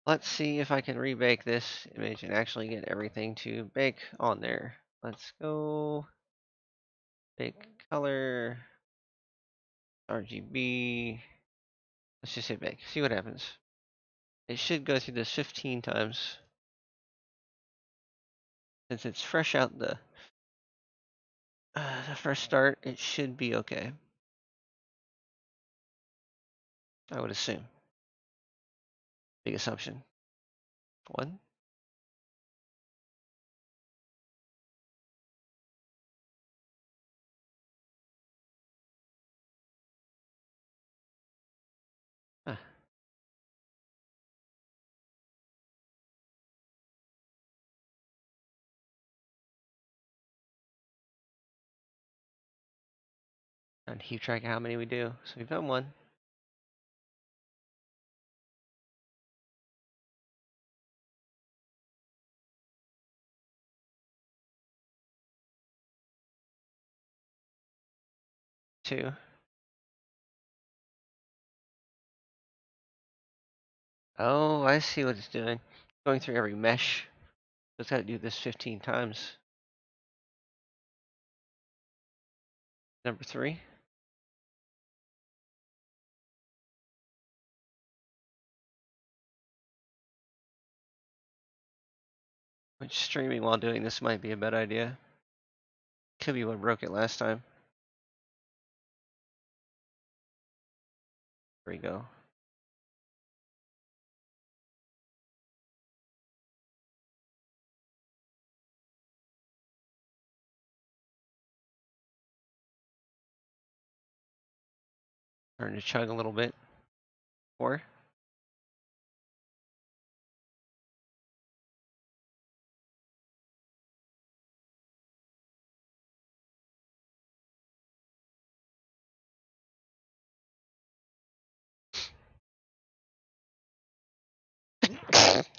let's see if I can rebake this image and actually get everything to bake on there. Let's go bake color, RGB. Let's just hit bake. See what happens. It should go through this 15 times. Since it's fresh out the first start, it should be okay. I would assume. Big assumption. 1. Huh. And keep track of how many we do. So we've done 1. 2. Oh, I see what it's doing. Going through every mesh. So it's got to do this 15 times. Number 3. Which streaming while doing this might be a bad idea. Could be what broke it last time. There we go. Starting to chug a little bit. 4.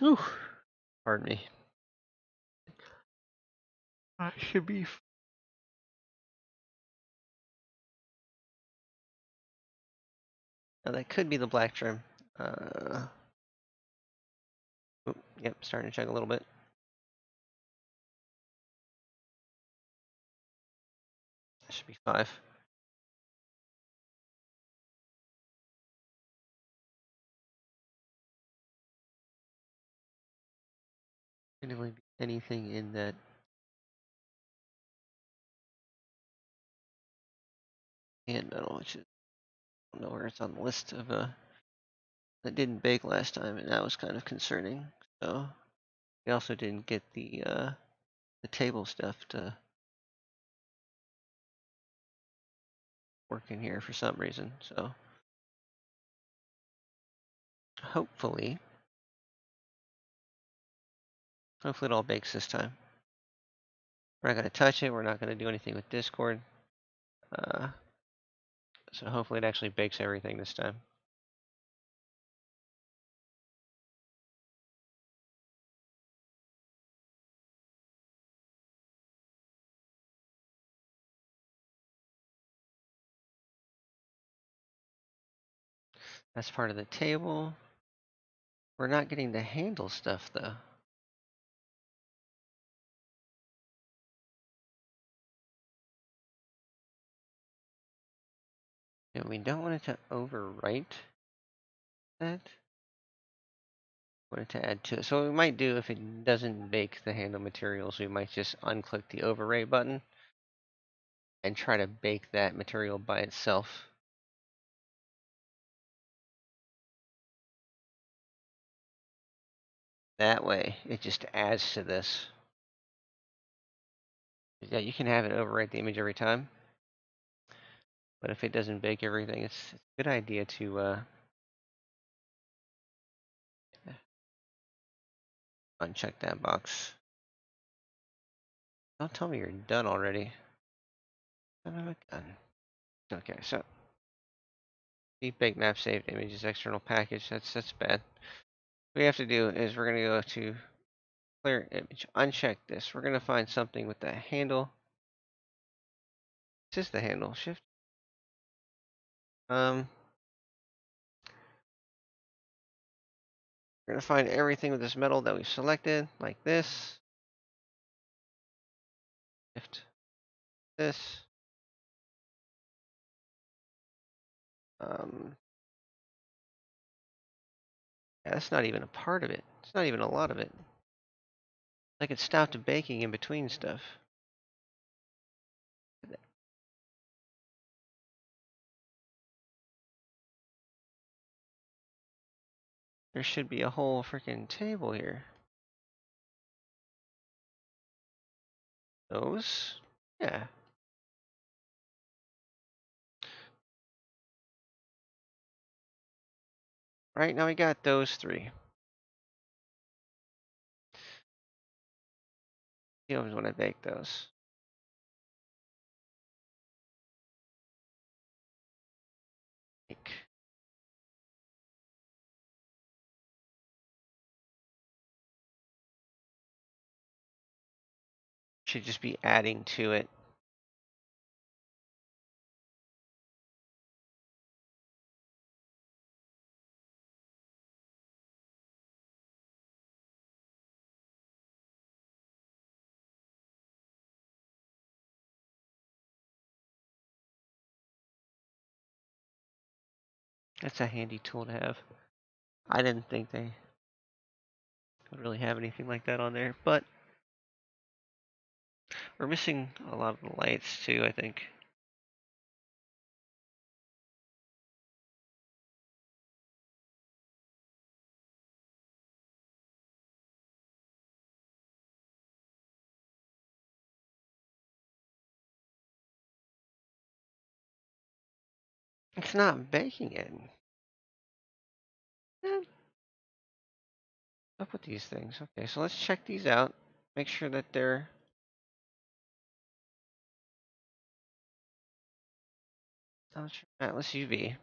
Ooh. Pardon me. That should be. Now that could be the black trim. Yep, starting to chug a little bit. That should be 5. Anyway, anything in that hand metal, which is, I don't know where it's on the list of that didn't bake last time, and that was kind of concerning. So we also didn't get the table stuff to work in here for some reason. So hopefully it all bakes this time. We're not going to touch it. We're not going to do anything with Discord. So hopefully it actually bakes everything this time. That's part of the table. We're not getting the handle stuff though. And we don't want it to overwrite that. We want it to add to it. So what we might do, if it doesn't bake the handle materials, we might just unclick the overwrite button and try to bake that material by itself. That way, it just adds to this. Yeah, you can have it overwrite the image every time. But if it doesn't bake everything, it's a good idea to uncheck that box. Don't tell me you're done already. Son of a gun. Okay, so deep bake map saved images external package. That's bad. What we have to do is we're gonna go to clear image, uncheck this. We're gonna find something with the handle. This is the handle. Shift. Um. We're gonna find everything with this metal that we selected, like this. Shift this. Yeah, that's not even a part of it. It's not even a lot of it. Like it stopped baking in between stuff. There should be a whole freaking table here. Those? Yeah. Right, now we got those three. See what happens when I bake those. Bake. Should just be adding to it. That's a handy tool to have. I didn't think they would really have anything like that on there, but we're missing a lot of the lights too, I think. It's not baking it. Eh, up with these things. Okay, so let's check these out. Make sure that they're. Atlas UV.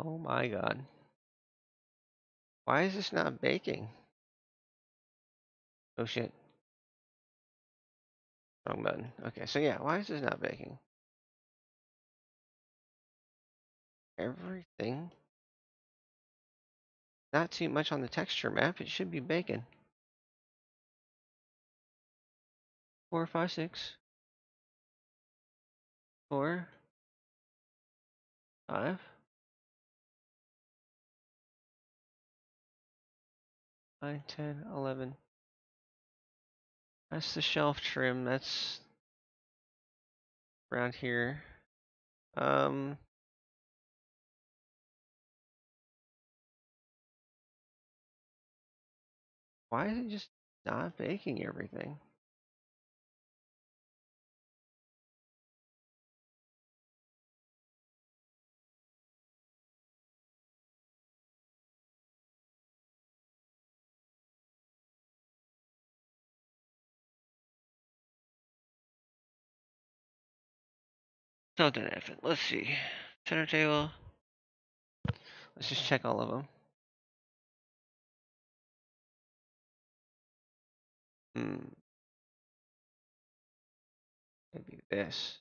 Oh my god. Why is this not baking? Oh shit. Wrong button. Okay, so yeah, why is this not baking? Everything. Not too much on the texture map. It should be baking. 4, 5, 6. 4, 5. 9, 10, 11. That's the shelf trim. That's around here. Um, why is it just not baking everything? Something happened. Let's see. Center table. Let's just check all of them. Hmm. Maybe this.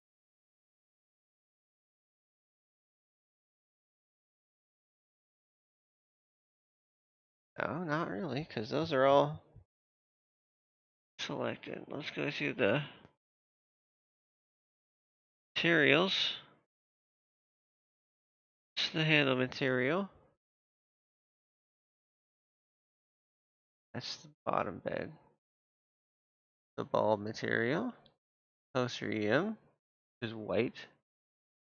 No, not really, because those are all selected. Let's go to the materials. It's the handle material. That's the bottom bed. The bulb material. Poster EM is white,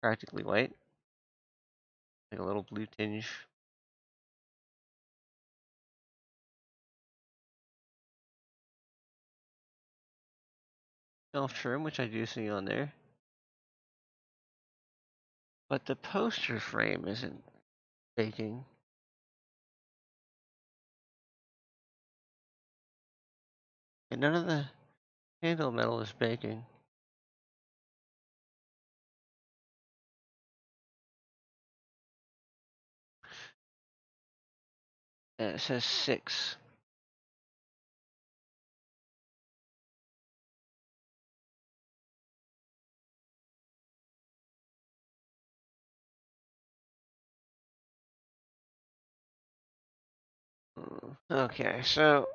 practically white, like a little blue tinge. Shelf trim, which I do see on there. But the poster frame isn't baking. And none of the handle metal is baking. And it says 6. Okay, so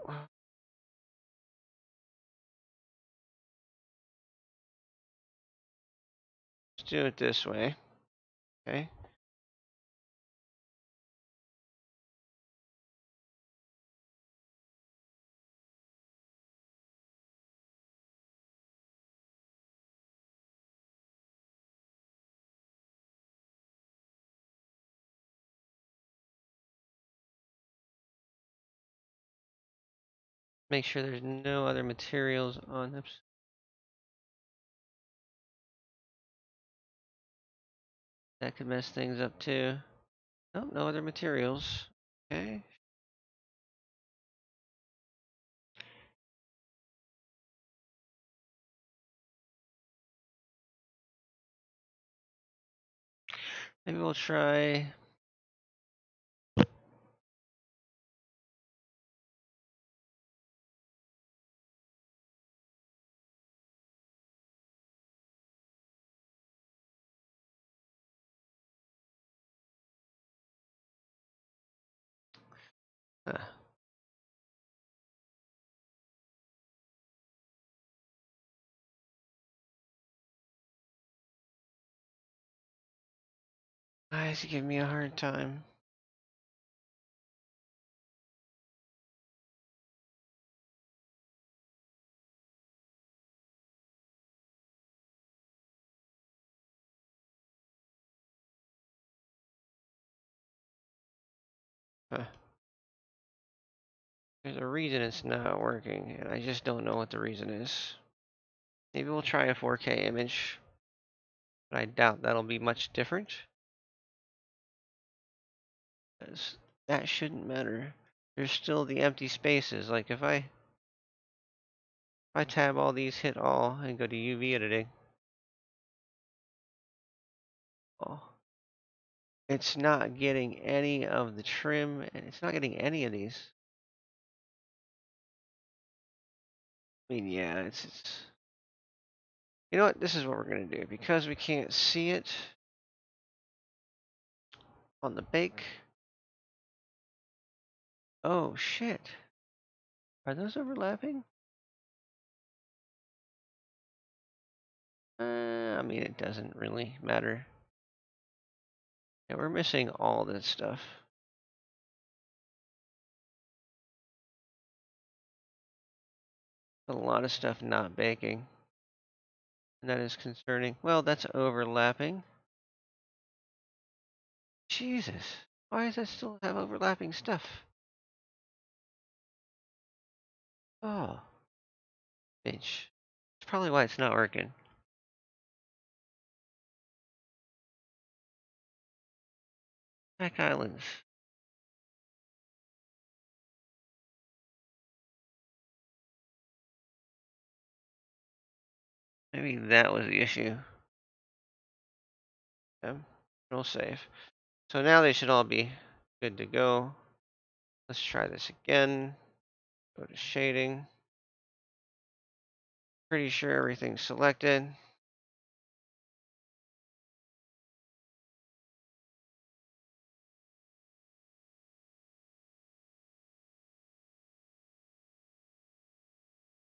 let's do it this way. Okay. Make sure there's no other materials on this. That could mess things up too. Oh, no other materials. Okay. Maybe we'll try. Uh, why is he giving me a hard time? Huh. There's a reason it's not working, and I just don't know what the reason is. Maybe we'll try a 4K image, but I doubt that'll be much different. Because that shouldn't matter. There's still the empty spaces. Like if I tab all these, hit all, and go to UV editing. Oh, it's not getting any of the trim, and it's not getting any of these. I mean, yeah, it's. You know what? This is what we're gonna do because we can't see it on the bake. Oh shit! Are those overlapping? I mean, it doesn't really matter. Yeah, we're missing all this stuff. A lot of stuff not baking. And that is concerning. Well, that's overlapping. Jesus. Why does that still have overlapping stuff? Oh, bitch. That's probably why it's not working. Back Islands. Maybe that was the issue. Okay. We'll save. So now they should all be good to go. Let's try this again. Go to shading. Pretty sure everything's selected.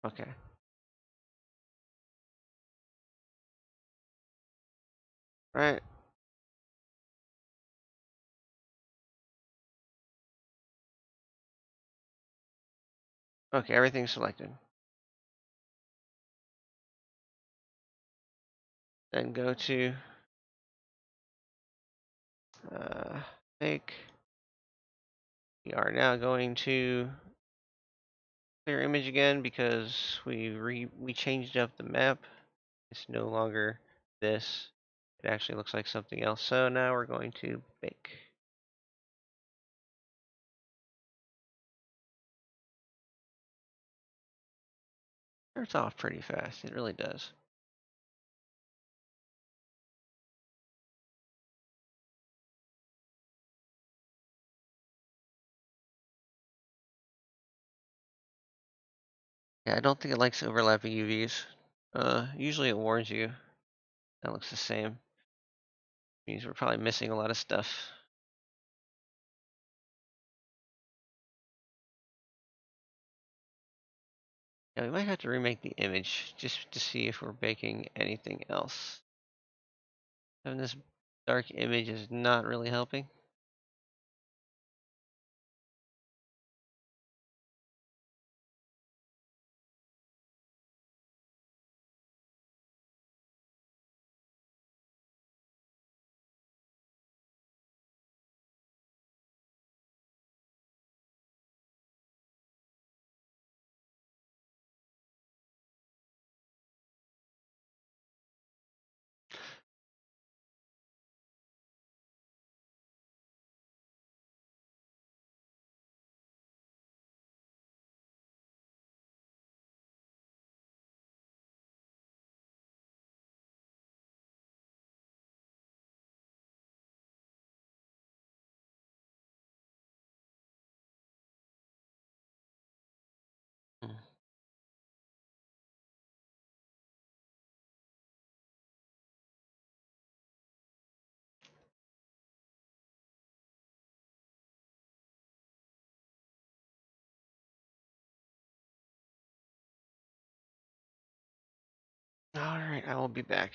Okay. Right. Okay, everything's selected. Then go to make. We are now going to clear image again because we changed up the map. It's no longer this. It actually looks like something else. So now we're going to bake. Starts off pretty fast. It really does. Yeah, I don't think it likes overlapping UVs. Usually it warns you. That looks the same. Means we're probably missing a lot of stuff. Yeah, we might have to remake the image just to see if we're baking anything else. Having this dark image is not really helping. Hmm. Alright, I will be back.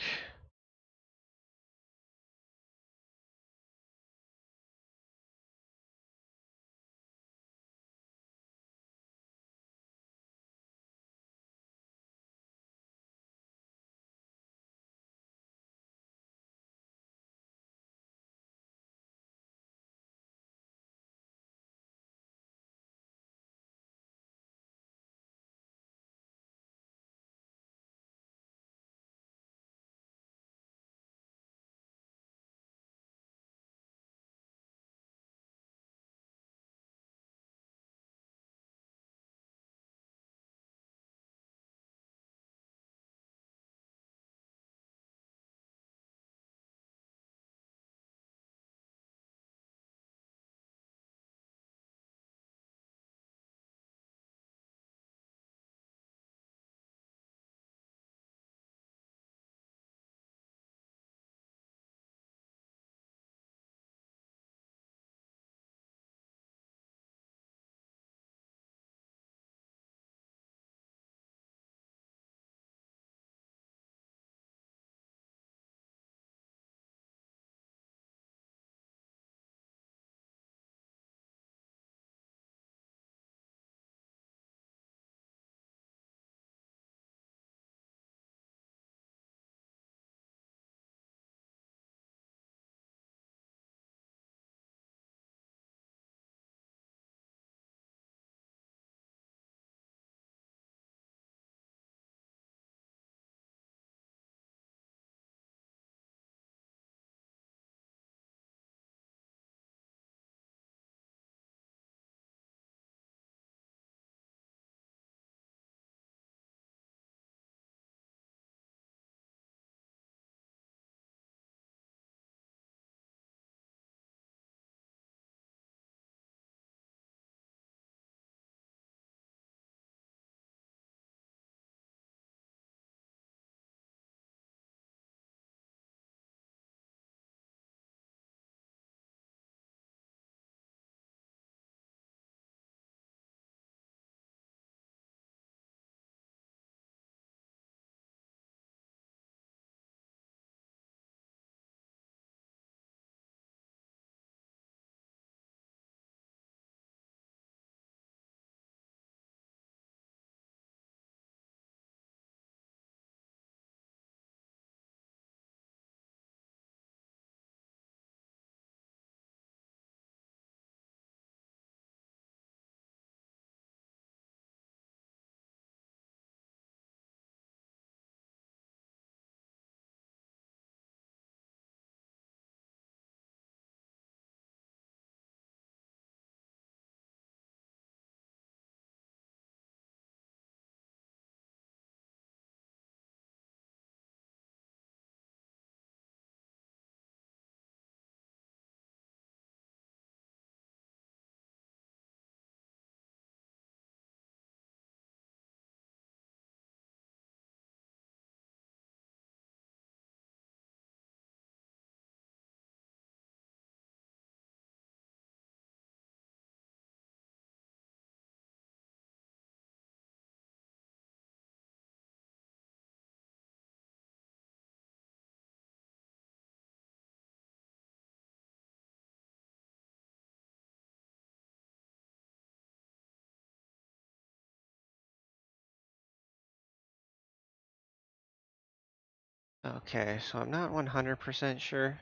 Okay, so I'm not 100% sure,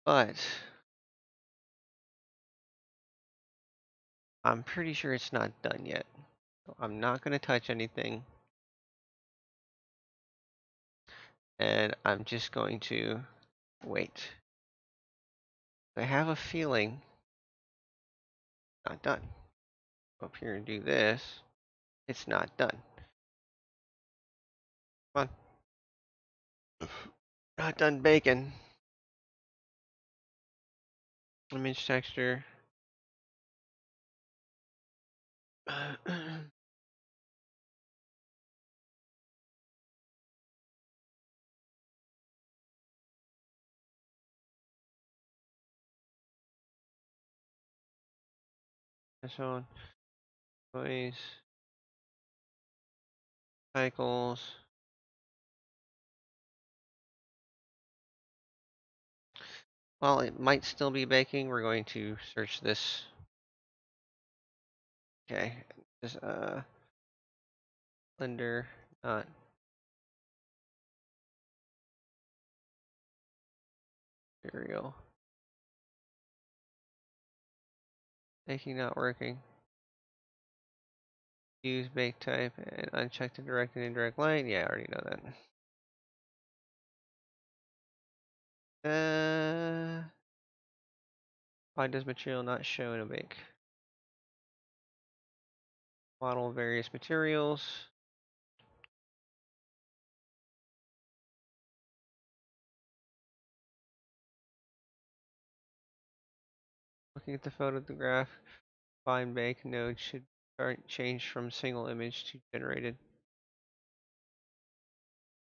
but I'm pretty sure it's not done yet. So I'm not going to touch anything, and I'm just going to wait. I have a feeling not done. Go up here and do this. It's not done. Come on. Not done baking. Image texture. This one. Noise. Cycles. Well, it might still be baking. We're going to search this. Okay. This, Blender, not material. Baking not working. Use bake type and uncheck the direct and indirect light. Yeah, I already know that. Why does material not show in a bake? Model various materials. Looking at the photograph, find bake node should change from single image to generated.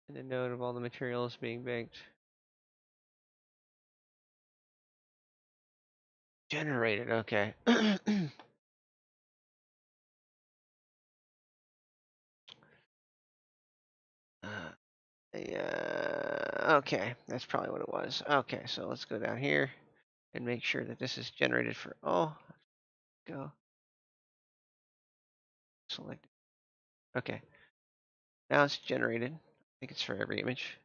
And the node of all the materials being baked. Generated, okay. Yeah, okay, that's probably what it was. Okay, so let's go down here and make sure that this is generated for, oh, go, select, okay. Now it's generated. I think it's for every image.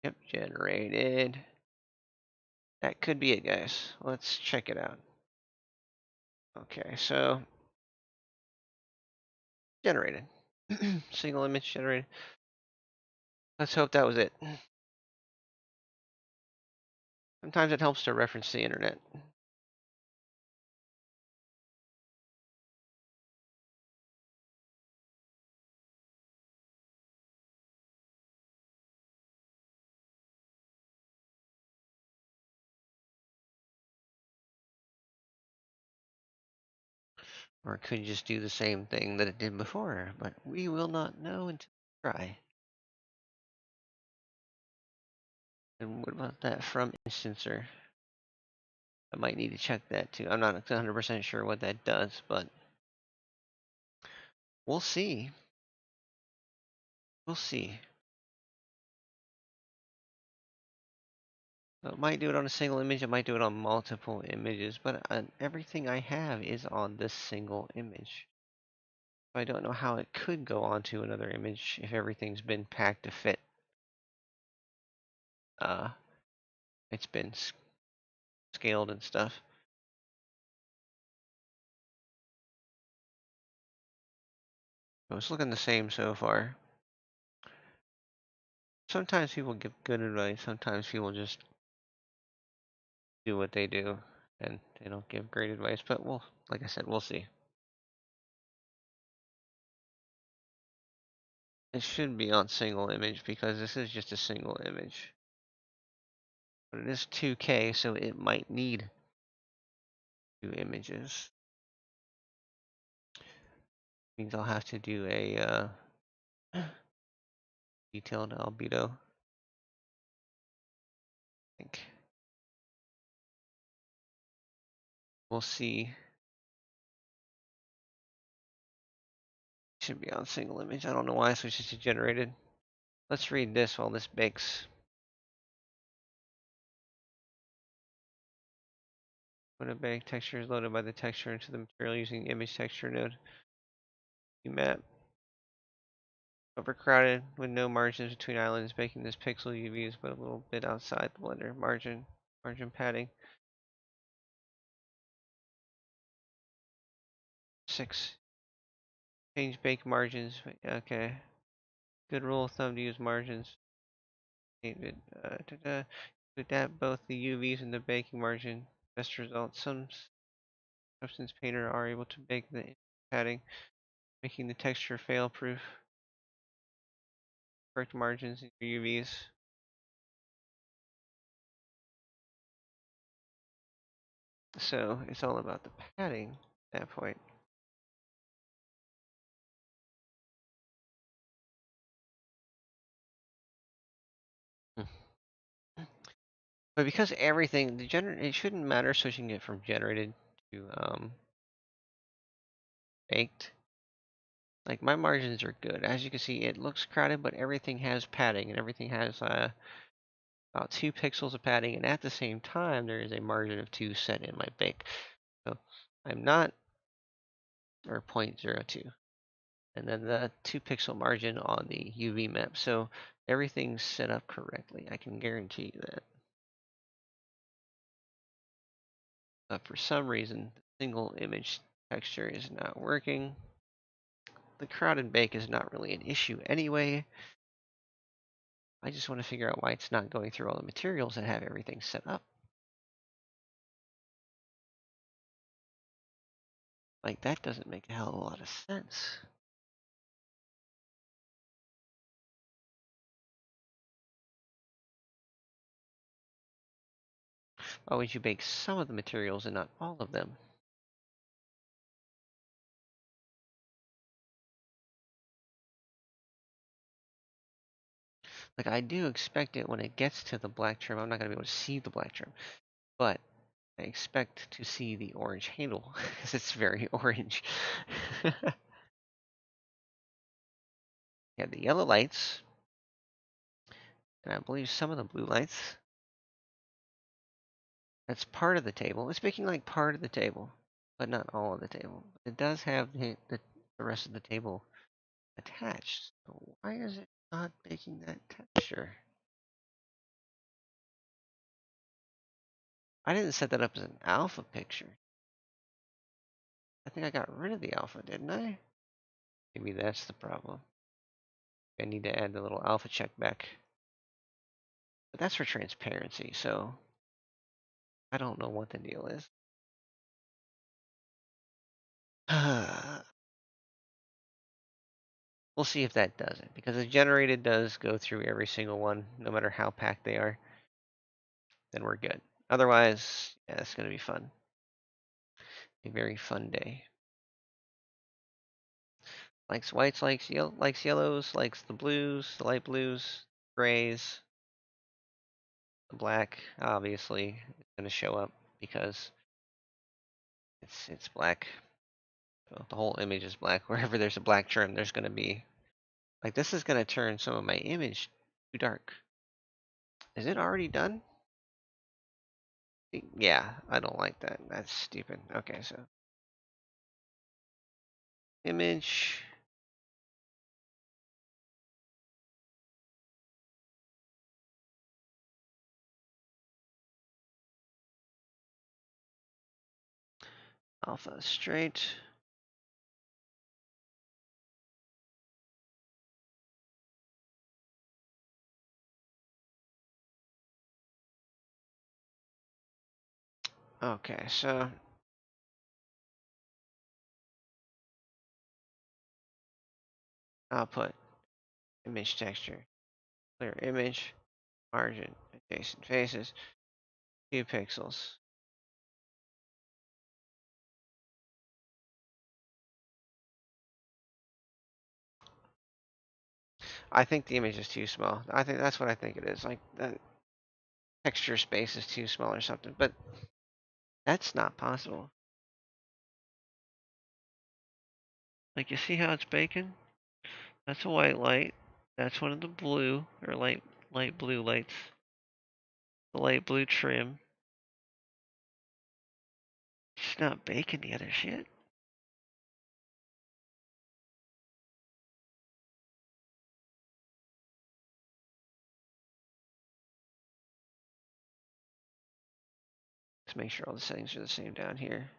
Yep, generated. That could be it, guys. Let's check it out. Okay, so generated. Single image generated. Let's hope that was it. Sometimes it helps to reference the internet. Or it could just do the same thing that it did before, but we will not know until we try. And what about that from instancer? I might need to check that too. I'm not 100% sure what that does, but we'll see. We'll see. So it might do it on a single image, it might do it on multiple images, but everything I have is on this single image. So I don't know how it could go onto another image if everything's been packed to fit. Uh, it's been scaled and stuff. So it's looking the same so far. Sometimes people give good advice, sometimes people just do what they do and they don't give great advice, but we'll, like I said, we'll see. It should be on single image because this is just a single image. But it is 2K, so it might need 2 images. Means I'll have to do a detailed albedo. I think. We'll see. Should be on single image. I don't know why I switched it to generated. Let's read this while this bakes. When a bake texture is loaded by the texture into the material using the image texture node, you map Overcrowded with no margins between islands, making this pixel UVs but a little bit outside the blender. Margin padding. 6. Change bake margins. Okay. Good rule of thumb to use margins. With that, both the UVs and the baking margin. Best results. Some substance painter are able to bake the padding, making the texture fail proof. Correct margins in your UVs. So it's all about the padding at that point. But because everything, it shouldn't matter switching it from generated to baked. Like my margins are good. As you can see, it looks crowded, but everything has padding and everything has about 2 pixels of padding. And at the same time, there is a margin of 2 set in my bake. So I'm not, or 0.02. And then the 2 pixel margin on the UV map. So everything's set up correctly. I can guarantee you that. But for some reason, the single image texture is not working. The crowded bake is not really an issue anyway. I just want to figure out why it's not going through all the materials and have everything set up. Like, that doesn't make a hell of a lot of sense. Why would you bake some of the materials and not all of them? Like, I do expect it when it gets to the black trim. I'm not going to be able to see the black trim, but I expect to see the orange handle because it's very orange. You have the yellow lights, and I believe some of the blue lights. That's part of the table. It's making like part of the table, but not all of the table. It does have the rest of the table attached. So why is it not making that texture? I didn't set that up as an alpha picture. I think I got rid of the alpha, didn't I? Maybe that's the problem. I need to add the little alpha check back. But that's for transparency, so I don't know what the deal is. We'll see if that does it, because the generated does go through every single one, no matter how packed they are. Then we're good. Otherwise, yeah, it's going to be fun. A very fun day. Likes whites, likes yellows, likes the blues, the light blues, grays, the black. Obviously, it's going to show up because it's black. So the whole image is black. Wherever there's a black trim, there's going to be like this is going to turn some of my image too dark. Is it already done? Yeah, I don't like that. That's stupid. Okay, so image. Alpha straight. Okay, so I'll put image texture, clear image, margin, adjacent faces, 2 pixels. I think the image is too small. I think that's what I think it is. Like the texture space is too small or something, but that's not possible. Like you see how it's baking? That's a white light. That's one of the blue or light blue lights. The light blue trim. It's not baking the other shit. make sure all the settings are the same down here.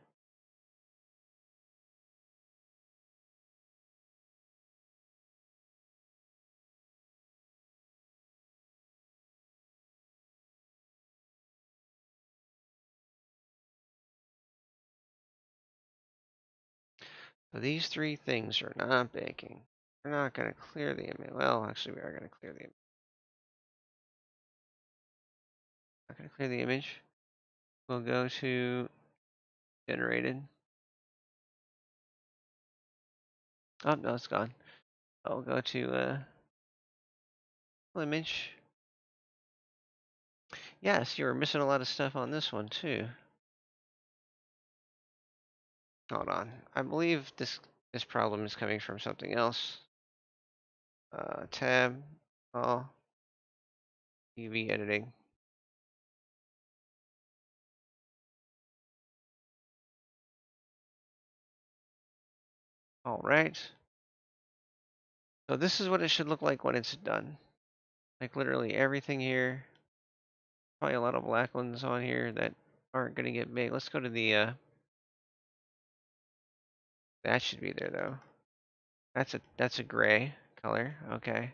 So these three things are not baking. We're not going to clear the image. Well, actually, we are going to clear the image. Not going to clear the image. We'll go to generated. Oh, no, it's gone. I'll go to image. Yes, you were missing a lot of stuff on this one, too. Hold on. I believe this problem is coming from something else. Tab. All. UV editing. All right. So this is what it should look like when it's done. Like literally everything here. Probably a lot of black ones on here that aren't going to get big. Let's go to the, that should be there though. That's a gray color. Okay.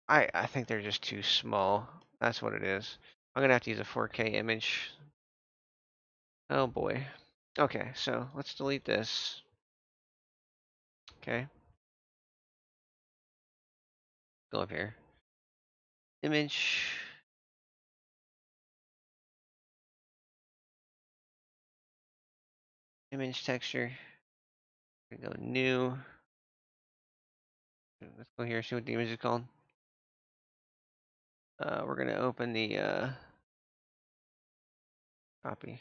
I think they're just too small. That's what it is. I'm going to have to use a 4K image. Oh boy. Okay, so let's delete this. Okay. Go up here. Image. Image texture. Go new. Let's go here, see what the image is called. We're gonna open the copy.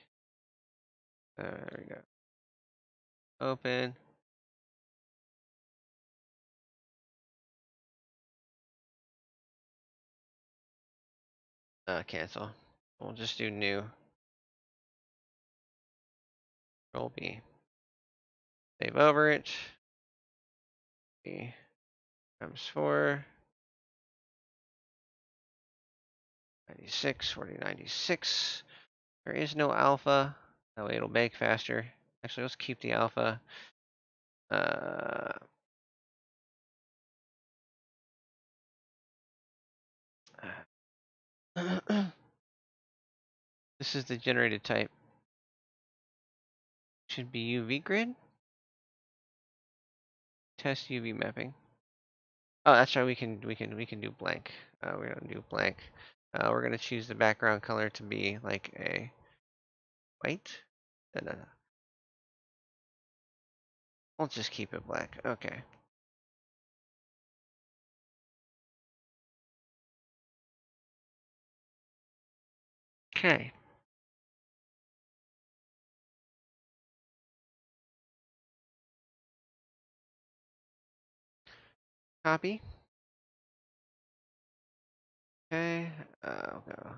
There we go. Open. Cancel. We'll just do new. Control B. Save over it. B times 4. 96, 4096. There is no alpha. That way it'll bake faster. Actually, let's keep the alpha. Uh, this is the generated type. Should be UV grid. Test UV mapping. Oh, that's right. We can do blank. We're gonna do blank. We're gonna choose the background color to be like a white. No. We'll just keep it black. Okay. Okay. Copy. Okay. I'll go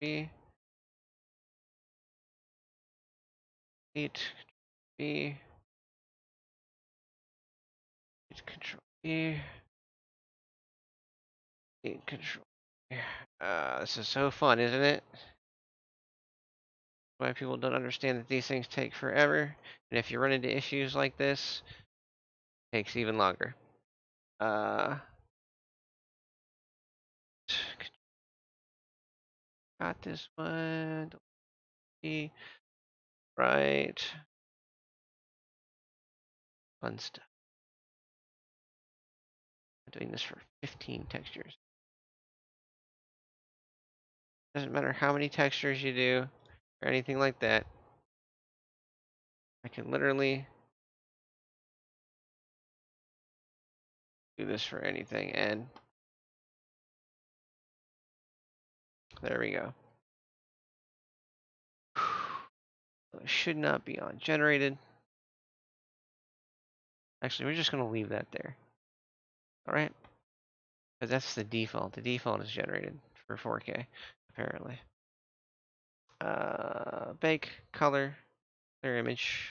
B. 8. B. Control E. 8 Control E. This is so fun, isn't it? Why people don't understand that these things take forever, and if you run into issues like this, it takes even longer. Got this one. E. Right. Fun stuff. I'm doing this for 15 textures. Doesn't matter how many textures you do or anything like that. I can literally do this for anything, and there we go. It should not be on generated. Actually, we're just going to leave that there. All right. Because that's the default. The default is generated for 4K, apparently. Bake, color, clear image.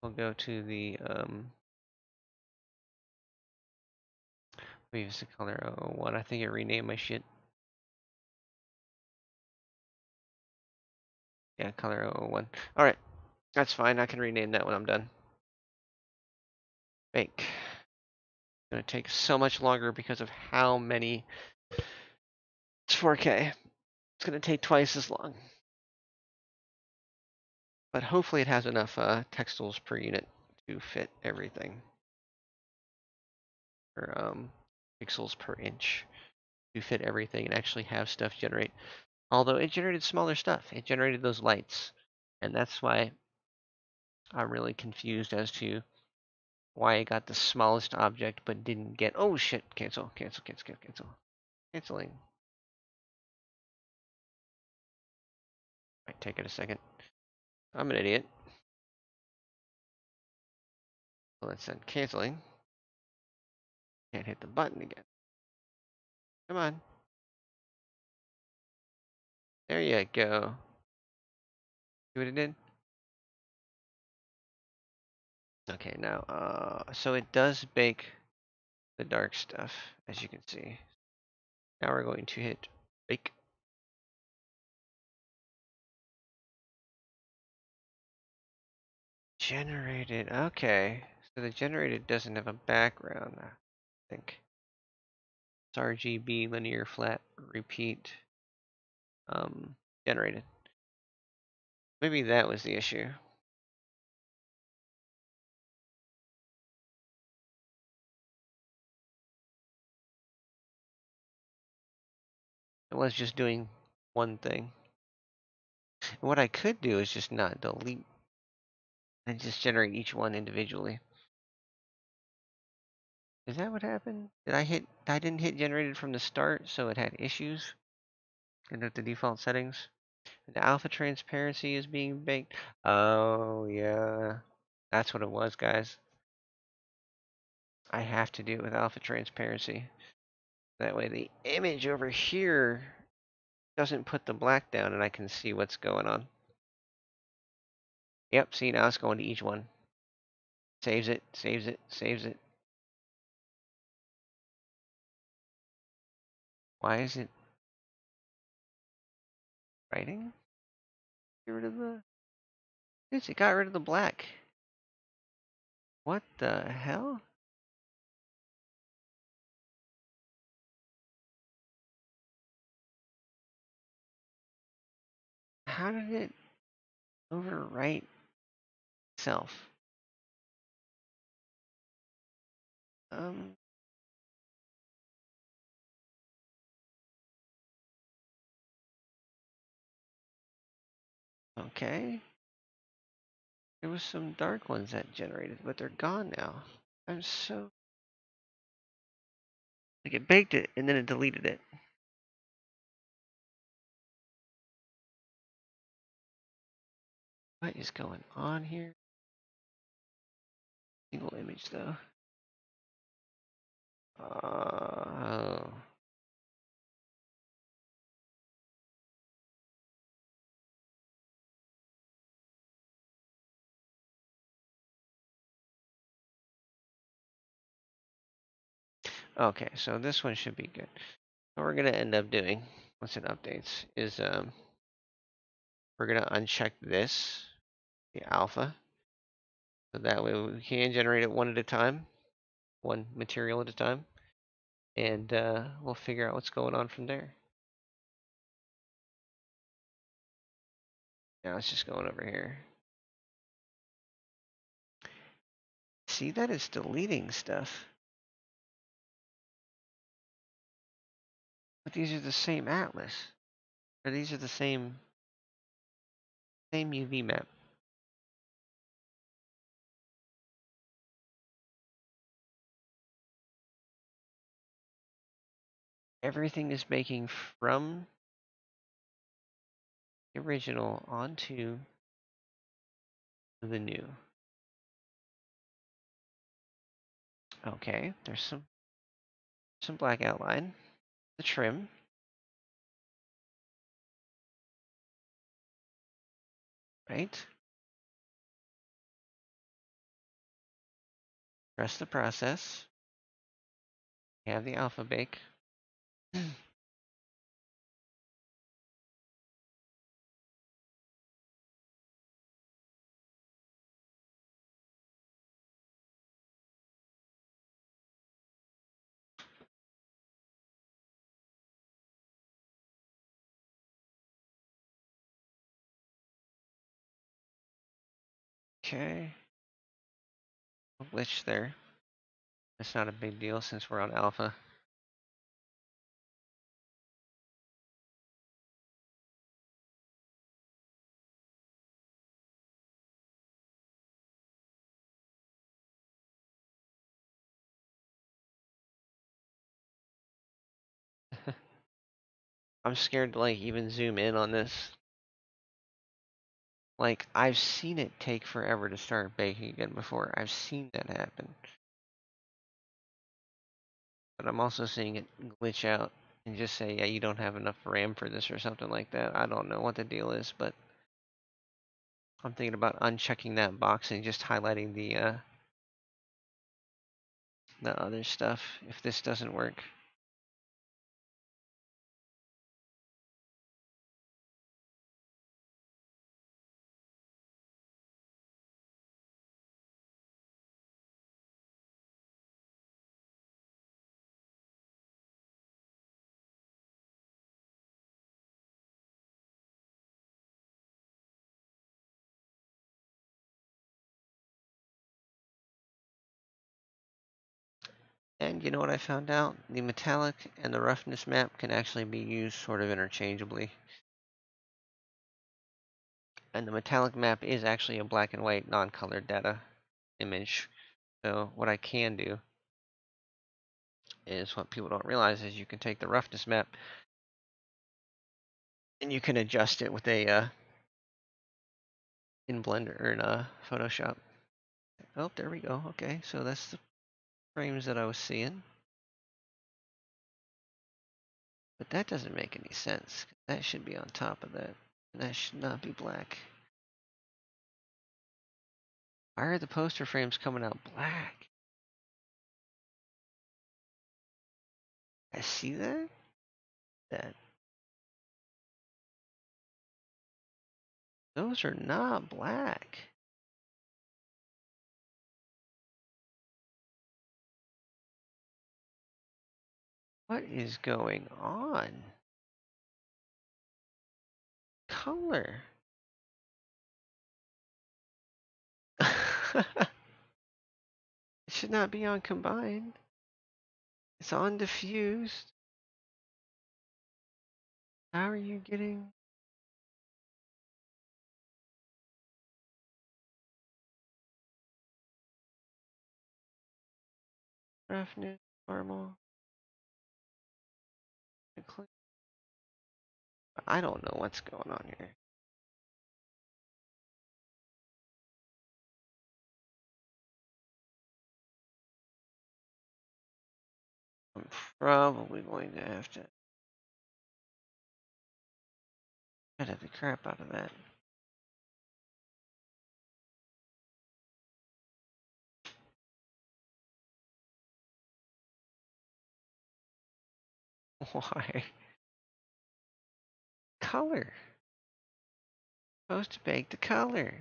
We'll go to the Previous color 001. I think I renamed my shit. Yeah, color 001. All right, that's fine. I can rename that when I'm done. Bake. It's gonna take so much longer because of how many. It's 4K. It's gonna take twice as long. But hopefully it has enough textiles per unit to fit everything. Or pixels per inch to fit everything and actually have stuff generate. Although it generated smaller stuff. It generated those lights. And that's why I'm really confused as to why it got the smallest object but didn't get. Oh shit, cancel. Canceling. Might take it a second. I'm an idiot. Well, that's then canceling. Can't hit the button again. Come on. There you go. See what it did? Okay, now, so it does bake the dark stuff, as you can see. Now we're going to hit bake. Generated, okay. So the generated doesn't have a background, I think. It's RGB, linear, flat, repeat, generated. Maybe that was the issue. It was just doing one thing. And what I could do is just not delete and just generate each one individually. Is that what happened? I didn't hit generated from the start, so it had issues in the default settings. The alpha transparency is being baked. Oh, yeah. That's what it was, guys. I have to do it with alpha transparency. That way the image over here doesn't put the black down and I can see what's going on. Yep, see, now it's going to each one. Saves it, saves it, saves it. Why is it writing? Get rid of the... Yes, it got rid of the black. What the hell? How did it overwrite itself? Um, okay. There was some dark ones that generated, but they're gone now. I'm so... Like, it baked it, and then it deleted it. What is going on here? Single image, though. Oh. Okay, so this one should be good. What we're going to end up doing, once it updates, is we're going to uncheck this, the alpha. So that way we can generate it one at a time, one material at a time. And we'll figure out what's going on from there. Now it's just going over here. See, that is deleting stuff. But these are the same atlas. Or these are the same UV map. Everything is making from the original onto the new. Okay, there's some black outline. The trim. Right? Press the process. We have the alpha bake. Okay. Glitch there. That's not a big deal since we're on alpha. I'm scared to like even zoom in on this. Like, I've seen it take forever to start baking again before. I've seen that happen. But I'm also seeing it glitch out and just say, yeah, you don't have enough RAM for this or something like that. I don't know what the deal is, but I'm thinking about unchecking that box and just highlighting the other stuff if this doesn't work. And you know what I found out? The metallic and the roughness map can actually be used sort of interchangeably. And the metallic map is actually a black and white non-colored data image. So what I can do is what people don't realize is you can take the roughness map and you can adjust it with a in Blender or in Photoshop. Oh, there we go. Okay, so that's the frames that I was seeing. But that doesn't make any sense. That should be on top of that. And that should not be black. Why are the poster frames coming out black? I see that? That those are not black. What is going on? Color. It should not be on combined. It's on diffused. How are you getting roughness, normal? I don't know what's going on here. I'm probably going to have to edit the crap out of that. Why? Color. Supposed to bake the color.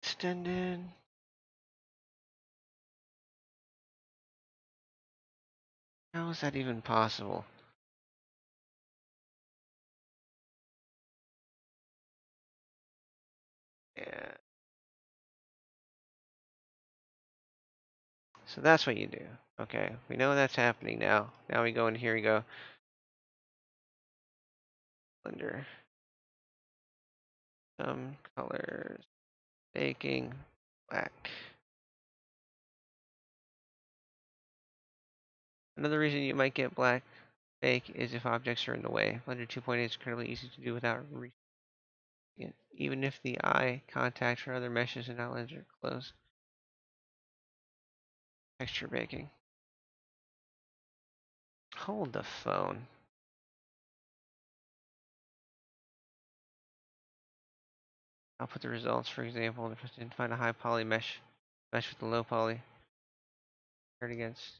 Extended. How is that even possible? Yeah. So that's what you do. Okay, we know that's happening now. Now we go in here, we go Blender. Some colors. Baking. Black. Another reason you might get black bake is if objects are in the way. Blender 2.8 is incredibly easy to do without it, even if the eye contact or other meshes and outlines are closed. Texture baking. Hold the phone. I'll put the results, for example, and find a high poly mesh with a low poly. Turn against.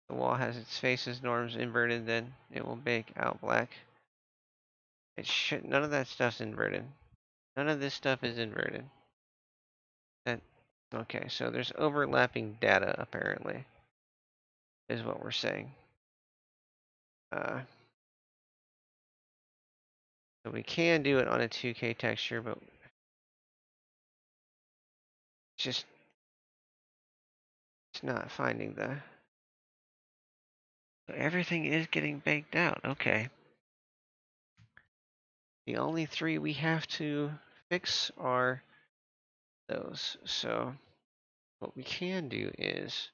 The wall has its faces norms inverted, then it will bake out black. It should, none of that stuff's inverted. None of this stuff is inverted. That, okay, so there's overlapping data apparently, is what we're saying. So we can do it on a 2K texture, but just it's not finding the. So everything is getting baked out. Okay. The only three we have to fix are those. So what we can do is,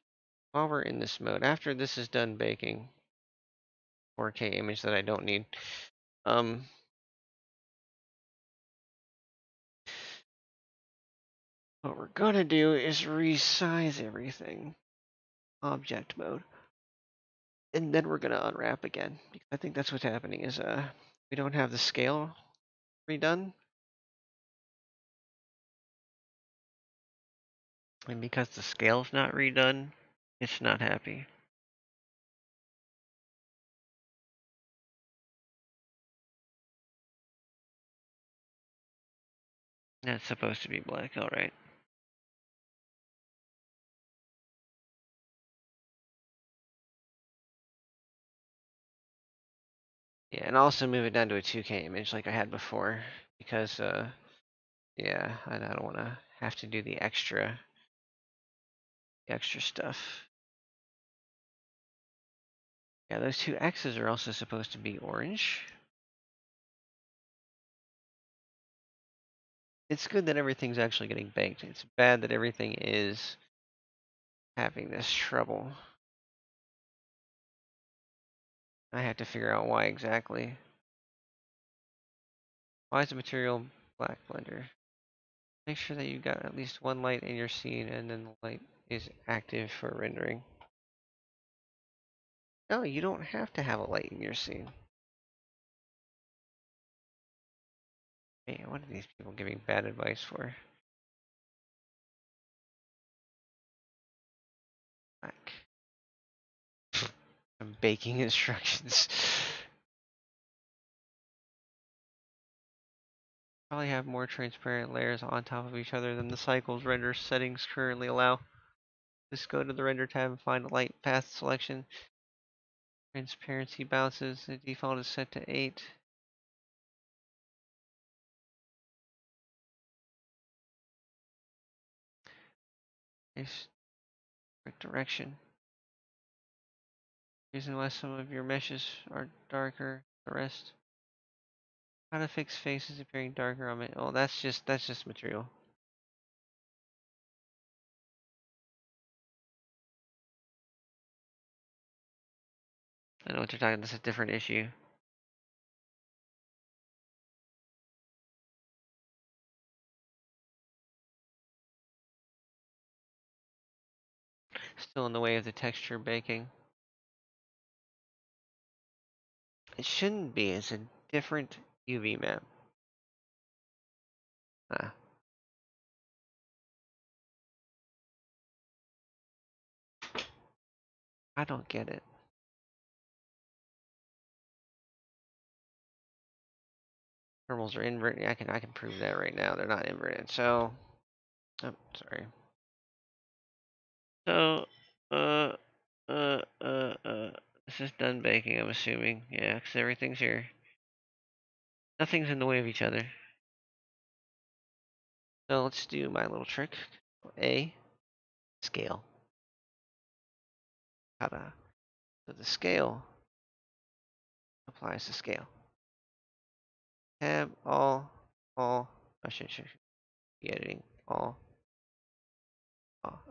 while we're in this mode, after this is done baking, 4K image that I don't need, what we're gonna do is resize everything, object mode, and then we're gonna unwrap again. Because I think that's what's happening is we don't have the scale redone. And because the scale's not redone, it's not happy. That's supposed to be black, alright. Yeah, and also move it down to a 2K image like I had before. Because, yeah, I don't want to have to do the extra stuff. Yeah, those two X's are also supposed to be orange. It's good that everything's actually getting baked. It's bad that everything is having this trouble. I have to figure out why exactly. Why is the material black blender? Make sure that you got at least one light in your scene and then the light is active for rendering. No, you don't have to have a light in your scene. Man, what are these people giving bad advice for? Black. Baking instructions. Probably have more transparent layers on top of each other than the cycle's render settings currently allow. Just go to the render tab and find a light path selection. Transparency bounces. The default is set to 8. Is correct direction. Reason why some of your meshes are darker than the rest. How to fix faces appearing darker on it. Oh, that's just material. I know what you're talking. That's a different issue. Still in the way of the texture baking. It shouldn't be. It's a different UV map. Ah. I don't get it. Thermals are inverted. I can prove that right now. They're not inverted. So, oh, sorry. So, uh, this is done baking. I'm assuming. Yeah, because everything's here. Nothing's in the way of each other. So let's do my little trick. A scale. How to so the scale applies to scale. Tab all. I should be editing all.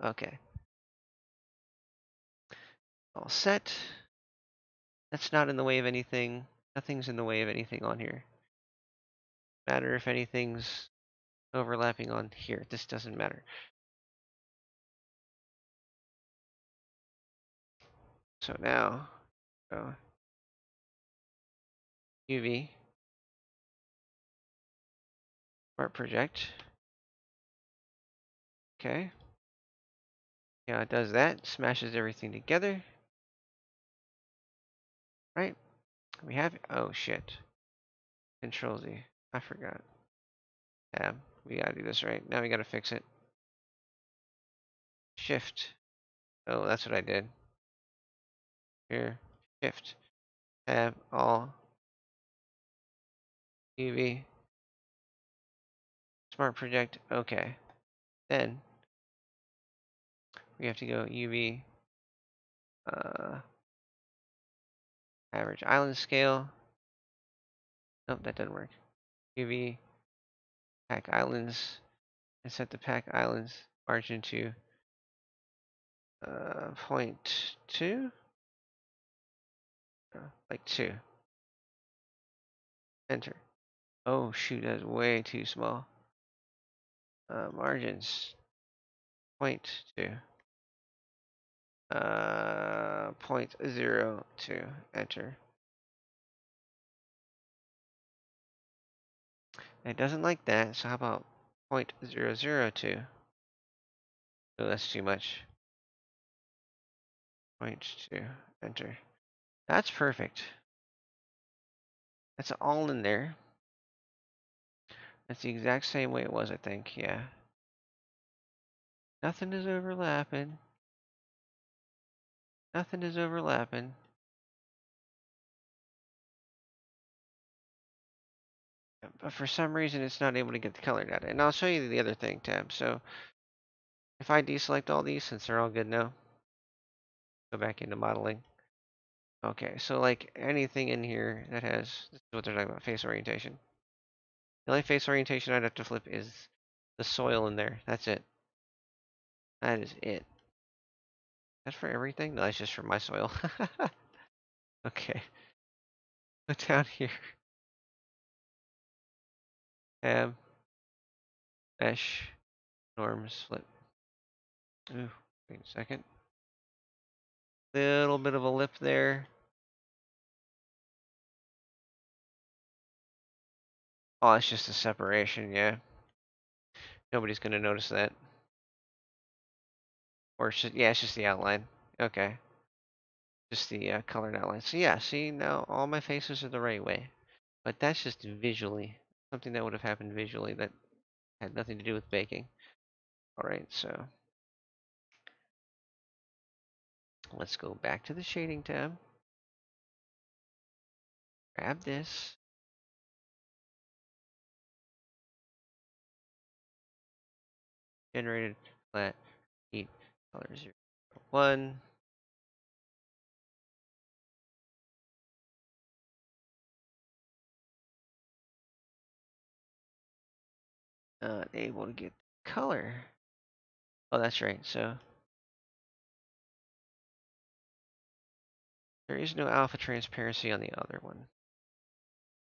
Okay. All set. That's not in the way of anything. Nothing's in the way of anything on here. Matter if anything's overlapping on here. This doesn't matter. So now, go UV, Smart Project. Okay. Yeah, it does that. Smashes everything together. Right? We have. Oh shit. Control Z. I forgot. Tab. We gotta do this right. Now we gotta fix it. Shift. Oh, that's what I did. Here. Shift. Tab. All. UV. Smart Project. Okay. Then we have to go UV. Uh, Average island scale. Nope, that doesn't work. UV. Pack islands. And set the pack islands margin to 0.2. Like 2. Enter. Oh shoot, that's way too small. Margins 0.2. 0.02. Enter. It doesn't like that, so how about 0.002? Oh, that's too much. 0.2. Enter. That's perfect. That's all in there. That's the exact same way it was, I think. Yeah. Nothing is overlapping. Nothing is overlapping. But for some reason, it's not able to get the color data. And I'll show you the other thing, tab. So if I deselect all these, since they're all good now, go back into modeling. Okay, so like anything in here that has, this is what they're talking about, face orientation. The only face orientation I'd have to flip is the soil in there. That's it. That is it. That's for everything? No, that's just for my soil. Okay. Put down here. Tab, mesh, norms, flip. Ooh, wait a second. Little bit of a lip there. Oh, it's just a separation, yeah. Nobody's gonna notice that. Or it's just, yeah, it's just the outline. Okay. Just the colored outline. So yeah, see, now all my faces are the right way. But that's just visually. Something that would have happened visually that had nothing to do with baking. Alright, so let's go back to the shading tab. Grab this. Generated flat heat color 0, 1. Not able to get color. Oh, that's right. So there is no alpha transparency on the other one.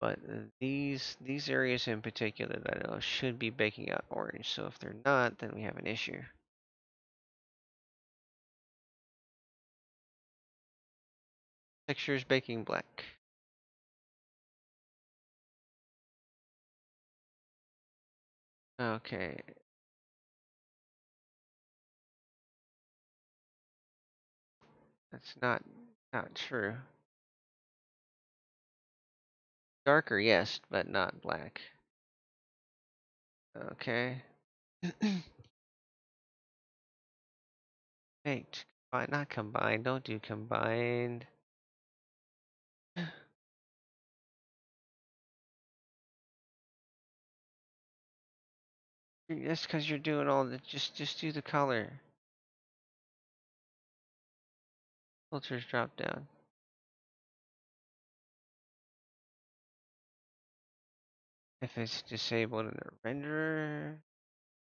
But these areas in particular that I know should be baking out orange. So if they're not, then we have an issue. Textures baking black. Okay. That's not true. Darker, yes, but not black. Okay. Baked. Not combined. Don't do combined. That's because you're doing all the just do the color. Filters drop down. If it's disabled in the renderer,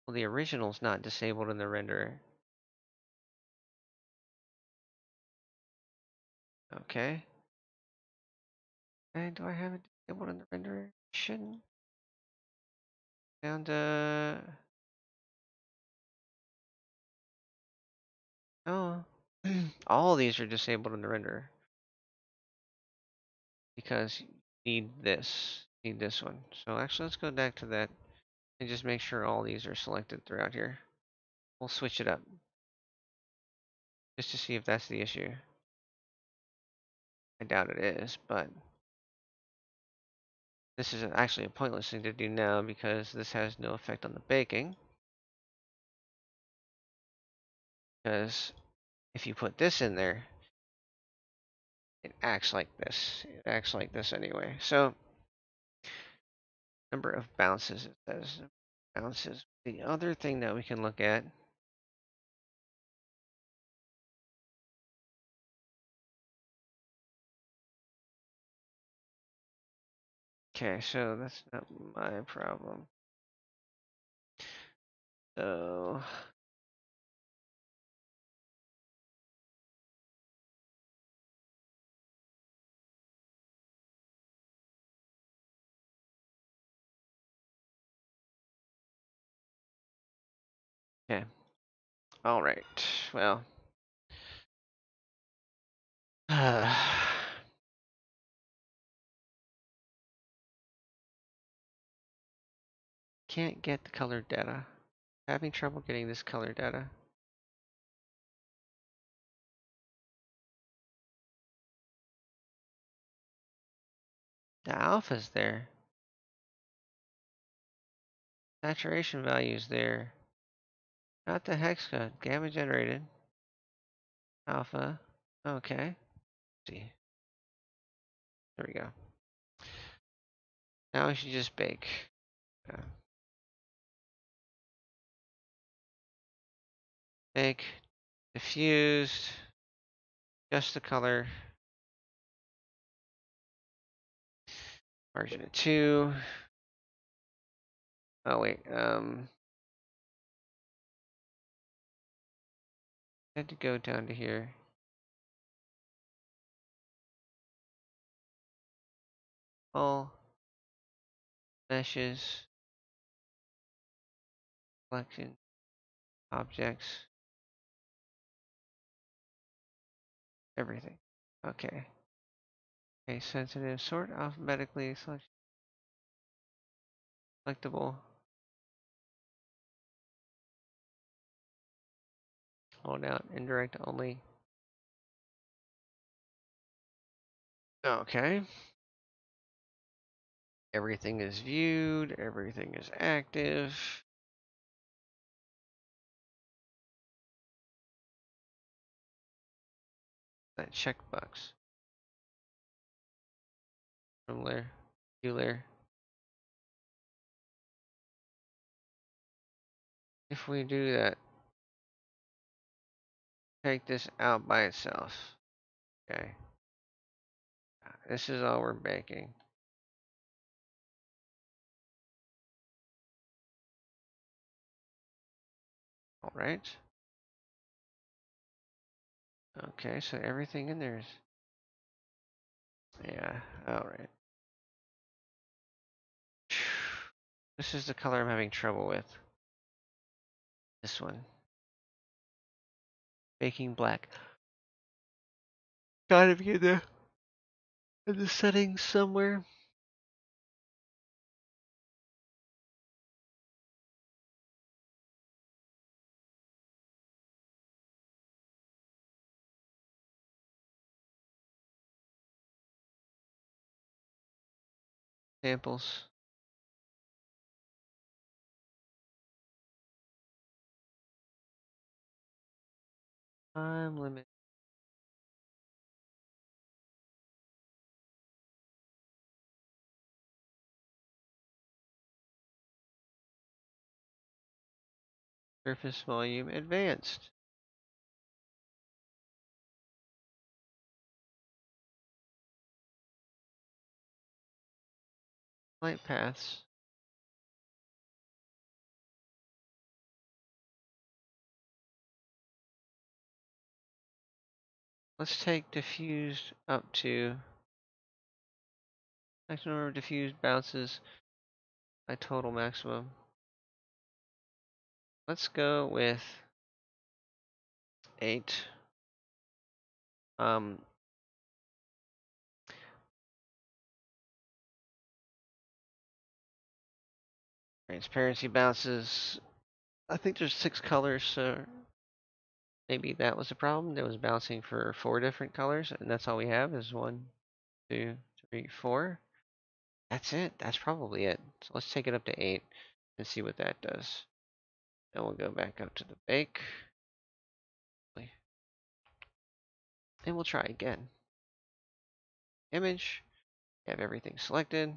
well, the original's not disabled in the renderer. Okay. And do I have it disabled in the renderer? Shouldn't. Down to. Oh. All of these are disabled in the render because you need this one. So actually, let's go back to that and just make sure all these are selected throughout here. We'll switch it up just to see if that's the issue. I doubt it is, but this is actually a pointless thing to do now because this has no effect on the baking. Because if you put this in there, it acts like this. It acts like this anyway. So, number of bounces, it says bounces. The other thing that we can look at, okay, so that's not my problem. So, okay, all right. Well, can't get the color data. Having trouble getting this color data. The alpha's there. Saturation value's there. Not the hex code. Gamma generated. Alpha. Okay. Let's see. There we go. Now we should just bake. Bake. Diffused. Just the color. Margin of 2. Oh wait. I had to go down to here. All meshes. Selection. Objects. Everything. Okay. Okay, sensitive. Sort alphabetically. Selectable. Hold out. Indirect only. Okay. Everything is viewed. Everything is active. That checkbox. From layer. View layer. If we do that, take this out by itself. Okay. This is all we're baking. All right. Okay, so everything in there is. Yeah, all right. This is the color I'm having trouble with. This one. Baking black. Gotta be in the settings somewhere. Samples. Time limit. Surface volume advanced. Light paths. Let's take diffused up to maximum number of diffused bounces by total maximum. Let's go with 8. Um, Transparency bounces. I think there's 6 colors, so maybe that was the problem. It was bouncing for 4 different colors, and that's all we have is 1, 2, 3, 4. That's it. That's probably it. So let's take it up to 8 and see what that does. Then we'll go back up to the bake, and we'll try again. Image, have everything selected.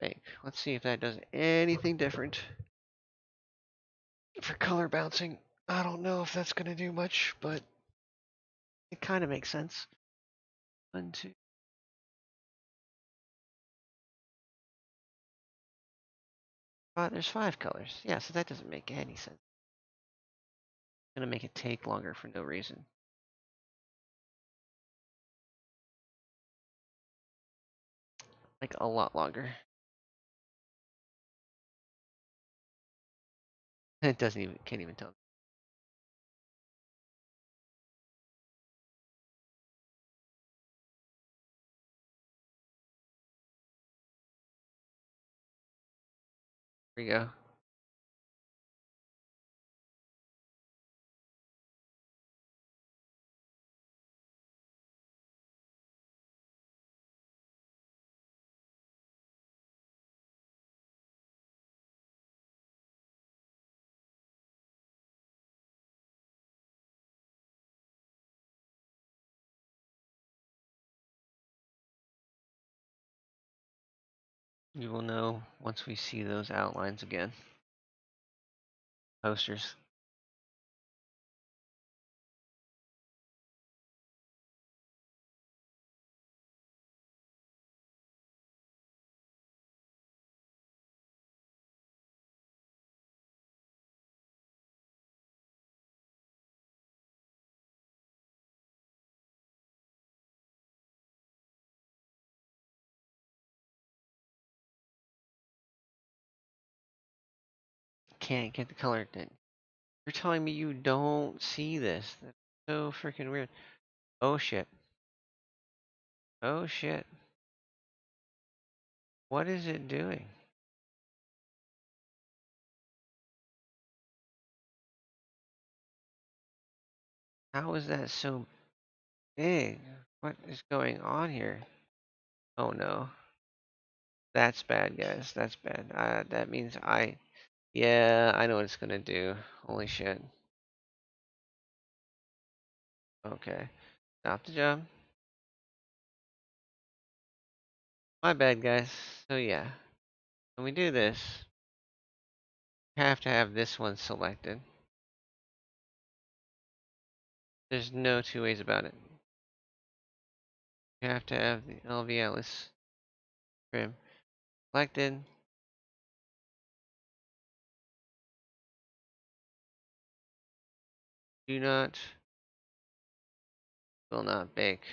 Bake. Let's see if that does anything different. For color bouncing, I don't know if that's going to do much, but it kind of makes sense. 1, 2. There's 5 colors. Yeah, so that doesn't make any sense. It's going to make it take longer for no reason. Like a lot longer. It doesn't even, can't even tell. Here we go. You will know once we see those outlines again. Posters. Can't get the color. You're telling me you don't see this? That's so freaking weird. Oh shit. Oh shit. What is it doing? How is that so big? What is going on here? Oh no. That's bad, guys. That's bad. That means yeah, I know what it's gonna do. Holy shit. Okay. Stop the job. My bad, guys. So yeah, when we do this, we have to have this one selected. There's no two ways about it. You have to have the LV Atlas trim selected. Do not, will not bake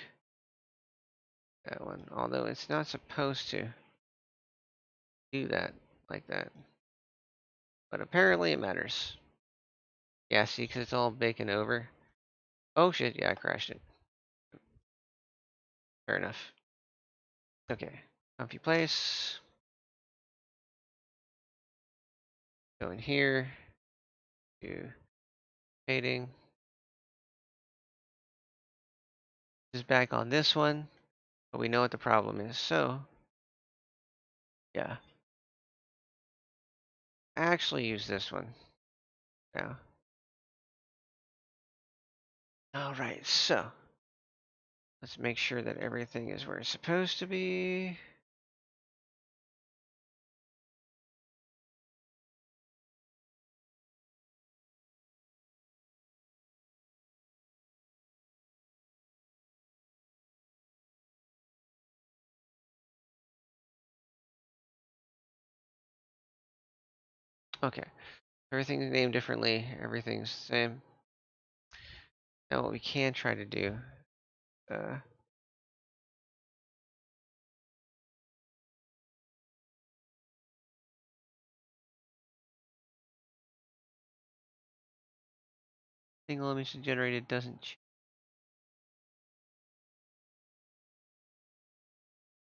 that one. Although it's not supposed to do that like that. But apparently it matters. Yeah, see, because it's all baking over. Oh shit, yeah, I crashed it. Fair enough. Okay, comfy place. Go in here. Do fading. This is back on this one, but we know what the problem is. So, yeah, actually use this one now. All right, so let's make sure that everything is where it's supposed to be. Okay, everything's named differently. Everything's the same. Now, what we can try to do, uh, single image generated doesn't.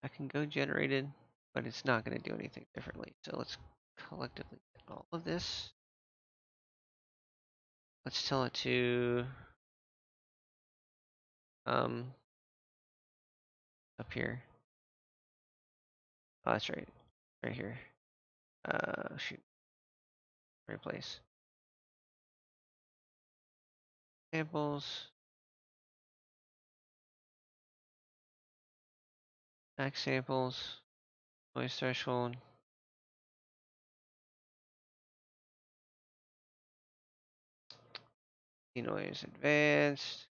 I can go generated, but it's not going to do anything differently. So let's collectively get all of this. Let's tell it to um up here. Oh, that's right, right here. Shoot, right place. Samples, max samples, noise threshold, denoise advanced,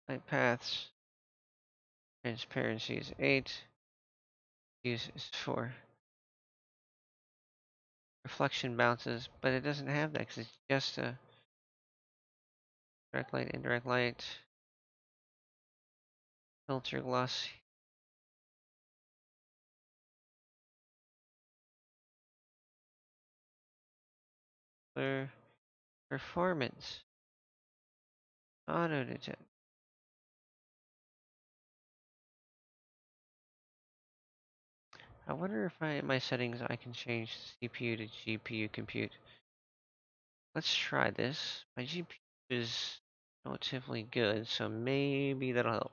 light paths, transparency is 8, use is 4. Reflection bounces, but it doesn't have that because it's just a direct light, indirect light, filter gloss. Performance, auto detect. I wonder if in my settings I can change CPU to GPU compute. Let's try this. My GPU is relatively good, so maybe that'll help.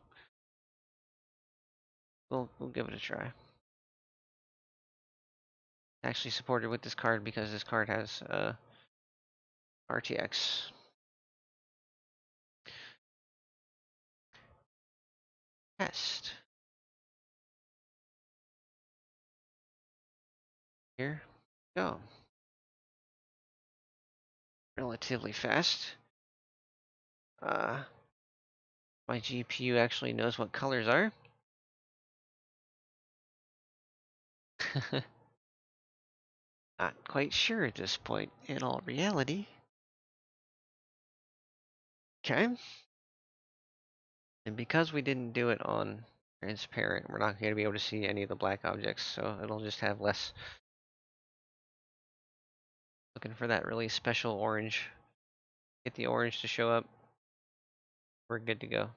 We'll give it a try. Actually supported with this card because this card has RTX. Test. Here go. Relatively fast. My GPU actually knows what colors are. Not quite sure at this point, in all reality. Okay. And because we didn't do it on transparent, we're not going to be able to see any of the black objects, so it'll just have less. Looking for that really special orange. Get the orange to show up. We're good to go.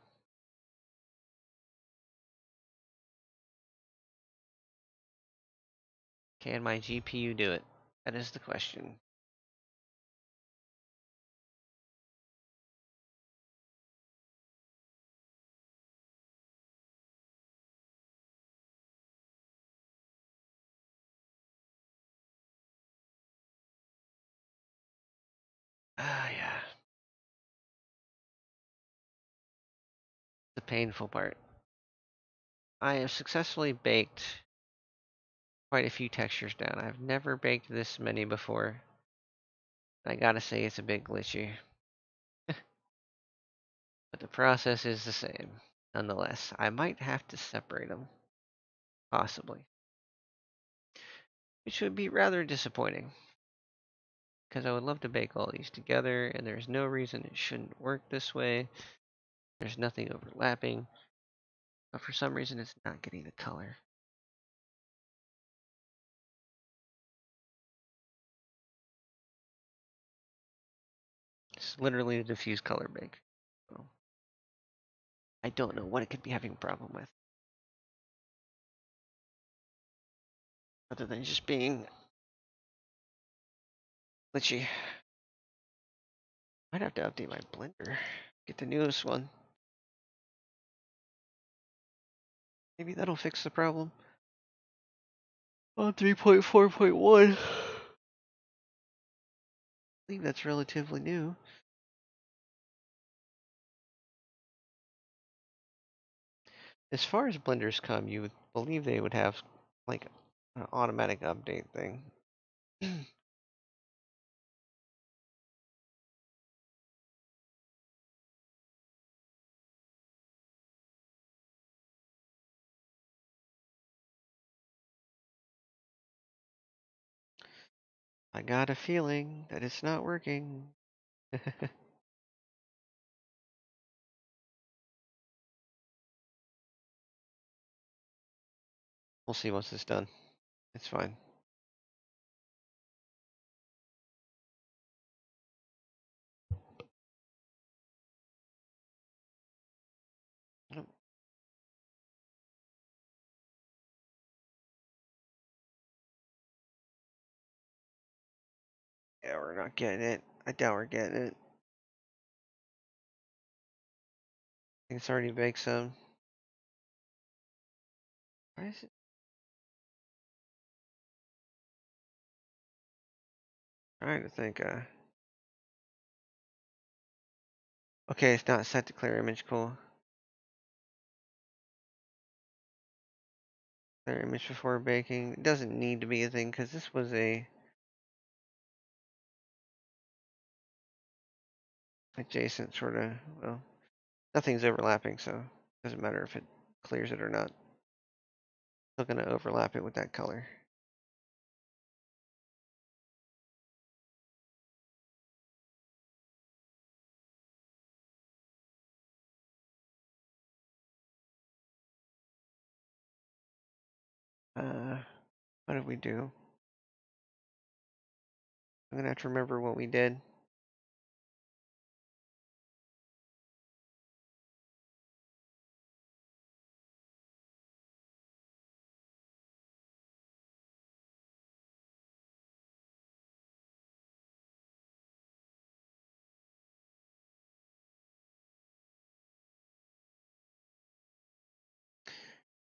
Can my GPU do it? That is the question. Ah, yeah. The painful part. I have successfully baked quite a few textures down. I've never baked this many before. I gotta say it's a bit glitchy. But the process is the same. Nonetheless, I might have to separate them. Possibly. Which would be rather disappointing. Because I would love to bake all these together, and there's no reason it shouldn't work this way. There's nothing overlapping. But for some reason, it's not getting the color. It's literally a diffuse color bake. So I don't know what it could be having a problem with. Other than just being glitchy. Might have to update my blender. Get the newest one. Maybe that'll fix the problem. On 3.4.1. I believe that's relatively new. As far as blenders come, you would believe they would have like an automatic update thing. I got a feeling that it's not working. We'll see once it's done. It's fine. Yeah, we're not getting it. I doubt we're getting it. I think it's already baked some. Why is it? Trying to think. Okay, it's not set to clear image. Cool. Clear image before baking. It doesn't need to be a thing because this was a adjacent sort of. Well, nothing's overlapping, so it doesn't matter if it clears it or not. Still gonna overlap it with that color. What did we do? I'm gonna have to remember what we did.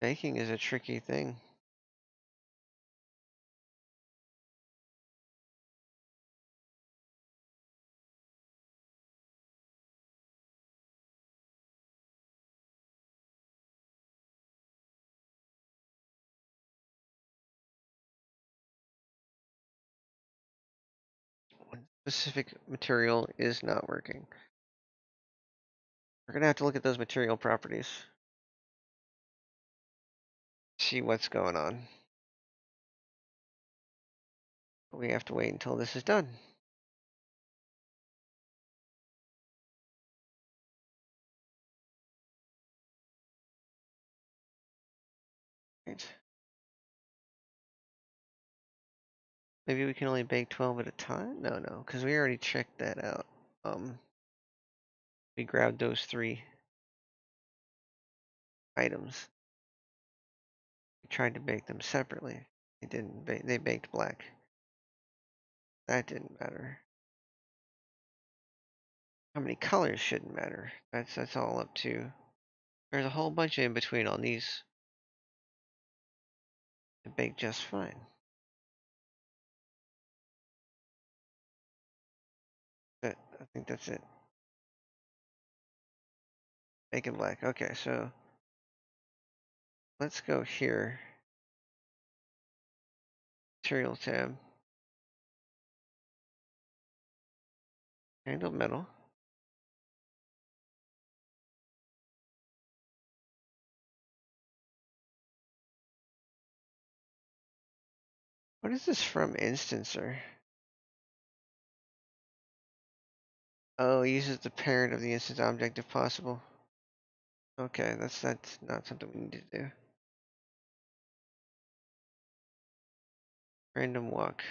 Baking is a tricky thing. One specific material is not working. We're gonna have to look at those material properties. See what's going on. We have to wait until this is done. Right. Maybe we can only bake 12 at a time? No, because we already checked that out. We grabbed those 3 items. We tried to bake them separately. They didn't bake, they baked black. That didn't matter. How many colors shouldn't matter. That's all up to. There's a whole bunch in between on these. They bake just fine. But I think that's it. Bacon black. Okay, so let's go here. Material tab. Handle metal. What is this from instancer? Oh, uses the parent of the instance object if possible. Okay, that's not something we need to do. Random walk.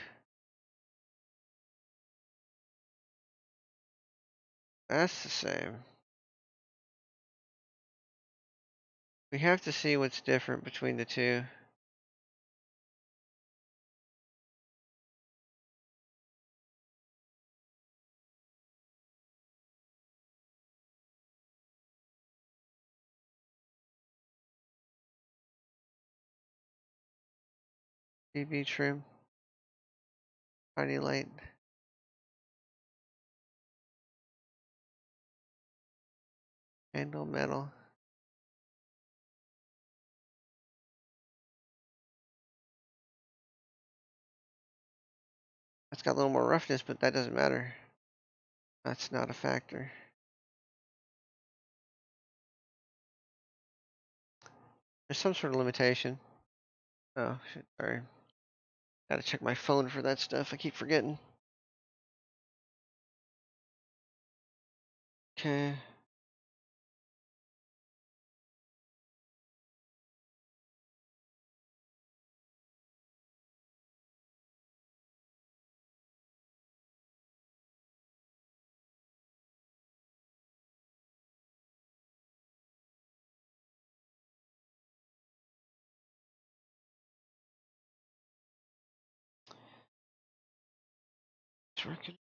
That's the same. We have to see what's different between the two. DB trim. Tiny light. Handle metal. That's got a little more roughness, but that doesn't matter. That's not a factor. There's some sort of limitation. Oh, shit, sorry. Gotta check my phone for that stuff. I keep forgetting. Okay. It's working.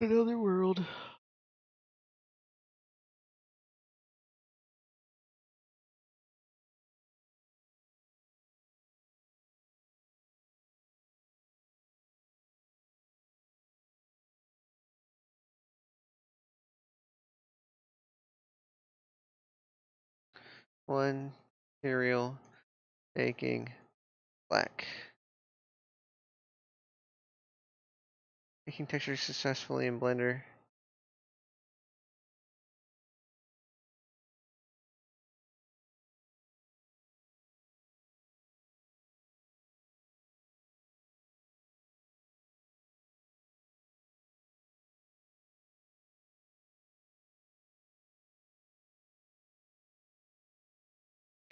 Another world. One cereal baking black. Making texture successfully in Blender.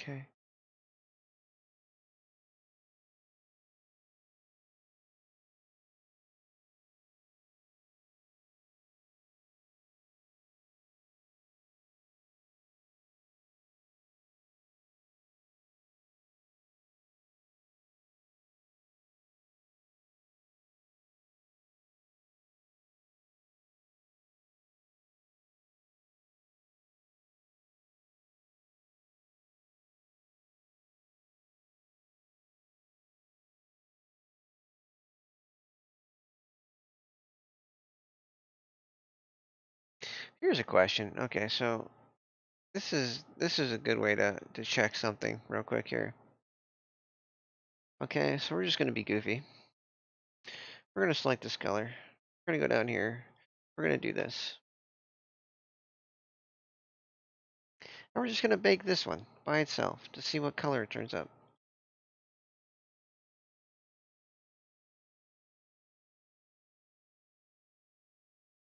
Okay. Here's a question. Okay, so this is a good way to check something real quick here. Okay, so we're just gonna be goofy. We're gonna select this color. We're gonna go down here. We're gonna do this. And we're just gonna bake this one by itself to see what color it turns up.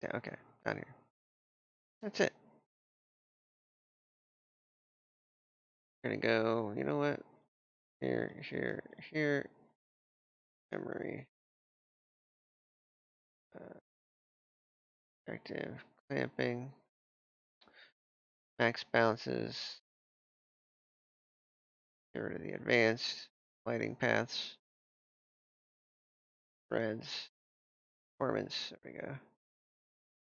Yeah, okay, down here. That's it. We're gonna go, you know what? Here, memory, active, clamping, max bounces, get rid of the advanced, lighting paths, threads, performance, there we go.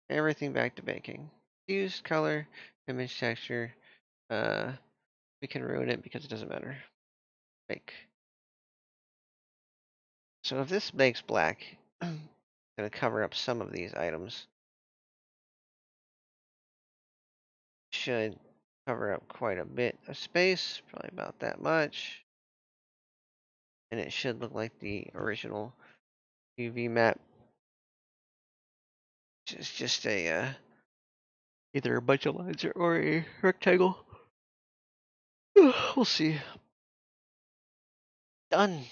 Everything back to baking. Use color, image texture, uh, we can ruin it because it doesn't matter. Bake. So if this makes black, I'm gonna cover up some of these items. Should cover up quite a bit of space, probably about that much. And it should look like the original UV map. It's just a either a bunch of lines or a rectangle. We'll see. Done.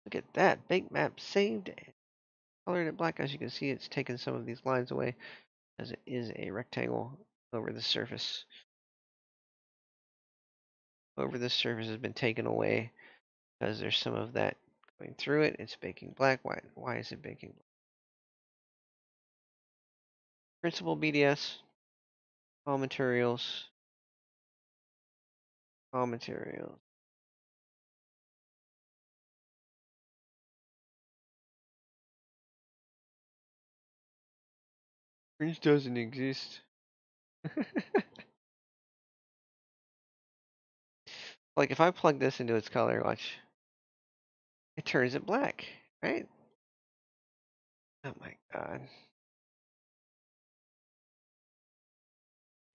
Look at that. Bake map saved. Colored it black. As you can see, it's taken some of these lines away as it is a rectangle over the surface. Over the surface has been taken away because there's some of that going through it. It's baking black. Why is it baking black? Principal BDS. All materials. All materials. Orange doesn't exist. Like if I plug this into its color, watch, it turns it black, right? Oh my god.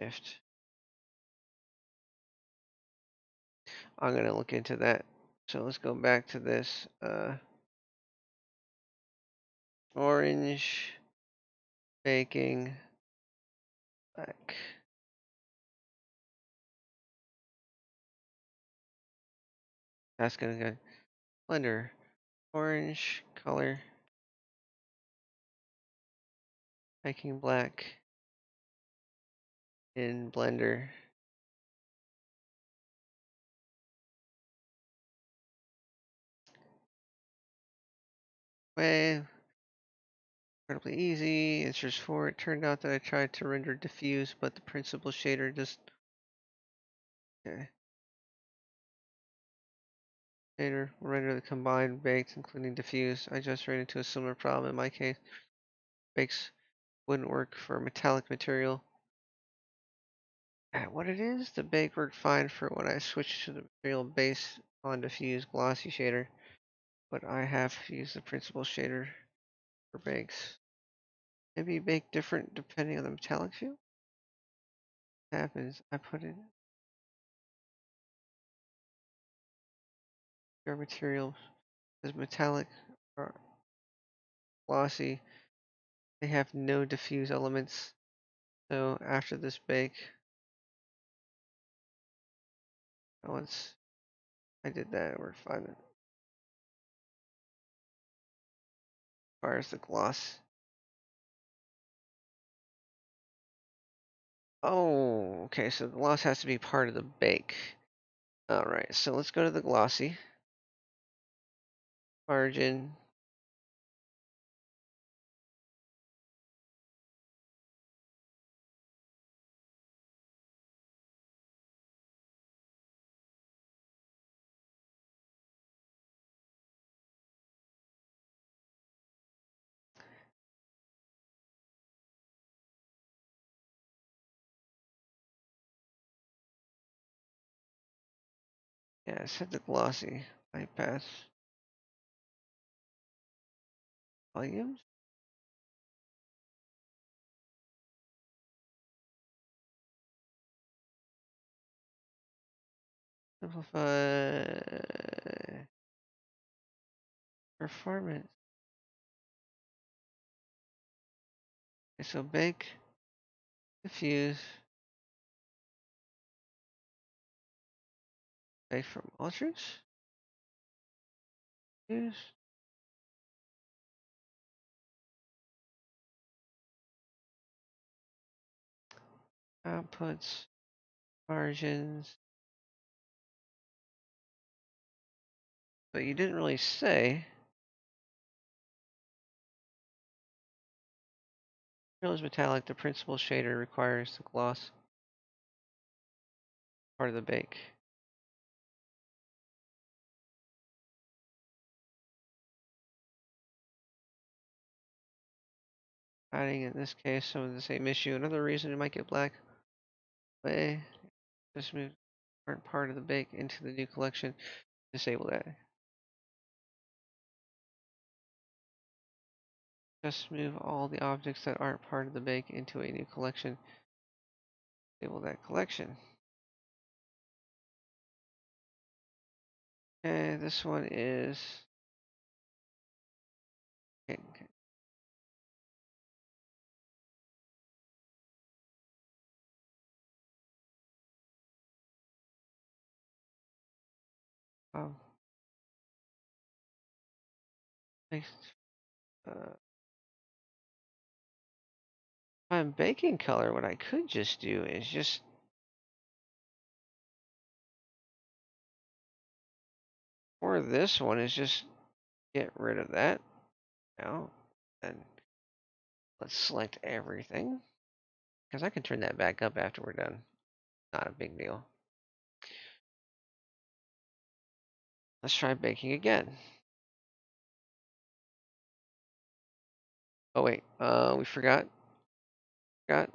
Shift. I'm gonna look into that. So let's go back to this. Orange baking black. That's gonna go Blender. Orange color baking black in Blender. Way incredibly easy. Answers 4. It turned out that I tried to render diffuse, but the principal shader just Okay. Later, we'll render the combined baked, including diffused. I just ran into a similar problem in my case. Bakes wouldn't work for metallic material. What it is, the bake worked fine for when I switched to the material base on diffused glossy shader, but I have used the principal shader for bakes. Maybe bake different depending on the metallic feel? Happens, I put in your material as metallic or glossy. They have no diffuse elements. So after this bake, once I did that, it worked fine. As far as the gloss. Oh, okay, so the gloss has to be part of the bake. Alright, so let's go to the glossy. Margin. Yeah, set the glossy. Bypass. Volumes. Simplify. Performance. Okay, so bake. Diffuse. Bake from ultras. Use. Outputs. Margins. But you didn't really say. Material is metallic. The principal shader requires the gloss part of the bake. Adding in this case some of the same issue. Another reason it might get black. Way. Just move aren't part of the bake into the new collection. Disable that. Just move all the objects that aren't part of the bake into a new collection. Disable that collection. Okay, this one is. Okay, okay. Um, next, I'm baking color. What I could just do is just for this one is just get rid of that now, and let's select everything because I can turn that back up after we're done. Not a big deal. Let's try baking again. Oh wait, we forgot. Forgot.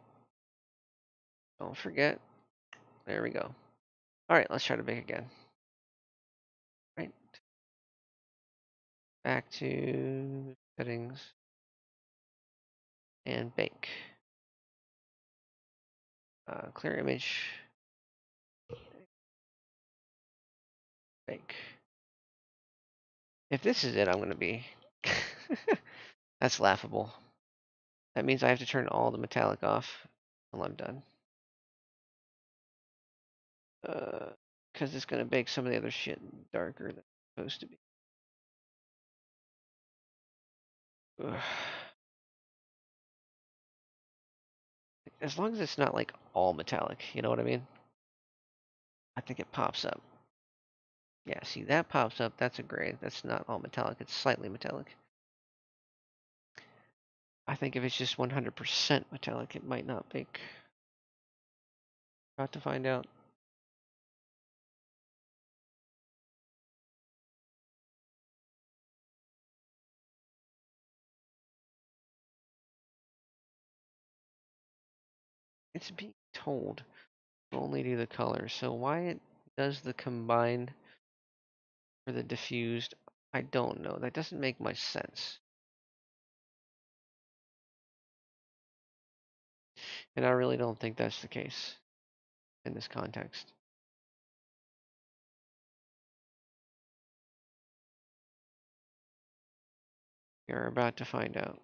Don't forget. There we go. All right, let's try to bake again. Right. Back to settings and bake. Clear image. Bake. If this is it, I'm going to be. That's laughable. That means I have to turn all the metallic off until I'm done. Because it's going to bake some of the other shit darker than it's supposed to be. Ugh. As long as it's not like all metallic, you know what I mean? I think it pops up. Yeah, see that pops up. That's a gray. That's not all metallic. It's slightly metallic. I think if it's just 100% metallic, it might not bake. About to find out. it's being told to only do the color. So why it does the combined for the diffused, I don't know. That doesn't make much sense. And I really don't think that's the case in this context. You're about to find out.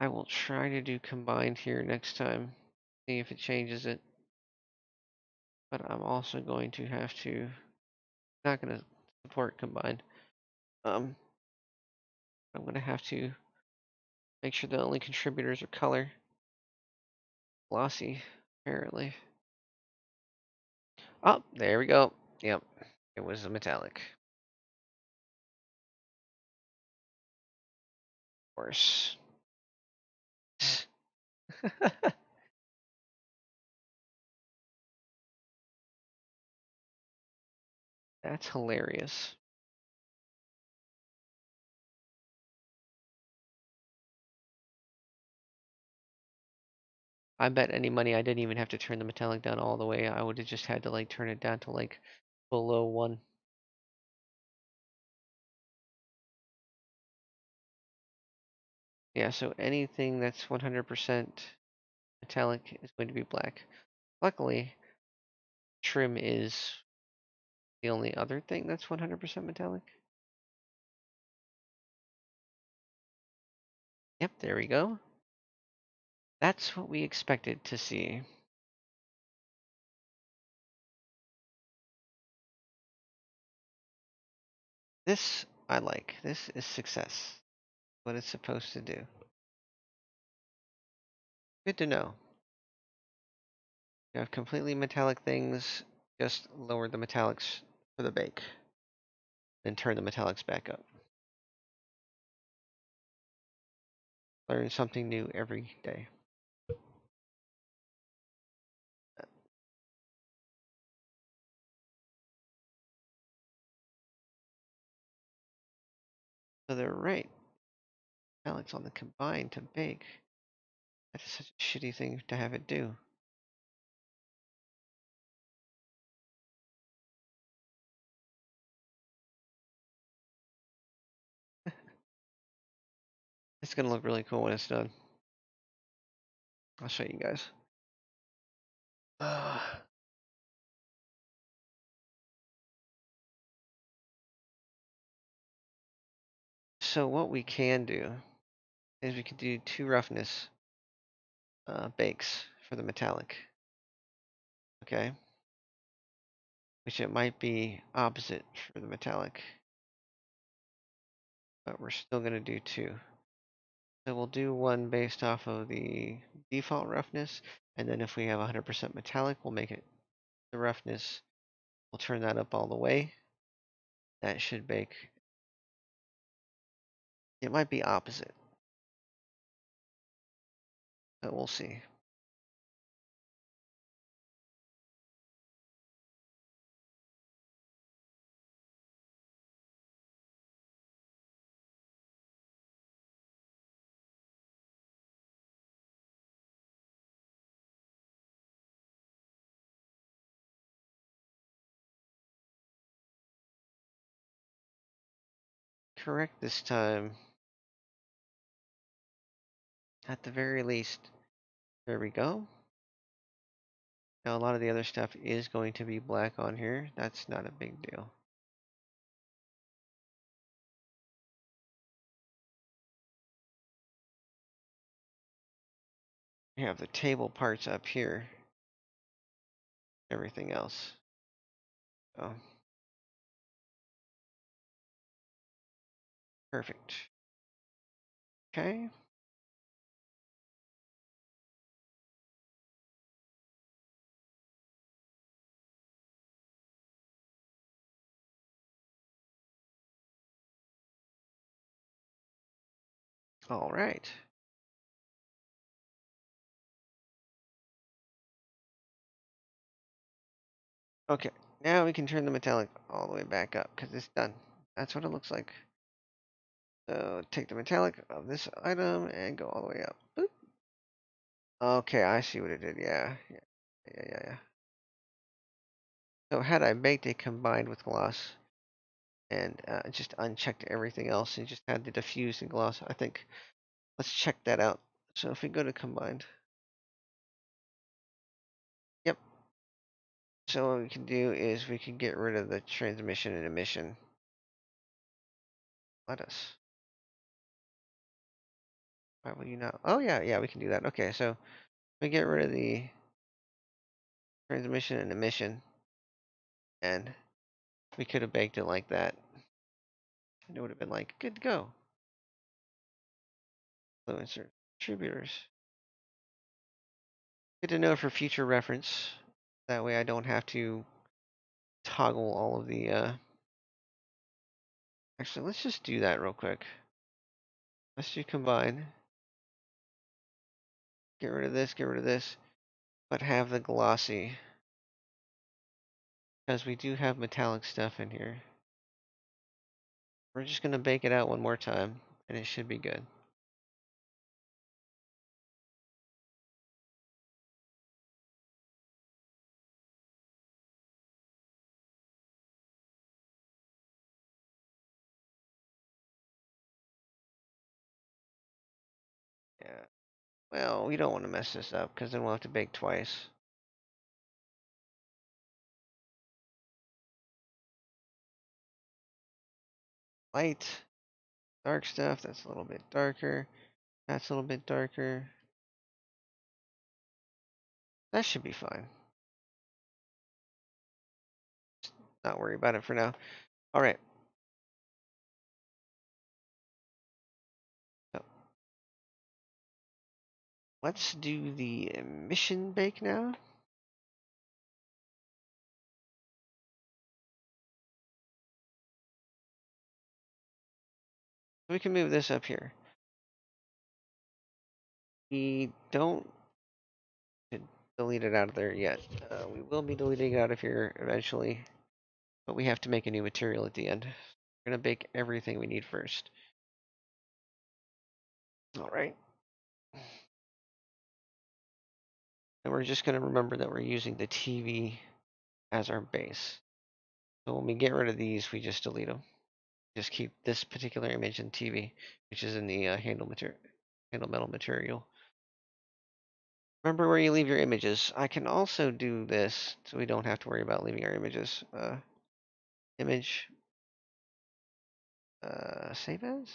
I will try to do combined here next time, see if it changes it. But I'm also going to have to, not going to support combined. I'm going to have to make sure the only contributors are color. Glossy, apparently. Oh, there we go. Yep, it was a metallic. Of course. That's hilarious. I bet any money I didn't even have to turn the metallic down all the way. I would have just had to like turn it down to like below 1. Yeah, so anything that's 100% metallic is going to be black. Luckily, trim is the only other thing that's 100% metallic. Yep, there we go. That's what we expected to see. This I like. This is success. What it's supposed to do. Good to know. You have completely metallic things, just lower the metallics for the bake. Then turn the metallics back up. Learn something new every day. So they're right. Metallics on the combine to bake. That is such a shitty thing to have it do. It's gonna look really cool when it's done. I'll show you guys. So what we can do is we could do 2 roughness bakes for the metallic. Okay, which it might be opposite for the metallic, but we're still gonna do 2. So we'll do one based off of the default roughness, and then if we have 100% metallic, we'll make it the roughness. We'll turn that up all the way. That should bake. It might be opposite, but we'll see. Correct this time, at the very least. There we go. Now a lot of the other stuff is going to be black on here. That's not a big deal. We have the table parts up here. Everything else. Oh, perfect. Okay. All right. Okay, now we can turn the metallic all the way back up because it's done. That's what it looks like. So take the metallic of this item and go all the way up. Boop. Okay, I see what it did. Yeah. So had I baked it combined with gloss and just unchecked everything else and just had the diffused and gloss, I think let's check that out. So if we go to combined, yep. So what we can do is we can get rid of the transmission and emission. Let us. Why will you not? Oh yeah, we can do that. Okay, so we get rid of the transmission and emission, and we could have baked it like that, and it would have been like good to go. Influencer contributors. Good to know for future reference. That way I don't have to toggle all of the. Actually, let's just do that real quick. Let's do combine. Get rid of this, but have the glossy. Because we do have metallic stuff in here. We're just going to bake it out one more time, and it should be good. Yeah. Well, we don't want to mess this up, because then we'll have to bake twice. Light. Dark stuff, that's a little bit darker. That's a little bit darker. That should be fine. Not worry about it for now. All right. So let's do the emission bake now. We can move this up here. We don't delete it out of there yet. We will be deleting it out of here eventually, but we have to make a new material at the end. We're going to bake everything we need first. All right. And we're just going to remember that we're using the TV as our base. So when we get rid of these, we just delete them. Just keep this particular image in TV, which is in the handle metal material. Remember where you leave your images. I can also do this, so we don't have to worry about leaving our images. Image, save as?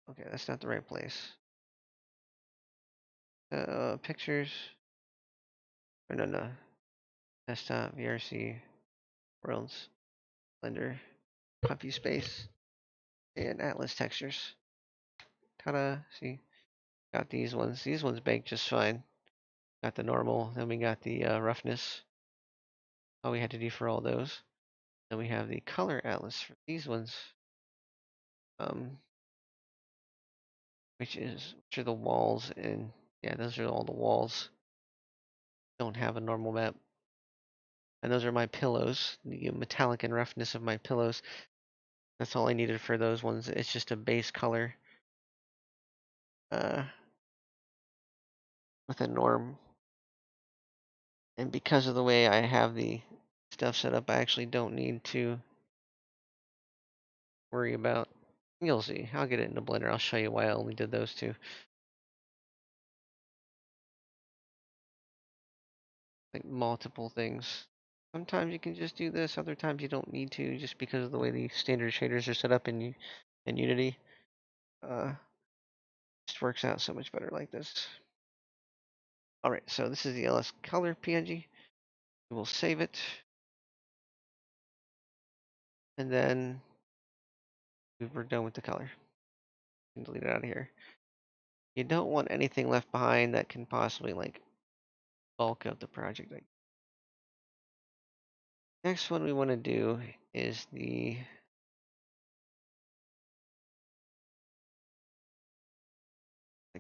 Okay, that's not the right place. Pictures, or no. Desktop, VRC, Worlds, Blender, Copy Space, and Atlas Textures. Ta-da, see? Got these ones. These ones bake just fine. Got the normal, then we got the roughness. All we had to do for all those. Then we have the color atlas for these ones. Which are the walls, and yeah, those are all the walls. Don't have a normal map. And those are my pillows, the metallic and roughness of my pillows. That's all I needed for those ones. It's just a base color uh, with a norm. And because of the way I have the stuff set up, I actually don't need to worry about. You'll see. I'll get it into Blender. I'll show you why I only did those two. Like multiple things. Sometimes you can just do this. Other times you don't need to, just because of the way the standard shaders are set up in Unity. Just works out so much better like this. All right, so this is the LS color PNG. We'll save it, and then we're done with the color. You can delete it out of here. You don't want anything left behind that can possibly like bulk up the project. Next one we want to do is I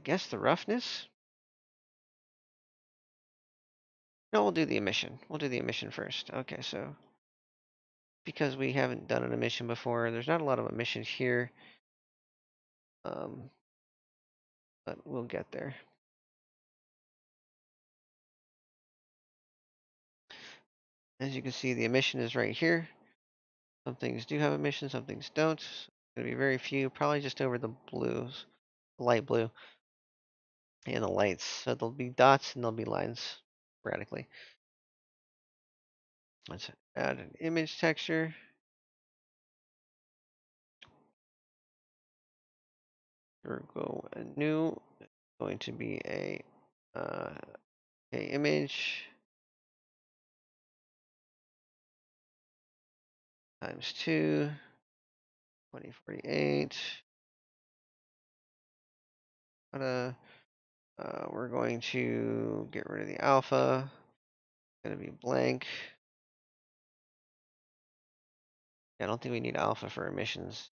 guess the roughness. No, we'll do the emission. We'll do the emission first. Okay, so because we haven't done an emission before, there's not a lot of emissions here. But we'll get there. As you can see, the emission is right here. Some things do have emissions, some things don't. It's gonna be very few, probably just over the blues, the light blue, and the lights. So there'll be dots and there'll be lines sporadically. Let's add an image texture. We're go a new, going to be a image times 2, 2048. We're going to get rid of the alpha. It's gonna be blank. I don't think we need alpha for emissions.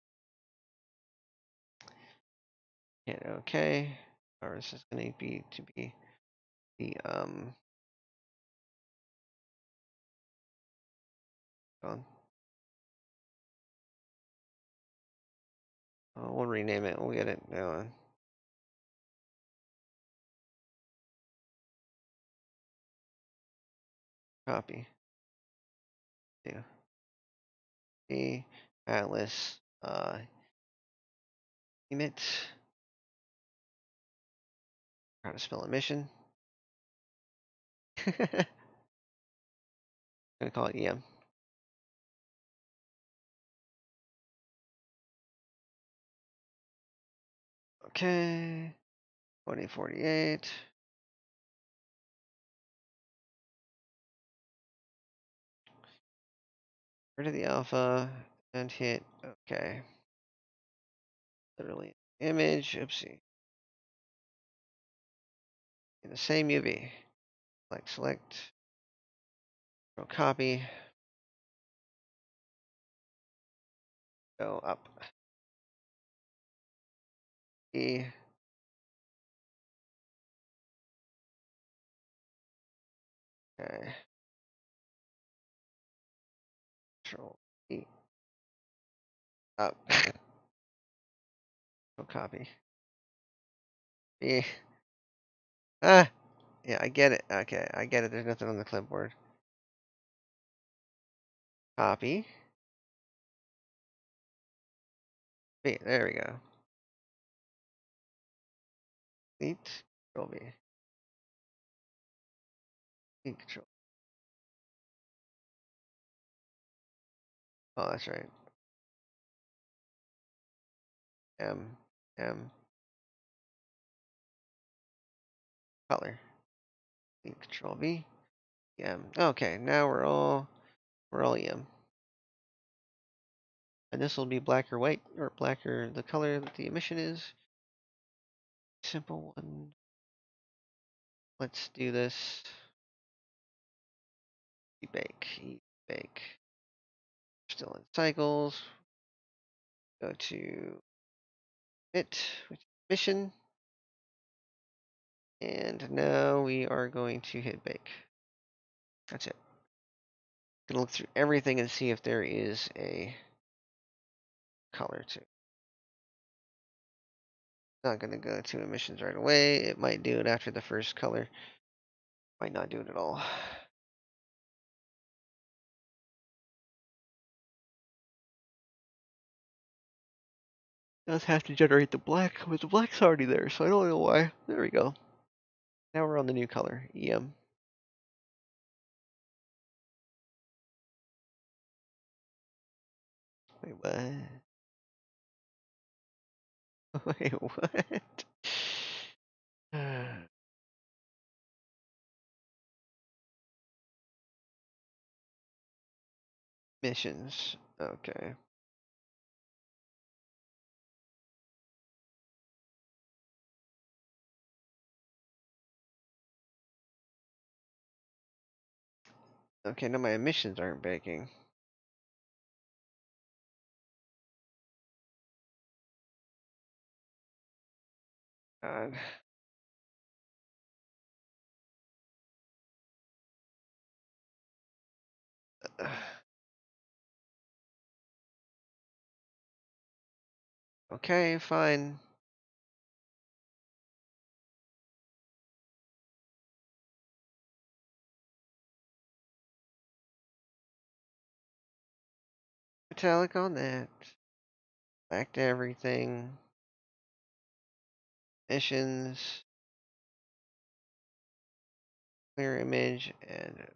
Hit OK. Or this is going to be the on. Oh, we'll rename it. We'll get it going. Copy. Yeah. The Atlas emit. How to spell emission. I'm gonna call it EM. Okay. 2048. Rid of the alpha and hit OK. Literally image. Oopsie. In the same UV. Select. Go copy. Go up. E. Okay. Control E. Up. Go copy. E. Ah. Yeah, I get it. Okay, I get it. There's nothing on the clipboard. Copy. B. There we go. Delete. Control V. Delete control. Oh, that's right. M. M. Color. Delete control V. M. Okay, now we're all EM. And this will be black or white, or black or the color that the emission is. Simple one. Let's do this. Bake. Bake. Still in cycles. Go to it, which is emission. And now we are going to hit bake. That's it. Gonna look through everything and see if there is a color to. Not gonna go to emissions right away. It might do it after the first color. Might not do it at all. Does have to generate the black, but the black's already there, so I don't know why. There we go. Now we're on the new color, EM. Wait, what? Wait, what? Missions. Okay. Okay, now my emissions aren't baking. God. Okay, fine. Metallic on that. Back to everything. Missions. Clear image and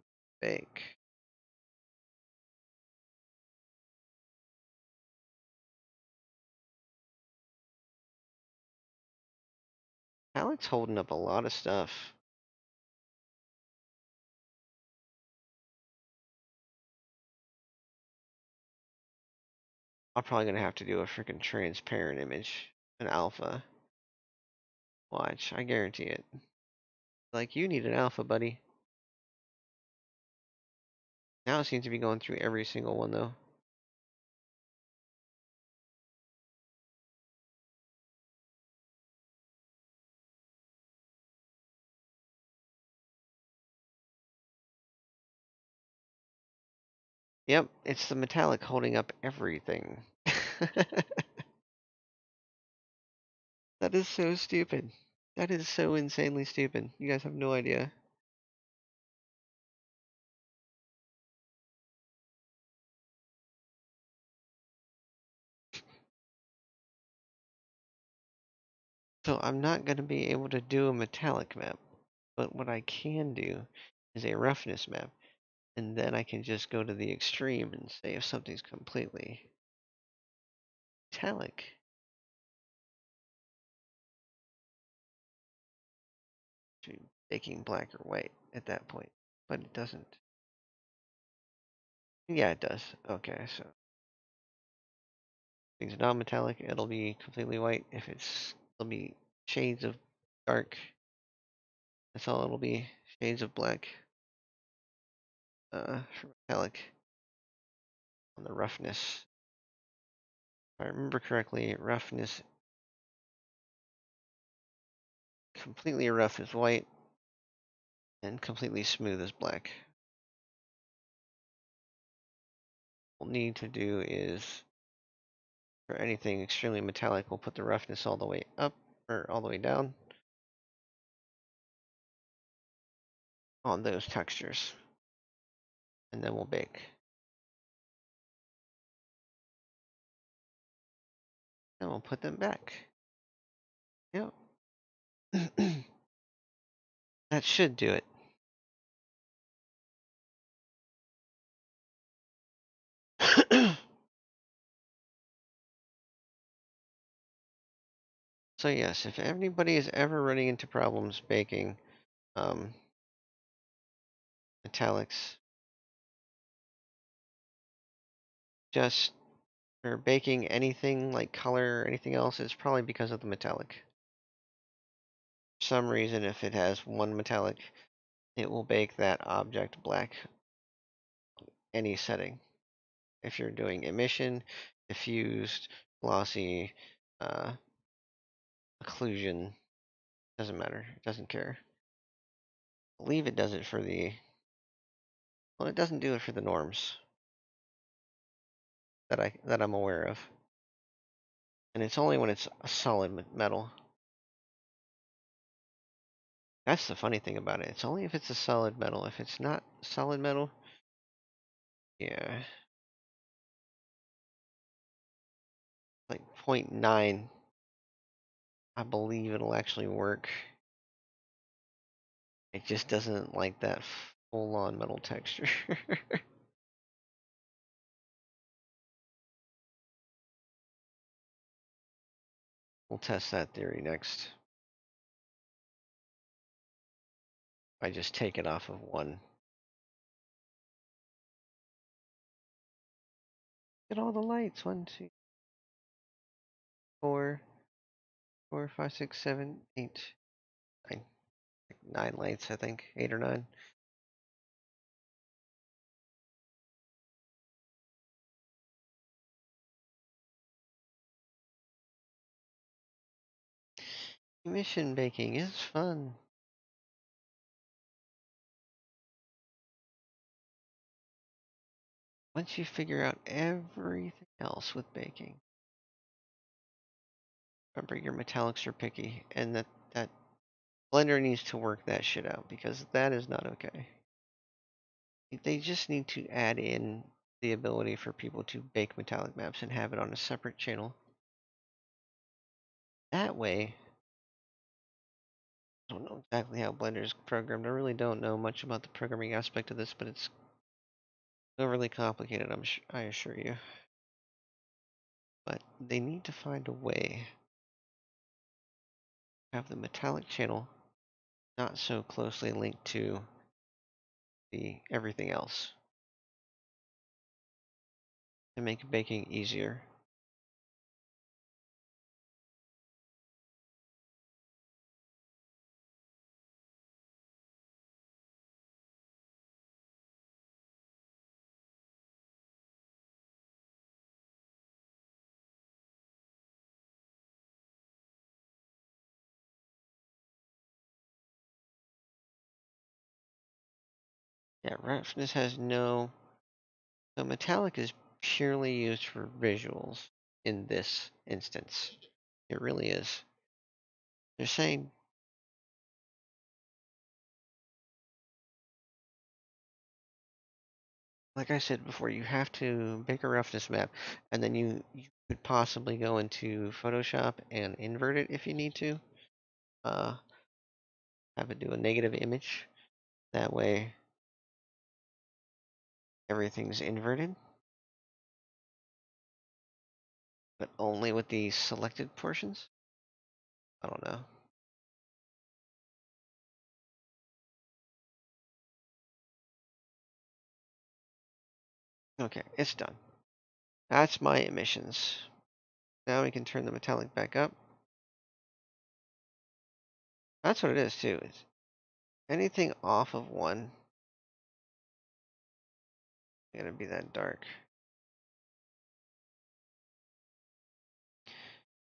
bake. Metallic's holding up a lot of stuff. I'm probably gonna have to do a freaking transparent image, an alpha. Watch, I guarantee it. Like, you need an alpha, buddy. Now it seems to be going through every single one, though. Yep, it's the metallic holding up everything. That is so stupid. That is so insanely stupid. You guys have no idea. So I'm not going to be able to do a metallic map, but what I can do is a roughness map, and then I can just go to the extreme and say if something's completely metallic. To making black or white at that point, but it doesn't. Yeah, it does. Okay, so things non-metallic, it'll be completely white. If it'll be shades of dark. That's all it'll be. Shades of black. For metallic on the roughness. If I remember correctly, roughness completely rough is white and completely smooth is black. What we'll need to do is for anything extremely metallic, we'll put the roughness all the way up or all the way down on those textures. And then we'll bake. And we'll put them back. Yep. That should do it. So yes, if anybody is ever running into problems baking um, metallics, just or baking anything like color or anything else, it's probably because of the metallic. For some reason, if it has one metallic, it will bake that object black any setting. If you're doing emission, diffused, glossy, uh, occlusion, doesn't matter. It doesn't care. I believe it does it for the well, it doesn't do it for the norms that I'm aware of. And it's only when it's a solid metal. That's the funny thing about it. It's only if it's a solid metal. If it's not solid metal, yeah, like point 0.9, I believe it'll actually work. It just doesn't like that full-on metal texture. We'll test that theory next. I just take it off of one. Get all the lights. 1, 2, 4, 4, 5, 6, 7, 8, 9. 9 lights, I think. 8 or 9. Mission baking is fun. once you figure out everything else with baking, remember your metallics are picky, and that blender needs to work that shit out because that is not okay. They just need to add in the ability for people to bake metallic maps and have it on a separate channel. That way, I don't know exactly how Blender is programmed. I really don't know much about the programming aspect of this, but it's overly complicated, I assure you. But they need to find a way to have the metallic channel not so closely linked to the everything else to make baking easier. Yeah, roughness has no. So metallic is purely used for visuals in this instance. It really is. They're saying, like I said before, you have to make a roughness map, and then you could possibly go into Photoshop and invert it if you need to. Uh, have it do a negative image. That way, everything's inverted, but only with the selected portions. I don't know. Okay, it's done. That's my emissions. Now we can turn the metallic back up. That's what it is too. It's anything off of one gonna be that dark.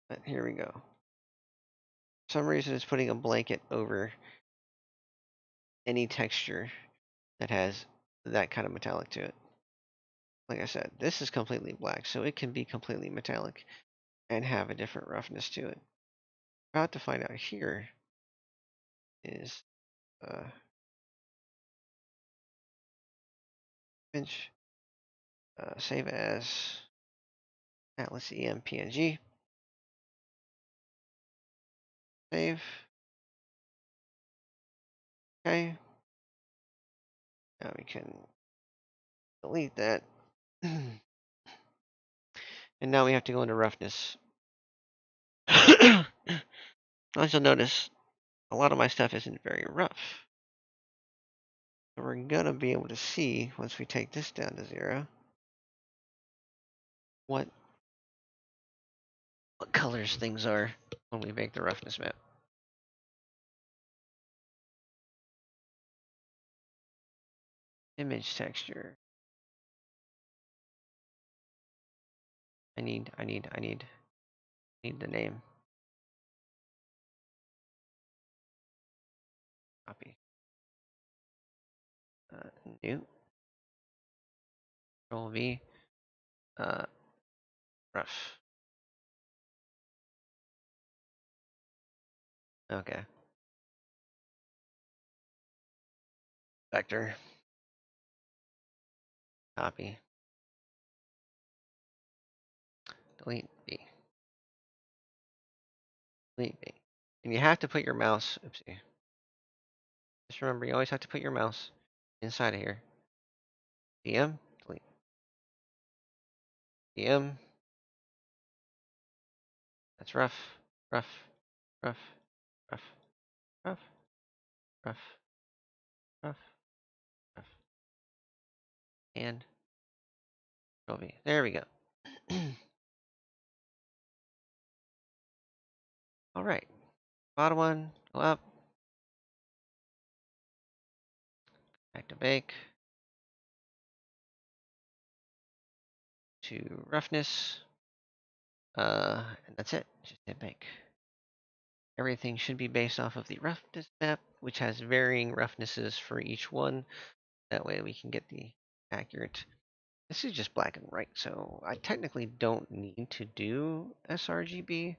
But here we go. For some reason it's putting a blanket over any texture that has that kind of metallic to it. Like I said, this is completely black, so it can be completely metallic and have a different roughness to it. About to find out here is image, save as Atlas EM PNG, save. Okay, now we can delete that. And now we have to go into roughness. As you'll notice, a lot of my stuff isn't very rough. So we're gonna be able to see, once we take this down to 0, what colors things are when we make the roughness map. Image texture. I need the name. Copy. New. Control V. Uh, rough. Okay. Vector. Copy. Delete V. Delete V. And you have to put your mouse. Oopsie. Just remember, you always have to put your mouse inside of here. DM. Delete. DM. That's rough. Rough. Rough. Rough. Rough. Rough. Rough. Rough. And Control V. There we go. All right. Bottom one. Go up. Back to bake. To roughness. And that's it. Just hit bake. Everything should be based off of the roughness map, which has varying roughnesses for each one. That way we can get the accurate This is just black and white, so I technically don't need to do sRGB,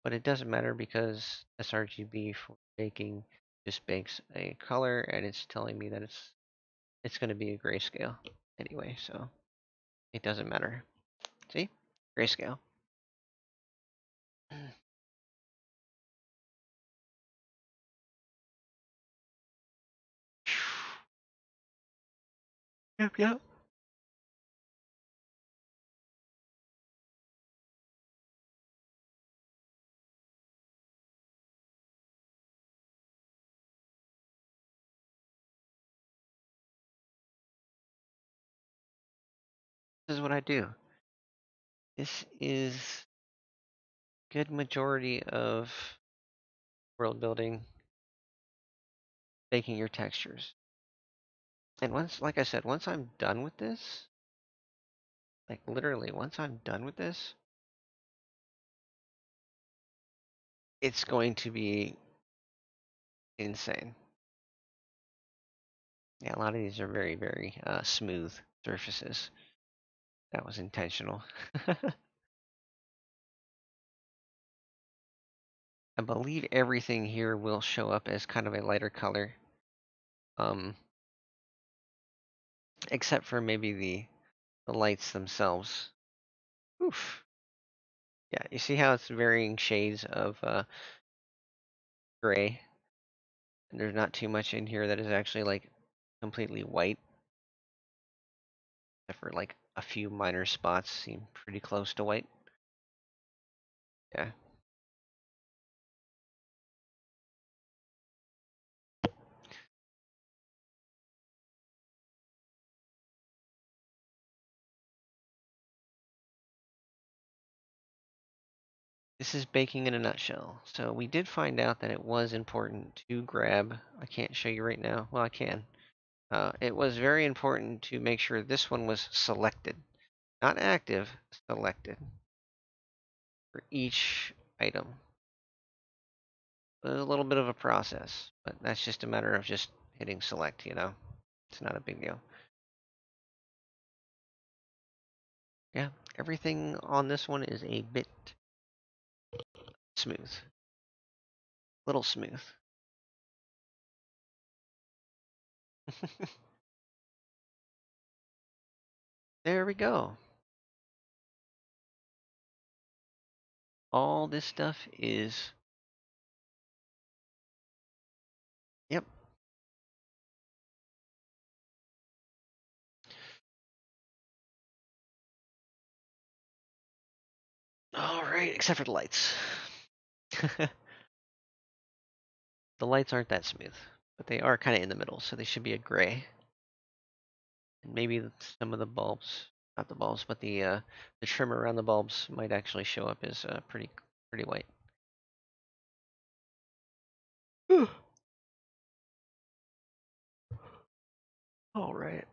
but it doesn't matter because sRGB for baking just bakes a color, and it's telling me that it's going to be a grayscale anyway, so it doesn't matter. See? Grayscale. Yep, yep. This is what I do. This is good majority of world building, baking your textures. And once, like I said, once I'm done with this, like literally, once I'm done with this, it's going to be insane. Yeah, a lot of these are very, very smooth surfaces. That was intentional. I believe everything here will show up as kind of a lighter color, um, except for maybe the lights themselves. Oof. Yeah, you see how it's varying shades of gray, and there's not too much in here that is actually like completely white, except for like a few minor spots seem pretty close to white. Yeah. This is baking in a nutshell. So we did find out that it was important to grab. I can't show you right now. Well, I can. It was very important to make sure this one was selected, not active, selected for each item. It was a little bit of a process, but that's just a matter of just hitting select, you know? It's not a big deal. Yeah, everything on this one is a bit smooth. Little smooth. There we go. All this stuff is, yep. All right, except for the lights. The lights aren't that smooth, but they are kind of in the middle, so they should be a gray. And maybe some of the bulbs, not the bulbs, but the trim around the bulbs might actually show up as pretty white. All right.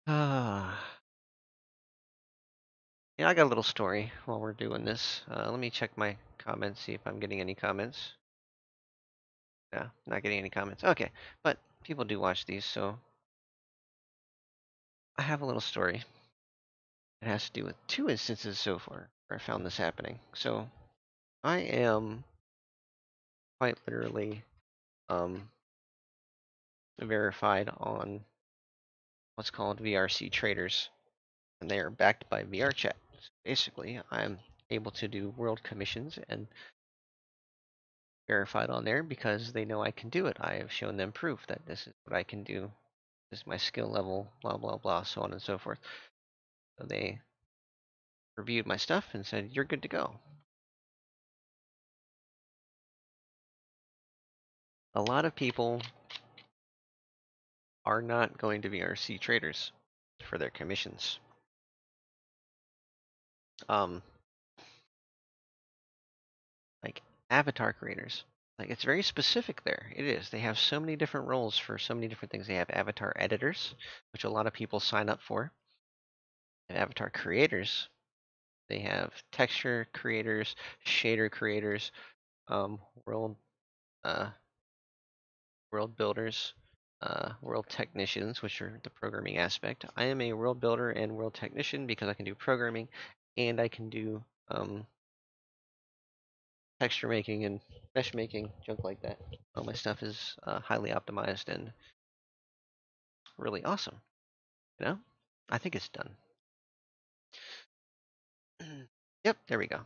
Ah, yeah, I got a little story while we're doing this. Let me check my comments, see if I'm getting any comments. Yeah, not getting any comments. Okay, but people do watch these, so I have a little story. It has to do with two instances so far where I found this happening. So I am quite literally um, verified on what's called VRC traders, and they are backed by VRChat. So basically, I'm able to do world commissions and verified on there because they know I can do it. I have shown them proof that this is what I can do This is my skill level, blah, blah, blah, so on and so forth. So they reviewed my stuff and said, you're good to go. A lot of people are not going to be RC traders for their commissions. Like avatar creators. Like it's very specific there. It is. They have so many different roles for so many different things. They have avatar editors, which a lot of people sign up for. And avatar creators. They have texture creators, shader creators, um, world uh, world builders, world technicians, which are the programming aspect. I am a world builder and world technician because I can do programming and I can do texture making and mesh making, junk like that. All my stuff is highly optimized and really awesome. You know, I think it's done. Yep, there we go.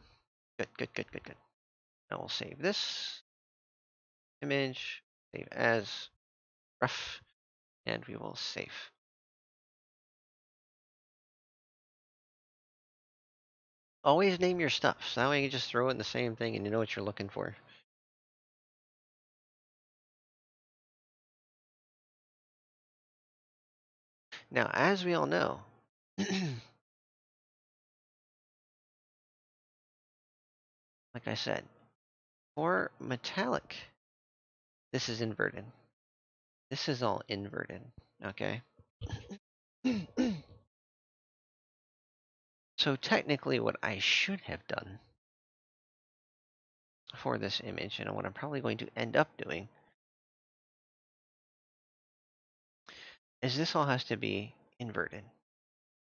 Good, good, good, good, good. Now we'll save this image, save as rough, and we will save. Always name your stuff, so that way you can just throw it in the same thing and you know what you're looking for. Now, as we all know, like I said, for metallic, this is inverted. This is all inverted, okay? So technically what I should have done for this image, and what I'm probably going to end up doing, is this all has to be inverted.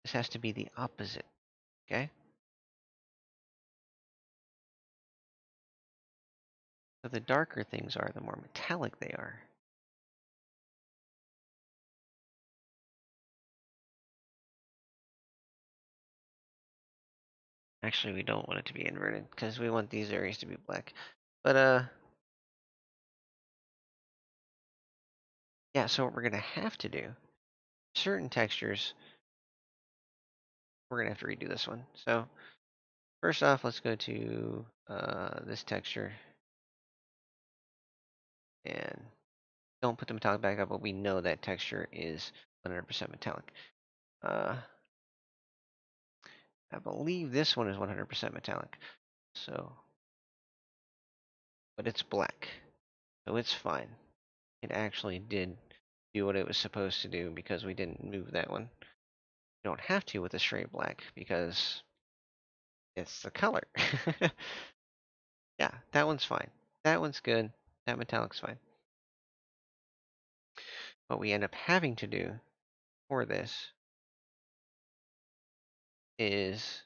This has to be the opposite, okay? So the darker things are, the more metallic they are. Actually, we don't want it to be inverted, because we want these areas to be black. But, yeah, so what we're going to have to do, certain textures, we're going to have to redo this one. So, first off, let's go to this texture, and don't put the metallic back up, but we know that texture is 100% metallic. I believe this one is 100% metallic. So, but it's black. So it's fine. It actually did do what it was supposed to do because we didn't move that one. You don't have to with a straight black because it's the color. Yeah, that one's fine. That one's good. That metallic's fine. What we end up having to do for this is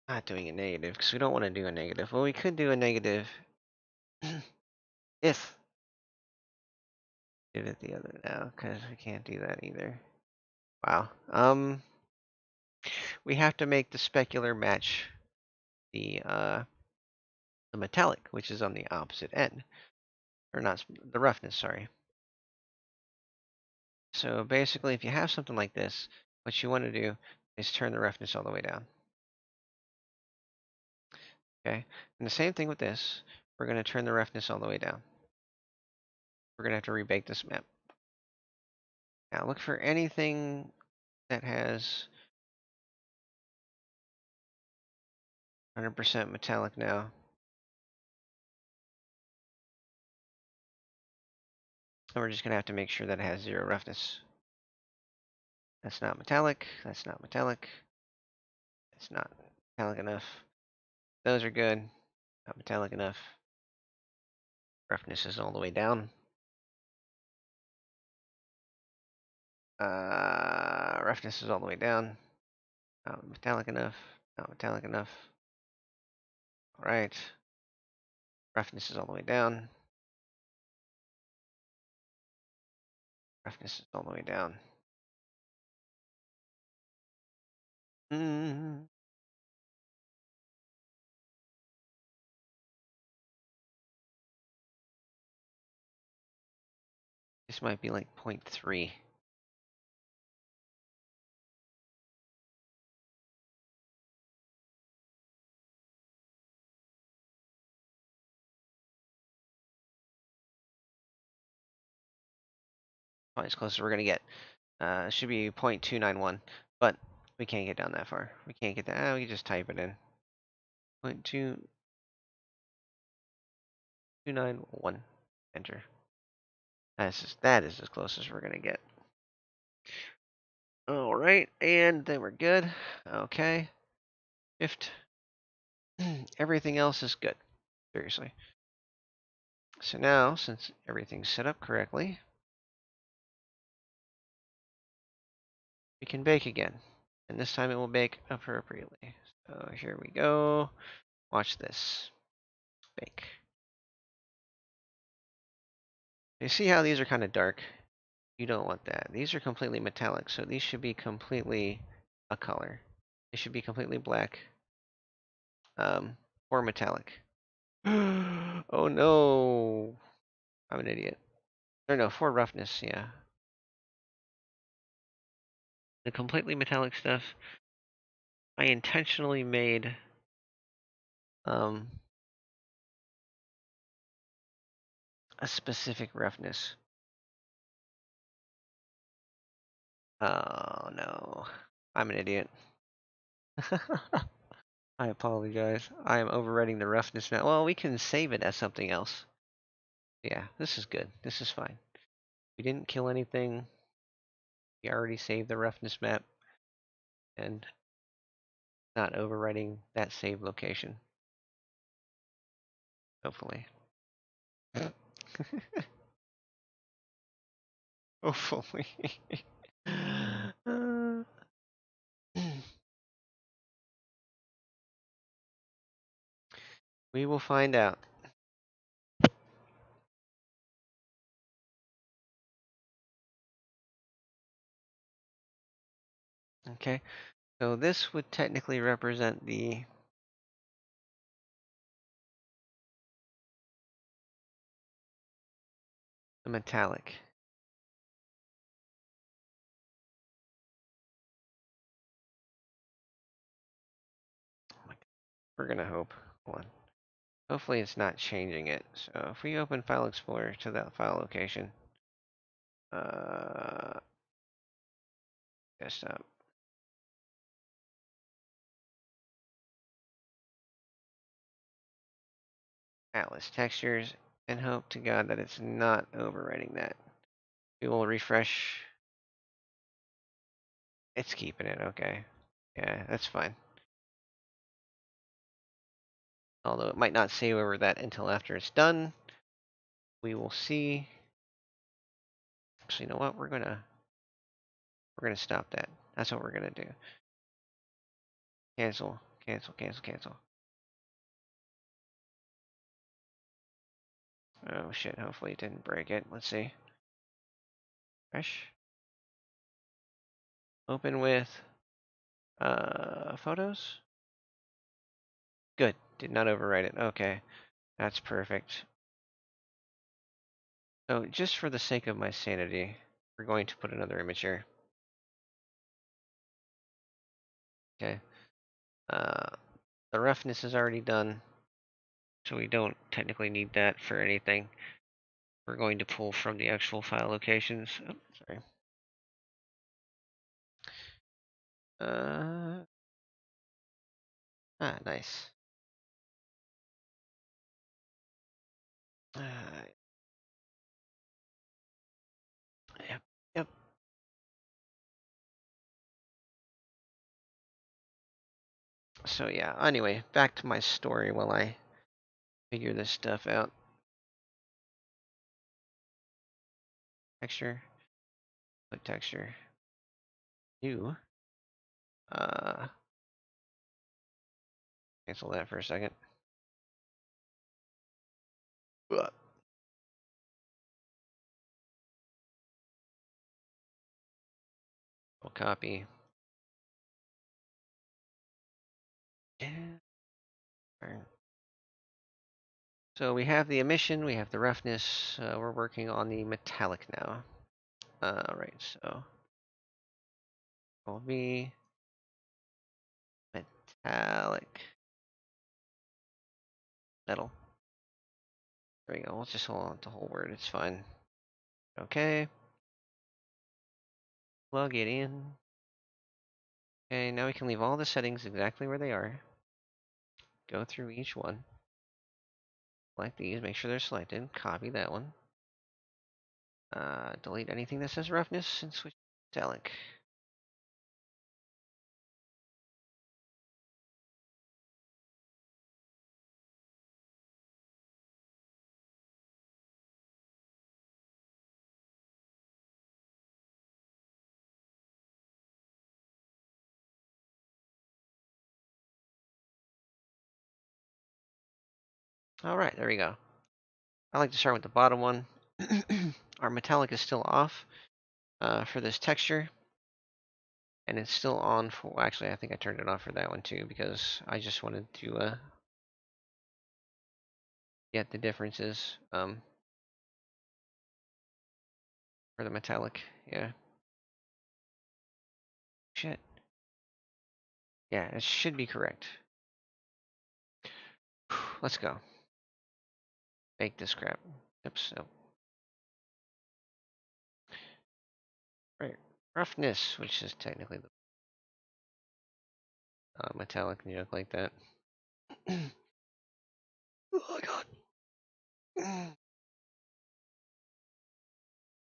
not doing a negative because we don't want to do a negative. Well, we could do a negative if did it the other now because we can't do that either. Wow. We have to make the specular match the metallic, which is on the opposite end, or not the roughness. Sorry. So basically, if you have something like this, what you want to do is turn the roughness all the way down. Okay, and the same thing with this. We're going to turn the roughness all the way down. We're going to have to rebake this map. Now look for anything that has 100% metallic now. And we're just going to have to make sure that it has 0 roughness. That's not metallic. That's not metallic. It's not metallic enough. Those are good. Not metallic enough. Roughness is all the way down. Roughness is all the way down. Not metallic enough. Not metallic enough. All right. Roughness is all the way down. Roughness is all the way down. Mm, this might be like 0.3. Probably as close as we're gonna get. It should be 0.291, but we can't get down that far. We can't get that. We can just type it in. 0.2291. Enter. That is as close as we're gonna get. All right, and then we're good. Okay. Shift. Everything else is good. Seriously. So now, since everything's set up correctly, we can bake again. And this time it will bake appropriately. So here we go. Watch this. Bake. You see how these are kind of dark? You don't want that. These are completely metallic, so these should be completely a color. They should be completely black, or metallic. Oh no! I'm an idiot. Or no, for roughness, yeah. The completely metallic stuff, I intentionally made, um, a specific roughness. Oh no. I'm an idiot. I apologize. I am overriding the roughness now. Well, we can save it as something else. Yeah, this is good. This is fine. We didn't kill anything. We already saved the roughness map and not overwriting that save location. Hopefully. Hopefully. Uh, we will find out. Okay, so this would technically represent the metallic. We're gonna hope. Hold on. Hopefully it's not changing it. So if we open File Explorer to that file location, uh, desktop, Atlas textures, and hope to God that it's not overwriting that. We will refresh. It's keeping it, okay. Yeah, that's fine. Although it might not save over that until after it's done. We will see. Actually, you know what? We're gonna stop that. That's what we're gonna do. Cancel, cancel, cancel, cancel. Oh shit, hopefully it didn't break it. Let's see. Fresh. Open with photos. Good. Did not overwrite it. Okay. That's perfect. So just for the sake of my sanity, we're going to put another image here. Okay. Uh, the roughness is already done, so we don't technically need that for anything. We're going to pull from the actual file locations. Oh, sorry. Uh, nice. Yep, yep. So yeah, anyway, back to my story while I figure this stuff out. Texture, put texture. New. Uh, cancel that for a second. Ugh. We'll copy. Yeah. Alright. So we have the emission, we have the roughness. We're working on the metallic now. Right. So will be metallic metal. There we go. We'll just hold on to the whole word. It's fine. Okay. Plug it in. Okay. Now we can leave all the settings exactly where they are. Go through each one. Select these. Make sure they're selected. Copy that one. Delete anything that says roughness and switch to metallic. All right. There we go. I like to start with the bottom one. Our metallic is still off for this texture. And it's still on for, well, actually, I think I turned it off for that one too, because I just wanted to get the differences for the metallic. Yeah. Shit. Yeah, it should be correct. Let's go. Bake this crap. Oops. Oh. Right. Roughness, which is technically the metallic, and you look like that. Oh god.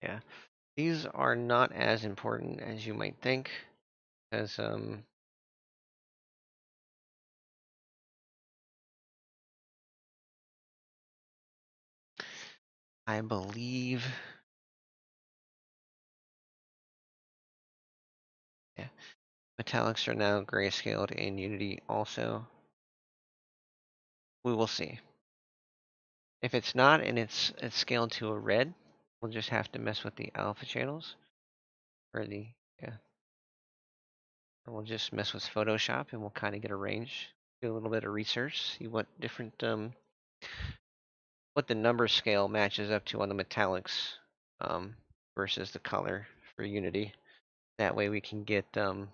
Yeah. These are not as important as you might think, because I believe, yeah, metallics are now grayscaled in Unity also. We will see. If it's not and it's scaled to a red, we'll just have to mess with the alpha channels or the, yeah. Or we'll just mess with Photoshop and we'll kind of get a range. Do a little bit of research, see what different what the number scale matches up to on the metallics versus the color for Unity. That way we can get an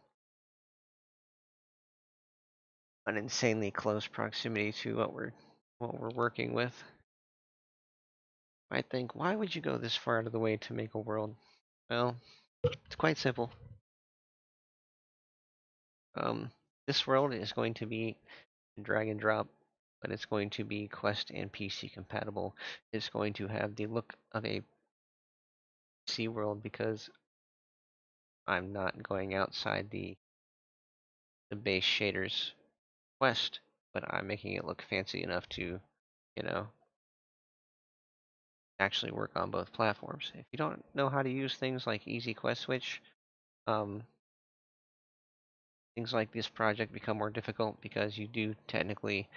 insanely close proximity to what we're working with. I think, why would you go this far out of the way to make a world? Well, it's quite simple. Um, this world is going to be drag and drop, but it's going to be Quest and PC compatible. It's going to have the look of a PC world because I'm not going outside the base shaders Quest, but I'm making it look fancy enough to, you know, actually work on both platforms. If you don't know how to use things like Easy Quest Switch, um, things like this project become more difficult because you do technically,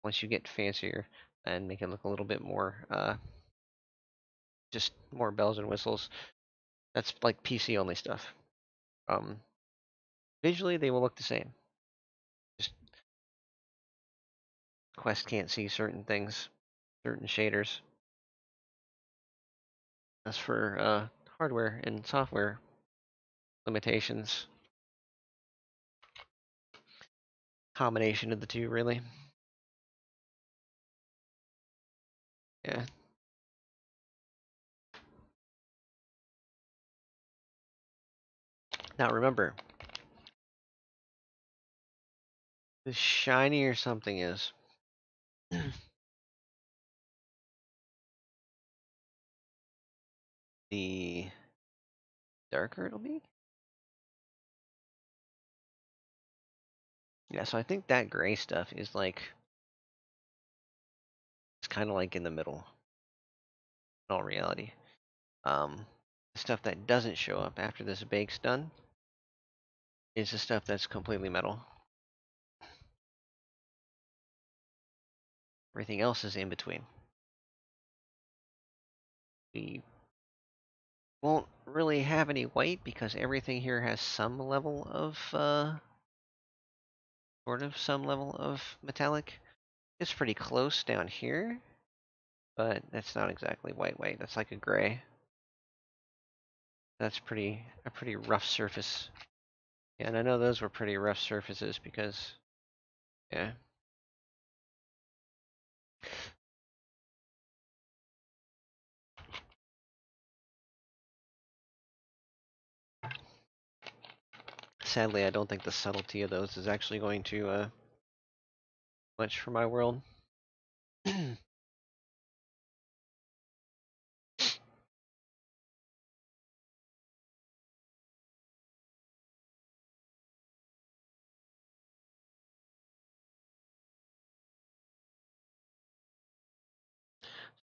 once you get fancier and make it look a little bit more, just more bells and whistles. That's like PC only stuff. Um, Visually, they will look the same. Just Quest can't see certain things, certain shaders. That's for hardware and software limitations. Combination of the two, really. Yeah. Now remember, the shinier something is, the darker it'll be. Yeah, so I think that gray stuff is like, it's kind of like in the middle, in all reality. The stuff that doesn't show up after this bake's done is the stuff that's completely metal. Everything else is in between. We won't really have any white because everything here has some level of sort of some level of metallic. It's pretty close down here, but that's not exactly white. That's like a gray. That's a pretty rough surface. Yeah, and I know those were pretty rough surfaces because, yeah. Sadly, I don't think the subtlety of those is actually going to much for my world.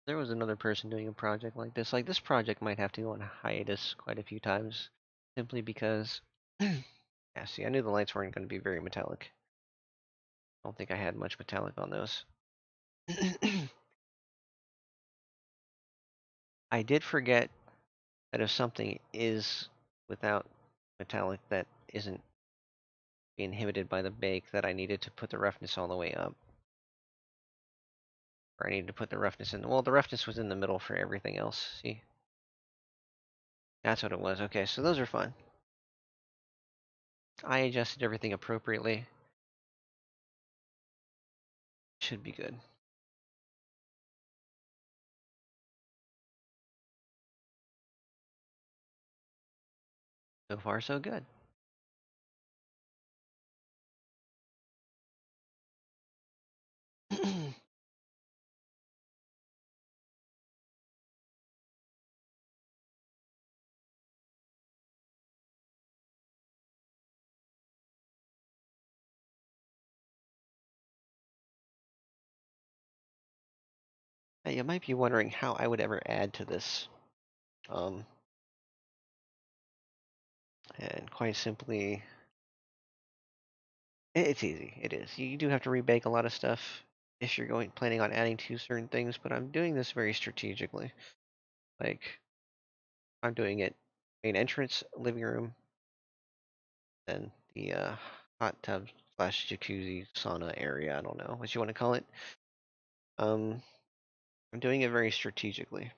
There was another person doing a project like this. Like this project might have to go on hiatus quite a few times, simply because. Yeah, see, I knew the lights weren't going to be very metallic. I don't think I had much metallic on those. I did forget that if something is without metallic that isn't being inhibited by the bake, that I needed to put the roughness all the way up. Or I needed to put the roughness in. Well, the roughness was in the middle for everything else. See? That's what it was. Okay, so those are fine. I adjusted everything appropriately. Should be good. So far, so good. Now, you might be wondering how I would ever add to this. Um, and quite simply, it's easy. It is. You do have to rebake a lot of stuff if you're planning on adding to certain things, but I'm doing this very strategically. Like I'm doing it main entrance, living room, then the hot tub slash jacuzzi sauna area. I don't know what you want to call it. Um, I'm doing it very strategically.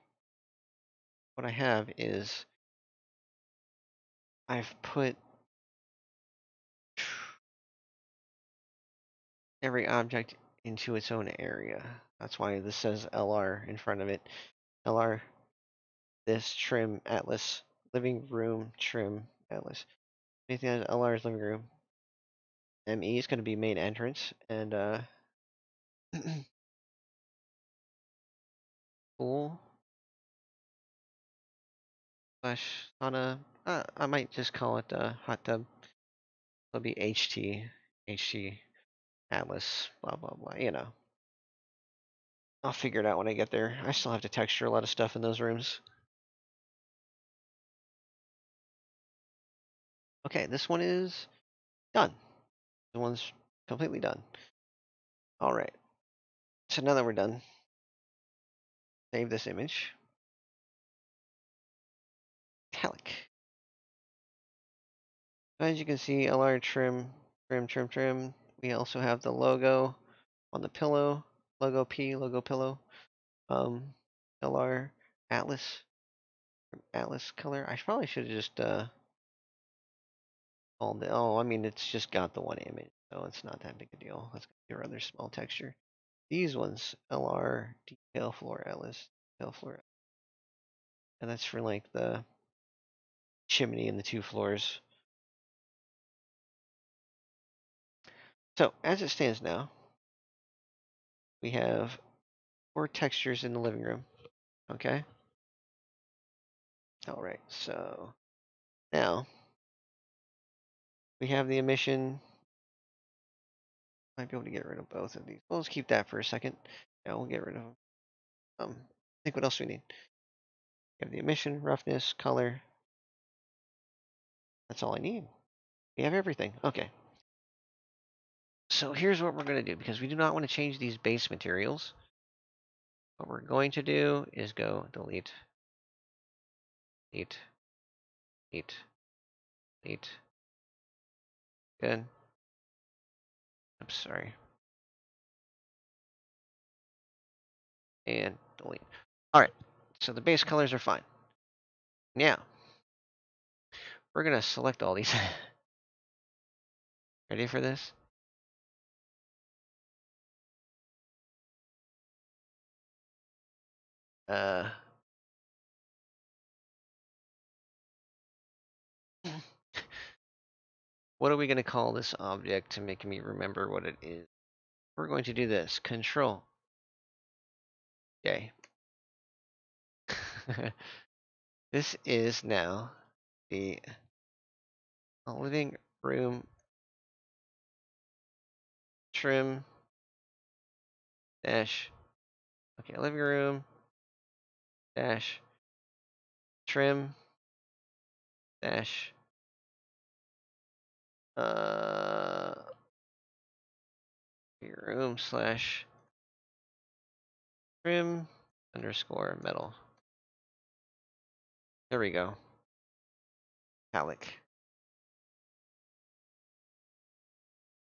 What I have is I've put every object into its own area. That's why this says LR in front of it. LR, this trim atlas, living room trim atlas. Anything that LR's living room. ME is going to be main entrance, and pool slash sauna. I might just call it hot tub. It'll be HT atlas, blah blah blah. You know, I'll figure it out when I get there. I still have to texture a lot of stuff in those rooms. Okay, this one is done. The one's completely done. All right. So now that we're done, save this image. Metallic. As you can see, LR trim. We also have the logo on the pillow. Logo P, logo pillow. Um, LR Atlas color. I probably should have just called it. Oh, I mean, it's just got the one image, so it's not that big a deal. Let's go to your other small texture. These ones, LR detail floor Atlas, detail floor, and that's for like the chimney and the 2 floors. So as it stands now, we have 4 textures in the living room. Okay. All right. So now we have the emission. Might be able to get rid of both of these. Well, let's keep that for a second. Yeah, we'll get rid of them. Think what else we need. We have the emission, roughness, color. That's all I need. We have everything. Okay. So here's what we're going to do because we do not want to change these base materials. What we're going to do is go delete, delete, delete, delete. Good. I'm sorry. And delete. All right. So the base colors are fine. Now we're gonna select all these. Ready for this? Uh, what are we gonna call this object to make me remember what it is? We're going to do this. Control. Yay. This is now the living room trim dash. Okay, living room dash trim dash uh room slash trim underscore metal. There we go. Metallic.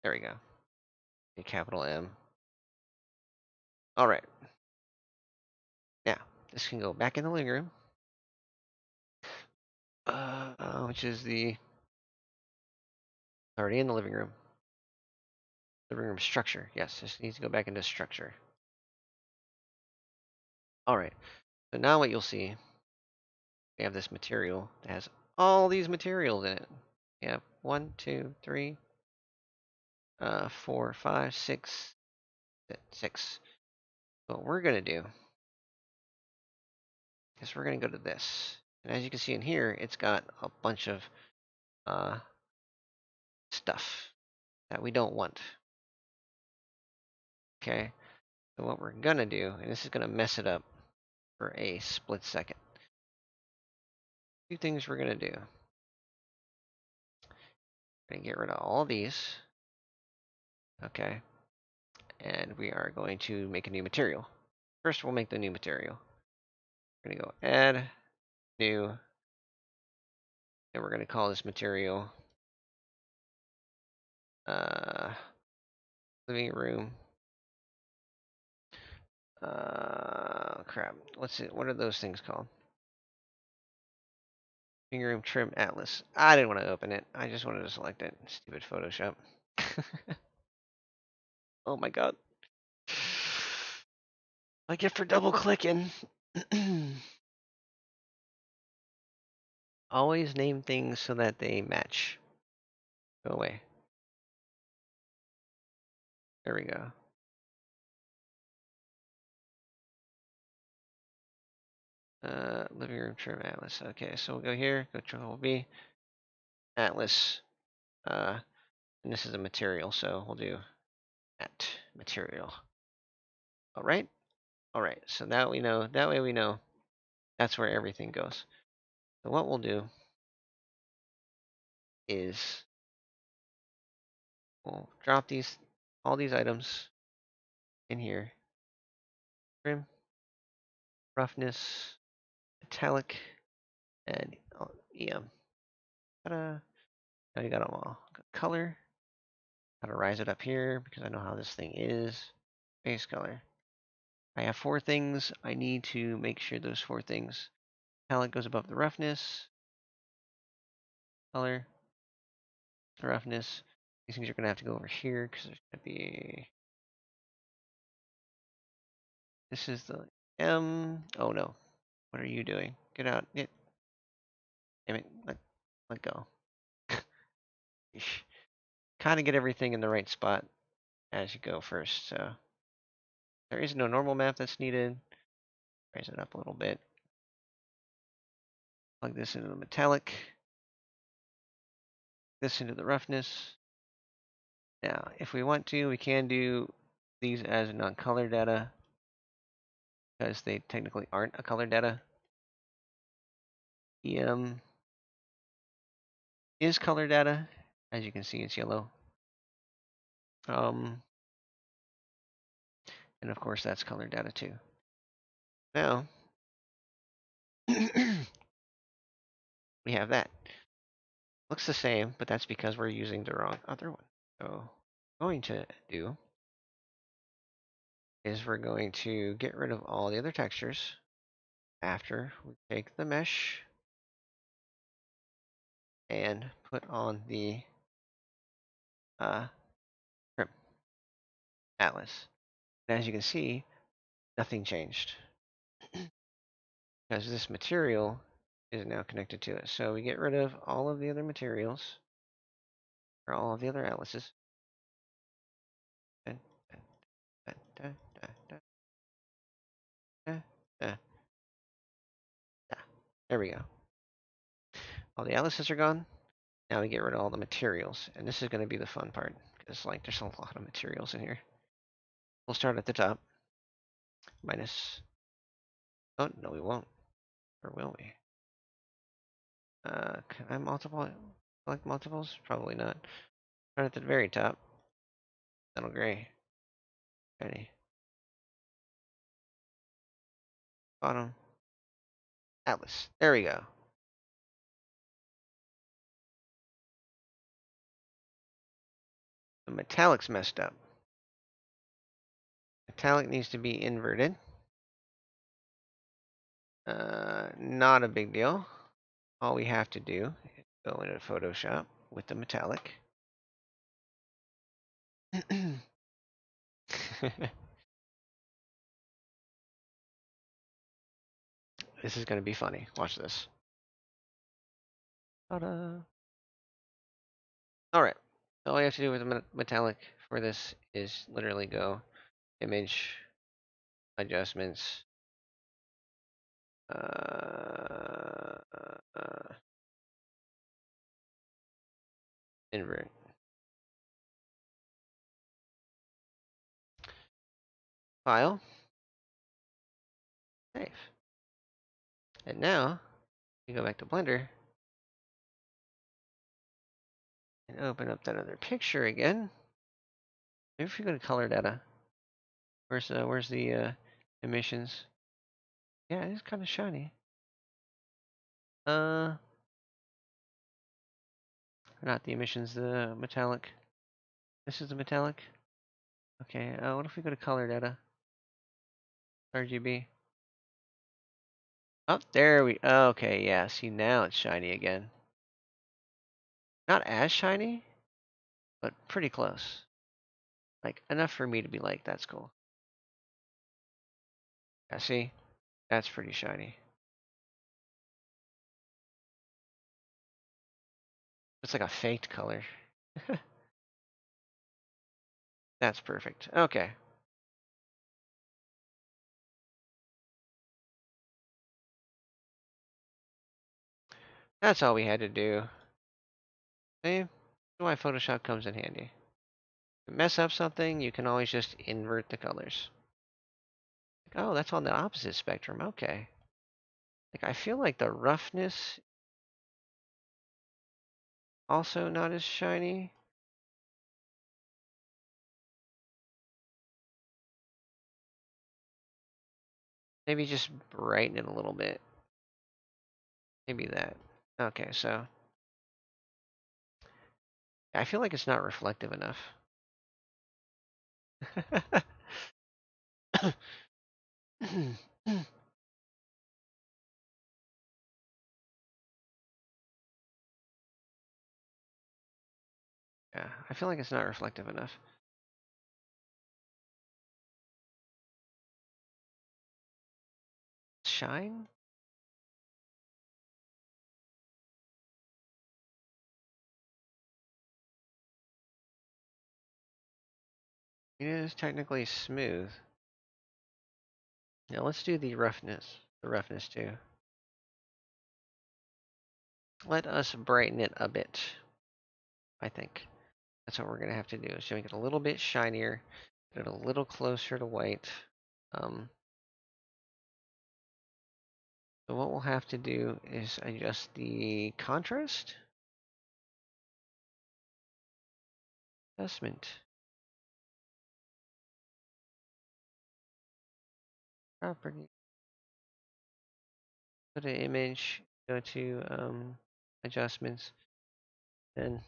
There we go. A capital M. All right. Now this can go back in the living room, which is the already in the living room. Living room structure. Yes, this needs to go back into structure. All right. So now what you'll see, we have this material that has all these materials in it. We have 1, 2, 3, 4, 5, 6, 6. What we're gonna do is we're gonna go to this, and as you can see in here, it's got a bunch of uh, stuff that we don't want. Okay. So what we're gonna do, and this is gonna mess it up for a split second. Two things we're gonna do. We're gonna get rid of all these. Okay. And we are going to make a new material. First, we'll make the new material. We're gonna go add, new, and we're gonna call this material living room. Crap. What's it? What are those things called? Living room trim atlas. I didn't want to open it. I just wanted to select it. Stupid Photoshop. Oh my god. I get for double clicking. Always name things so that they match. Go away. There we go. Living room trim atlas. Okay, so we'll go here. Control V. Atlas. And this is a material, so we'll do at material. All right. All right. So now we know. That way we know that's where everything goes. So what we'll do is we'll drop all these items in here. Trim, roughness, metallic, and EM. Ta-da. Now you got them all. Color. Gotta rise it up here because I know how this thing is. Base color. I have 4 things. I need to make sure those 4 things. Metallic goes above the roughness. Color. Roughness. These things are gonna have to go over here because there's gonna be. This is the M. Oh no. What are you doing? Get out. Damn it. Let go. Kind of get everything in the right spot as you go first. So there is no normal map that's needed. Raise it up a little bit. Plug this into the metallic. This into the roughness. Now, if we want to, we can do these as non-color data because they technically aren't a color data. EM is color data. As you can see, it's yellow. And of course, that's color data too. Now, we have that. Looks the same, but that's because we're using the wrong other one. So, going to do is we're going to get rid of all the other textures after we take the mesh and put on the trim atlas. And as you can see, nothing changed because this material is now connected to it. So we get rid of all of the other materials or all of the other atlases. Dun, dun, dun, dun, dun, dun, dun, dun. There we go. All the atlases are gone. Now we get rid of all the materials, and this is going to be the fun part because like there's a lot of materials in here. We'll start at the top. Minus. Oh no, we won't. Or will we? Can I select multiples? Probably not. Start at the very top. Metal gray. Ready. Bottom. Atlas. There we go. The metallic's messed up. Metallic needs to be inverted. Not a big deal. All we have to do is go into Photoshop with the metallic. This is going to be funny. Watch this. Ta-da. All right. All you have to do with the metallic for this is literally go image adjustments. Invert. File. Save. And now you go back to Blender and open up that other picture again. Maybe if you go to color data, where's the emissions? Yeah, it's kind of shiny. Not the emissions, the metallic. This is the metallic. Okay. What if we go to color data? RGB. Oh, there we. Okay, yeah. See, now it's shiny again. Not as shiny, but pretty close. Like enough for me to be like, that's cool. Yeah, see, that's pretty shiny. It's like a faked color. That's perfect. Okay. That's all we had to do. See, why Photoshop comes in handy. If you mess up something, you can always just invert the colors. Like, oh, that's on the opposite spectrum. Okay. Like, I feel like the roughness also not as shiny. Maybe just brighten it a little bit. Maybe that. Okay, so I feel like it's not reflective enough. Yeah, I feel like it's not reflective enough. Shine? It is technically smooth. Now let's do the roughness. The roughness too. Let us brighten it a bit. I think that's what we're gonna have to do. Is make it a little bit shinier, get it a little closer to white. So what we'll have to do is adjust the contrast. Adjustment. Property. Go to image. Go to adjustments. Then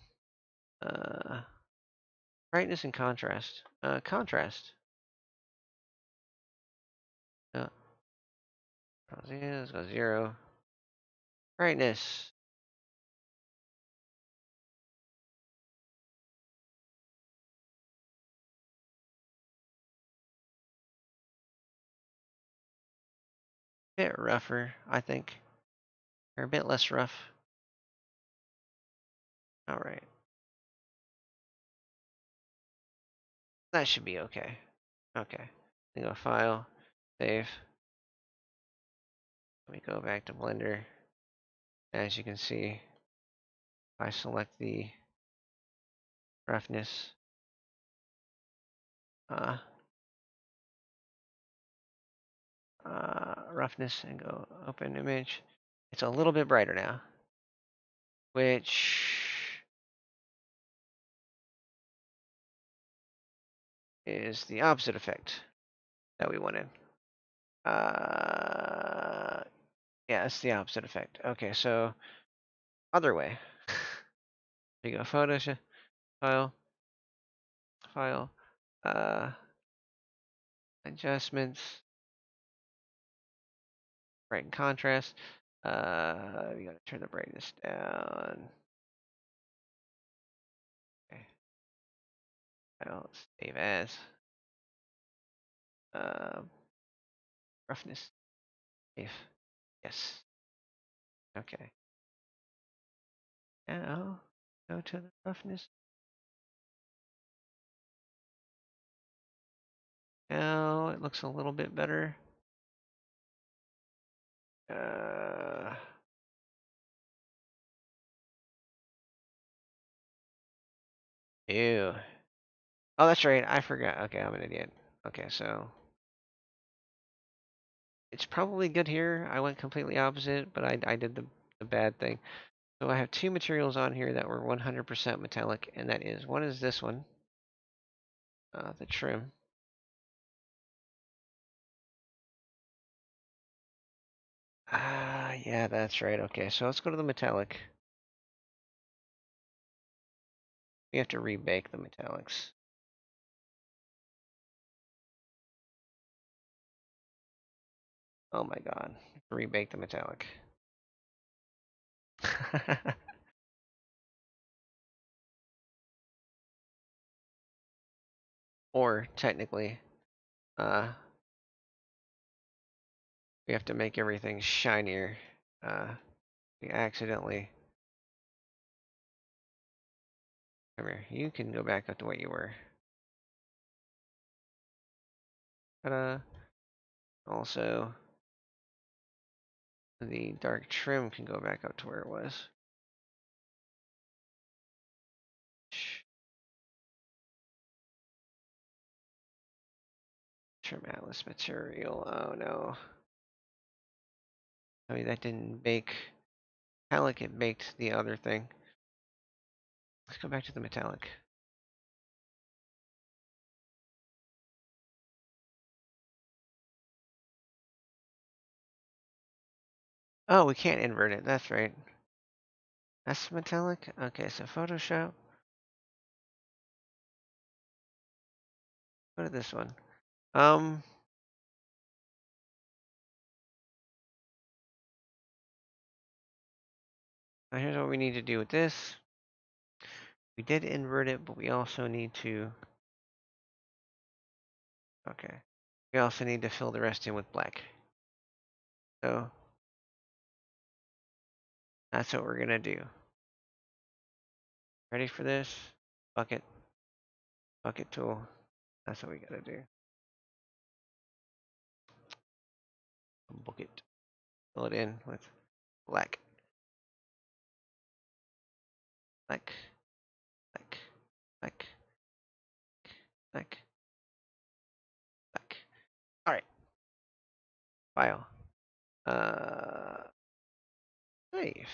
Brightness and contrast. Contrast. No, let's go 0. Brightness. Bit rougher, I think. Or a bit less rough. All right. That should be okay. Okay. Then go File, Save. Let me go back to Blender. As you can see, if I select the roughness, uh, roughness and go Open Image, it's a little bit brighter now, which is the opposite effect that we wanted. Yeah, it's the opposite effect. Okay, so other way. There you go, Photoshop, File, File, uh, Adjustments, Bright and Contrast. We gotta turn the brightness down. Okay, File, Save As. Roughness, Save. Yes. Okay. Now, go to the roughness. Now it looks a little bit better. Uh, Ew. Oh, that's right. I forgot. Okay, I'm an idiot. Okay, so it's probably good here. I went completely opposite, but I did the bad thing. So I have two materials on here that were 100% metallic, and that is one is this one, the trim. Ah, yeah, that's right. Okay, so let's go to the metallic. We have to rebake the metallics. Oh my god, rebake the metallic. Or technically, uh, we have to make everything shinier. We accidentally. Come here. You can go back up to what you were. Ta-da. Also, the dark trim can go back up to where it was. Trim Atlas material. Oh no. I mean, that didn't bake. Metallic, it baked the other thing. Let's go back to the metallic. Oh, we can't invert it. That's right. That's metallic? Okay, so Photoshop. Go to this one. Now here's what we need to do with this. We did invert it, but we also need to. Okay. We also need to fill the rest in with black. So that's what we're gonna do. Ready for this? Bucket. Bucket tool. That's what we gotta do. Bucket. Fill it in with black. Black. Black. Black. Black. Black. Alright. File. Save.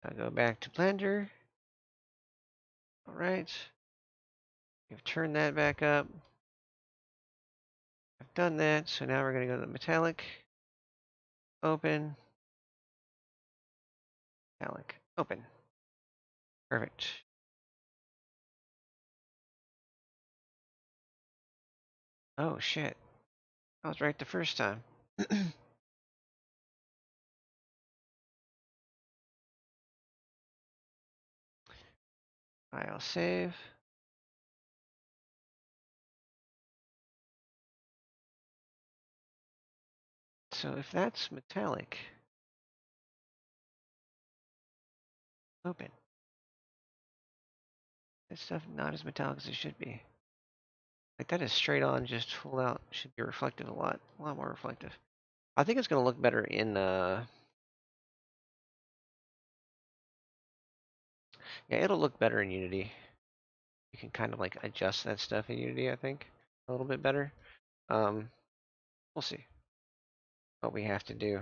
I'll go back to Blender. Alright. We've turned that back up. I've done that, so now we're gonna go to the metallic. Open. Metallic. Open. Perfect. Oh, shit. I was right the first time. File save. So if that's metallic, open. That stuff not as metallic as it should be. Like that is straight on, just full out. Should be reflective a lot more reflective. I think it's gonna look better in yeah, it'll look better in Unity. You can kind of like adjust that stuff in Unity, I think, a little bit better. Um, we'll see what we have to do.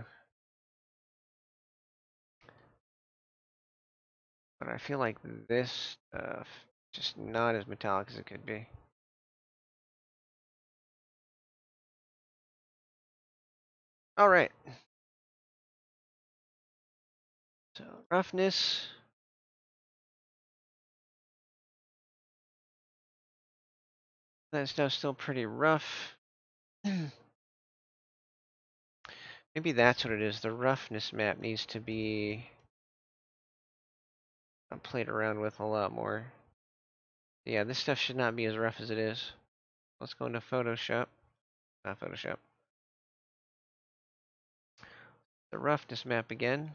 But I feel like this stuff just not as metallic as it could be. All right. So roughness. That stuff's still pretty rough. Maybe that's what it is. The roughness map needs to be played around with a lot more. Yeah, this stuff should not be as rough as it is. Let's go into Photoshop. Not Photoshop. The roughness map again.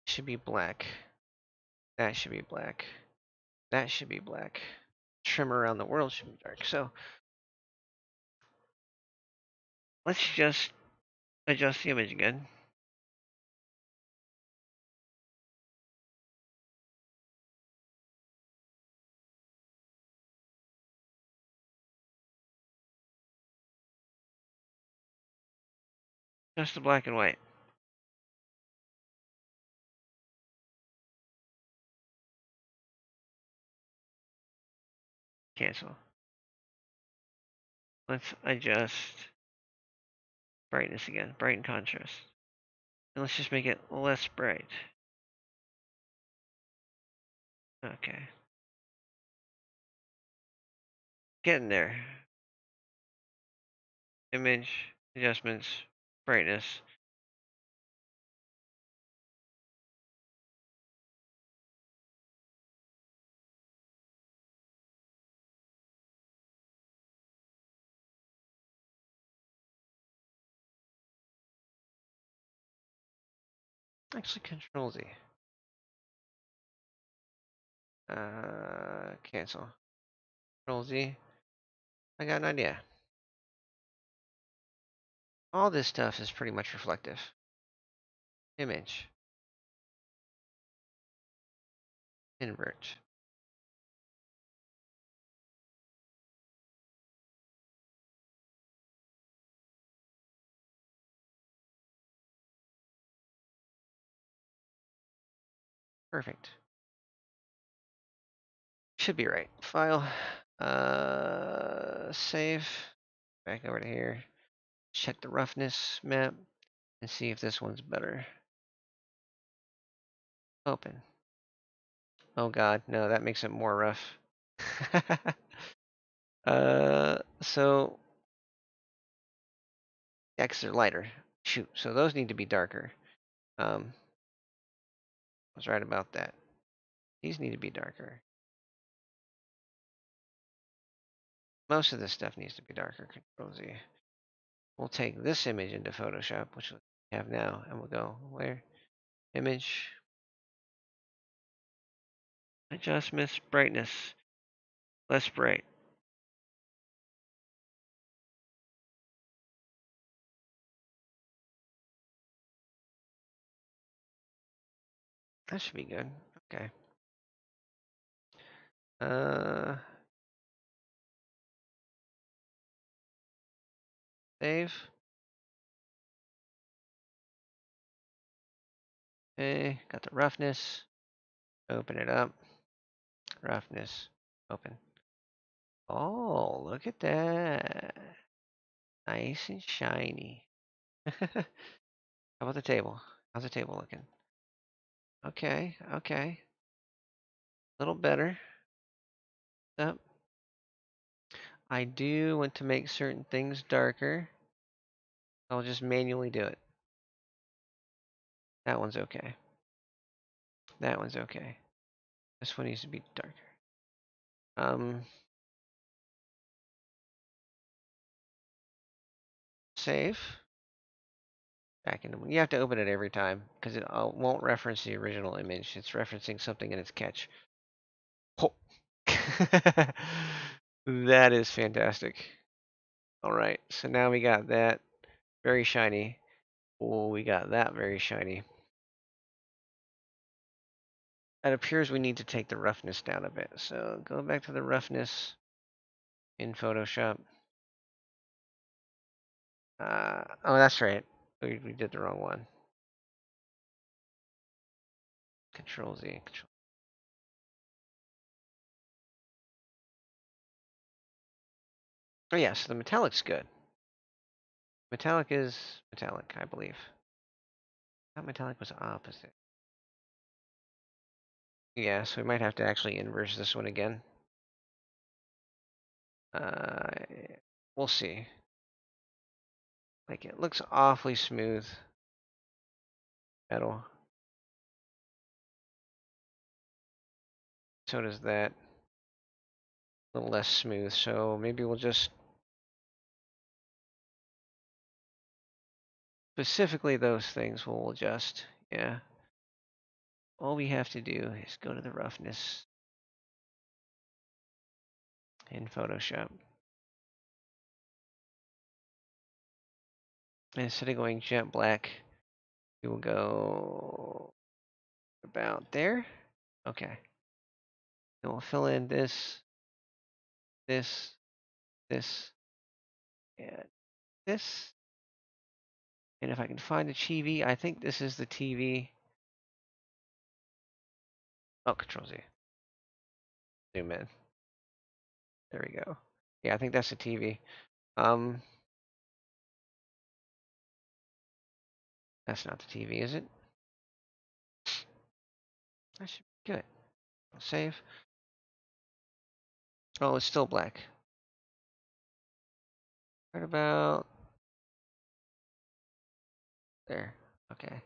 Should be black. That should be black. That should be black. Trim around the world should be dark. So let's just adjust the image again. Just the black and white. Cancel. Let's adjust brightness again. Brighten contrast. And let's just make it less bright. Okay. Getting there. Image, adjustments, brightness. Actually, Control Z. Cancel. Control Z. I got an idea. All this stuff is pretty much reflective. Image. Invert. Perfect. Should be right. File. Save. Back over to here. Check the roughness map and see if this one's better. Open. Oh god, no, that makes it more rough. So yeah, 'cause they're lighter. Shoot, so those need to be darker. I was right about that. These need to be darker. Most of this stuff needs to be darker. Control Z. We'll take this image into Photoshop, which we have now, and we'll go where? Image, adjustments, brightness, less bright. That should be good. Okay. Uh, Save. Okay, got the roughness. Open it up. Roughness. Open. Oh, look at that. Nice and shiny. How about the table? How's the table looking? Okay, okay. A little better. up. I do want to make certain things darker. I'll just manually do it. That one's okay. That one's okay. This one needs to be darker. Save. Back into. You have to open it every time because it won't reference the original image. It's referencing something in its catch. Oh. That is fantastic. All right, so now we got that very shiny. Oh, we got that very shiny. It appears we need to take the roughness down a bit. So go back to the roughness in Photoshop. Oh, that's right. We did the wrong one. Control Z. Control. Oh, yes, the metallic's good. Metallic is metallic, I believe. That metallic was opposite. Yeah, so we might have to actually inverse this one again. Uh, we'll see. Like, it looks awfully smooth. Metal. So does that. A little less smooth, so maybe we'll just... Specifically those things we'll adjust. Yeah. All we have to do is go to the roughness in Photoshop. And instead of going jet black, we will go about there. Okay. And we'll fill in this, this, and this. And if I can find the TV, I think this is the TV. Oh, Control Z. Zoom in. There we go. Yeah, I think that's the TV. That's not the TV, is it? That should be good. I'll save. Oh, it's still black. Right about there. Okay.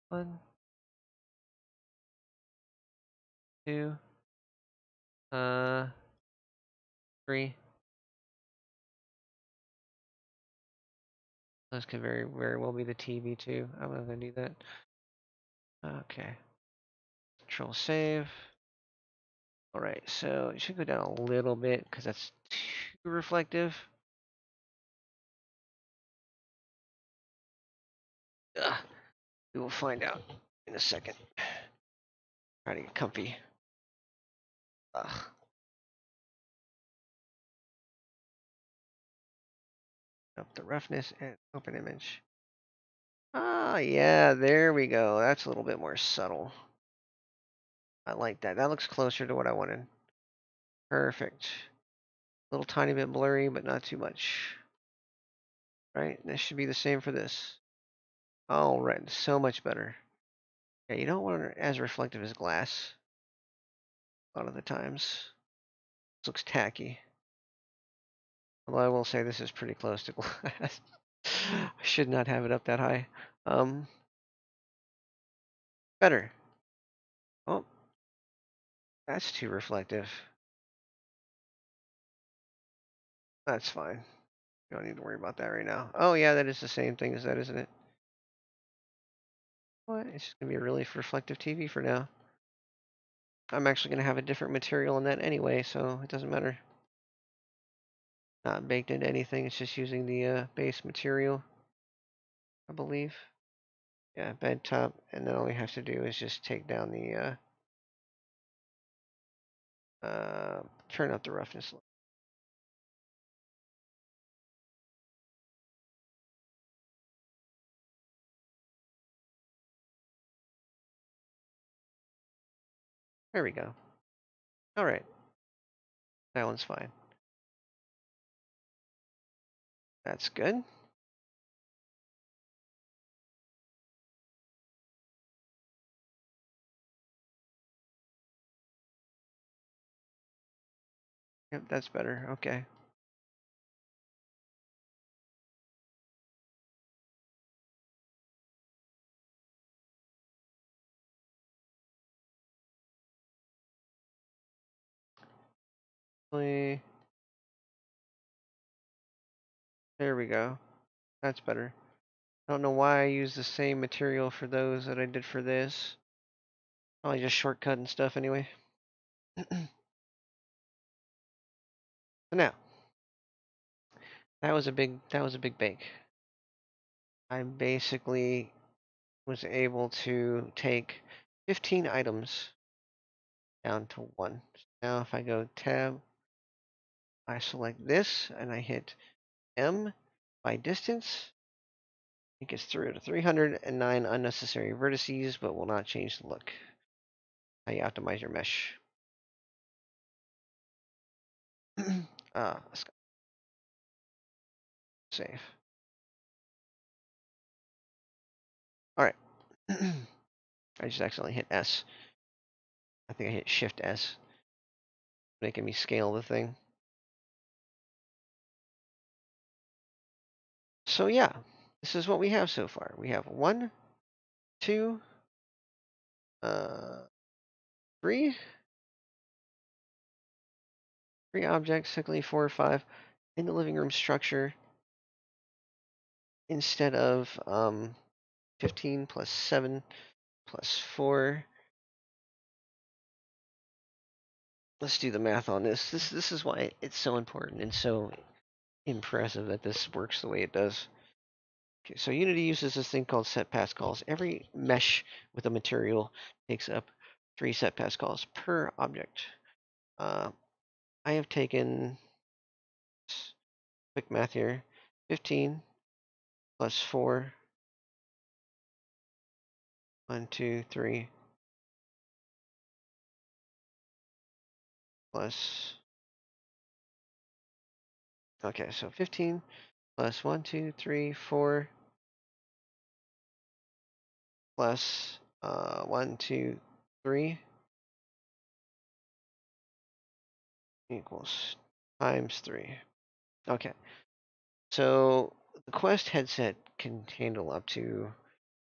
1, 2, 3. Those could very well be the TV too. I'm gonna do that. Okay. Control save. All right, so it should go down a little bit because that's too reflective. Ugh. We will find out in a second. Try to get comfy. Ugh. Up the roughness and open image. Ah, yeah, there we go. That's a little bit more subtle. I like that. That looks closer to what I wanted. Perfect. A little tiny bit blurry, but not too much. Right? This should be the same for this. All right, so much better. Yeah, you don't want it as reflective as glass a lot of the times. This looks tacky. Although I will say this is pretty close to glass. I should not have it up that high. Better. Oh, that's too reflective. That's fine. You don't need to worry about that right now. Oh yeah, that is the same thing as that, isn't it? What? It's just gonna be a really reflective TV for now. I'm actually gonna have a different material in that anyway, so it doesn't matter. Not baked into anything. It's just using the base material, I believe. Yeah, bed top, and then all we have to do is just take down the turn up the roughness. There we go. All right, that one's fine. That's good. Yep, that's better. Okay. There we go. That's better. I don't know why I use the same material for those that I did for this. I just shortcut and stuff anyway. So now, that was a big bake. I basically was able to take 15 items down to one. Now if I go tab, I select this and I hit M by distance. It gets through to 309 unnecessary vertices, but will not change the look. How you optimize your mesh. Let's save. All right. I just accidentally hit S. I think I hit Shift S, making me scale the thing. So yeah, this is what we have so far. We have one, two, uh, three, three objects, technically 4 or 5, in the living room structure instead of 15 plus 7 plus 4. Let's do the math on this. This is why it's so important and so impressive that this works the way it does. Okay, so Unity uses this thing called set pass calls. Every mesh with a material takes up 3 set pass calls per object. Uh, I have taken, quick math here, 15 plus 4, 1, 2, 3, plus, okay, so 15 plus 1, 2, 3, 4, plus 1, 2, 3 equals times 3. Okay, so the Quest headset can handle up to,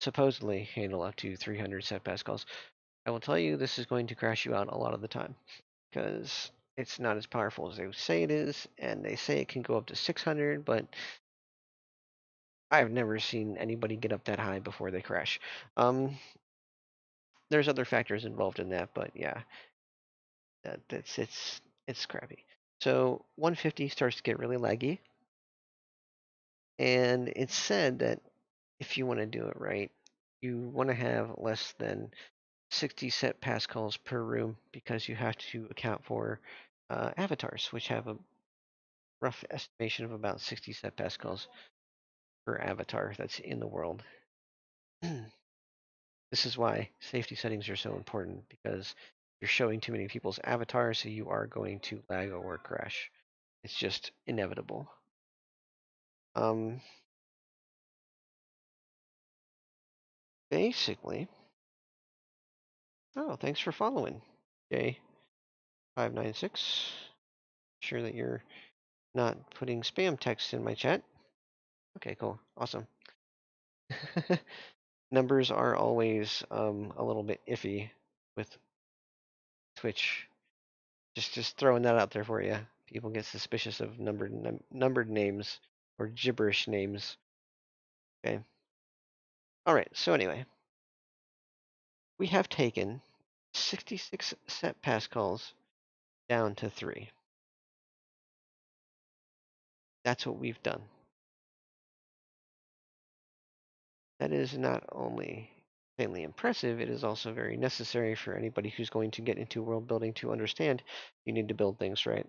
supposedly handle up to 300 set pascals. I will tell you this is going to crash you out a lot of the time because it's not as powerful as they say it is, and they say it can go up to 600, but I've never seen anybody get up that high before they crash. There's other factors involved in that, but yeah, it's crappy. So 150 starts to get really laggy, and it's said that if you want to do it right, you want to have less than 60 set pascals per room because you have to account for avatars, which have a rough estimation of about 60 set pascals per avatar that's in the world. This is why safety settings are so important because you're showing too many people's avatars, so you are going to lag or crash. It's just inevitable. Basically, oh, thanks for following, J596. Sure that you're not putting spam text in my chat. Okay, cool, awesome. Numbers are always a little bit iffy with Twitch. Just throwing that out there for you. People get suspicious of numbered names or gibberish names. Okay. All right. So anyway, we have taken 66 set pascals down to 3. That's what we've done. That is not only insanely impressive, it is also very necessary for anybody who's going to get into world building to understand you need to build things right.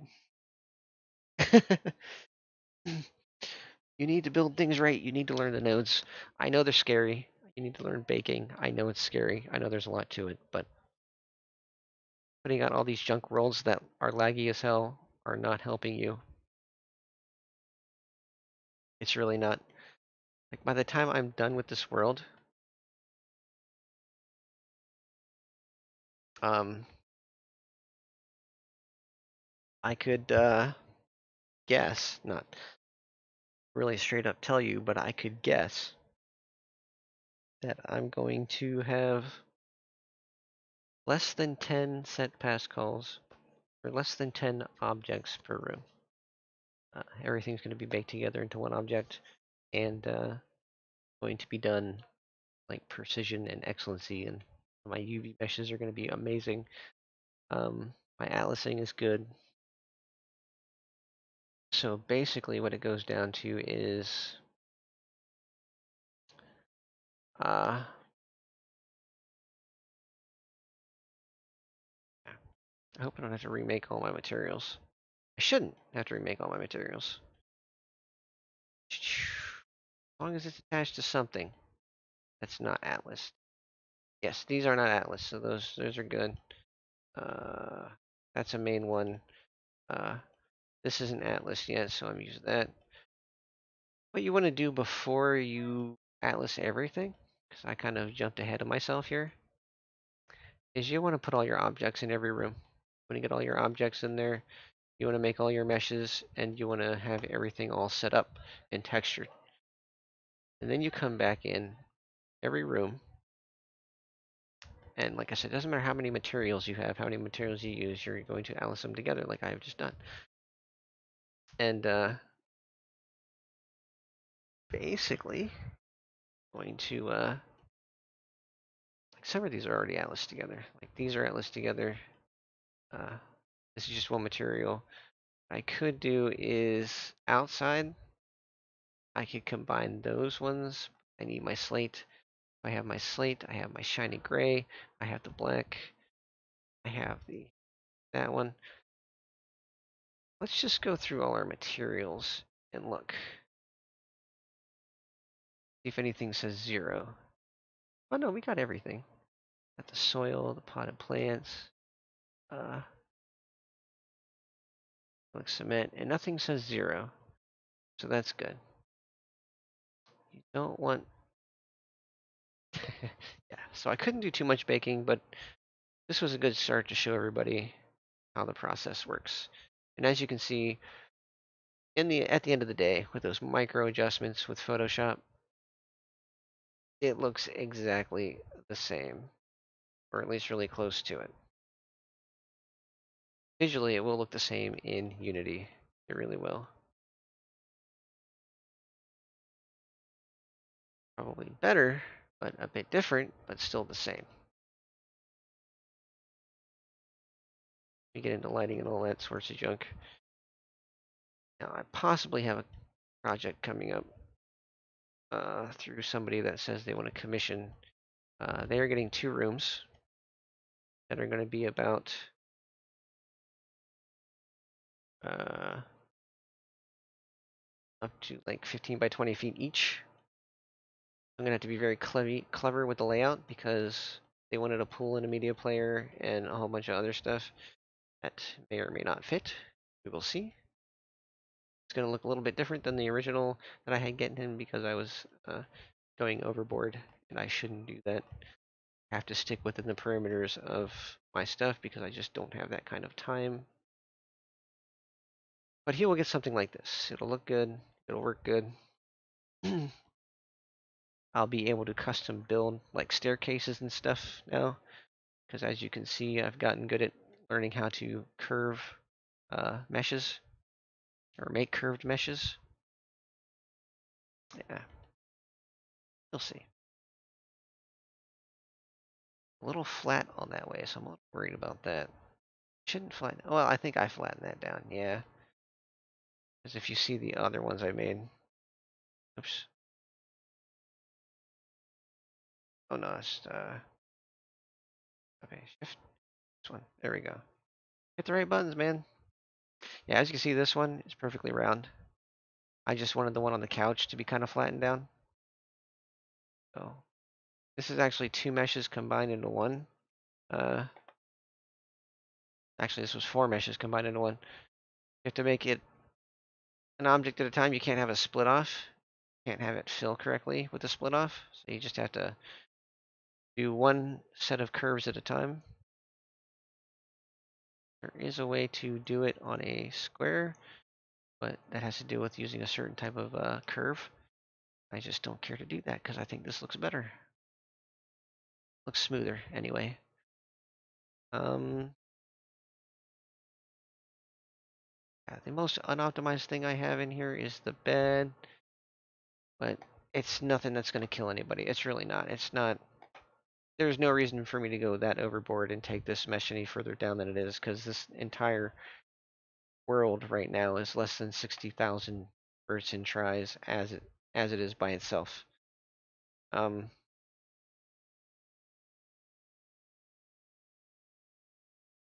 You need to build things right. You need to learn the nodes. I know they're scary. You need to learn baking. I know it's scary. I know there's a lot to it, but putting out all these junk worlds that are laggy as hell are not helping you. It's really not. Like by the time I'm done with this world, um, I could guess, not really straight up tell you, but I could guess that I'm going to have less than 10 set pass calls, or less than 10 objects per room. Everything's going to be baked together into one object, and going to be done like precision and excellency, and my UV meshes are going to be amazing. My atlasing is good. So basically what it goes down to is I hope I don't have to remake all my materials. I shouldn't have to remake all my materials. As long as it's attached to something that's not Atlas. Yes, these are not Atlas, so those are good. Uh, that's a main one. Uh, this isn't Atlas yet, so I'm using that. What you want to do before you Atlas everything, because I kind of jumped ahead of myself here, is you want to put all your objects in every room. When you get all your objects in there, you want to make all your meshes, and you want to have everything all set up and textured. And then you come back in every room, and like I said, it doesn't matter how many materials you have, how many materials you use, you're going to Alice them together like I have just done. And basically, going to, like some of these are already Alice together. Like these are Alice together. Uh, this is just one material. What I could do is outside, I could combine those ones. I need my slate. I have my slate, I have my shiny gray, I have the black, I have that one. Let's just go through all our materials and look. See if anything says 0. Oh no, we got everything. Got the soil, the potted plants, like cement, and nothing says 0. So that's good. You don't want yeah, so I couldn't do too much baking, but this was a good start to show everybody how the process works. And as you can see, at the end of the day, with those micro adjustments with Photoshop, it looks exactly the same, or at least really close to it. Visually, it will look the same in Unity. It really will. Probably better, but a bit different, but still the same. You get into lighting and all that sorts of junk. Now, I possibly have a project coming up through somebody that says they want to commission. They are getting 2 rooms that are going to be about uh, up to like 15 by 20 feet each. I'm going to have to be very clever with the layout because they wanted a pool and a media player and a whole bunch of other stuff that may or may not fit. We will see. It's going to look a little bit different than the original that I had gotten in because I was going overboard, and I shouldn't do that. I have to stick within the parameters of my stuff because I just don't have that kind of time. But he will get something like this. It'll look good. It'll work good. I'll be able to custom build like staircases and stuff now because as you can see, I've gotten good at learning how to curve meshes or make curved meshes. Yeah, you'll see. A little flat on that way, so I'm a little worried about that. Shouldn't flatten. Well, I think I flattened that down. Yeah, because if you see the other ones I made, oops. Oh no, it's okay. Shift this one. There we go. Hit the right buttons, man. Yeah, as you can see, this one is perfectly round. I just wanted the one on the couch to be kind of flattened down. So this is actually 2 meshes combined into one. Uh, Actually, this was 4 meshes combined into one. You have to make it an object at a time. You can't have a split off. You can't have it fill correctly with the split off. So you just have to do one set of curves at a time. There is a way to do it on a square, but that has to do with using a certain type of curve. I just don't care to do that because I think this looks better. Looks smoother anyway. Yeah, the most unoptimized thing I have in here is the bed, but it's nothing that's going to kill anybody. It's really not. It's not. There's no reason for me to go that overboard and take this mesh any further down than it is, because this entire world right now is less than 60,000 births and tries as it is by itself. Um,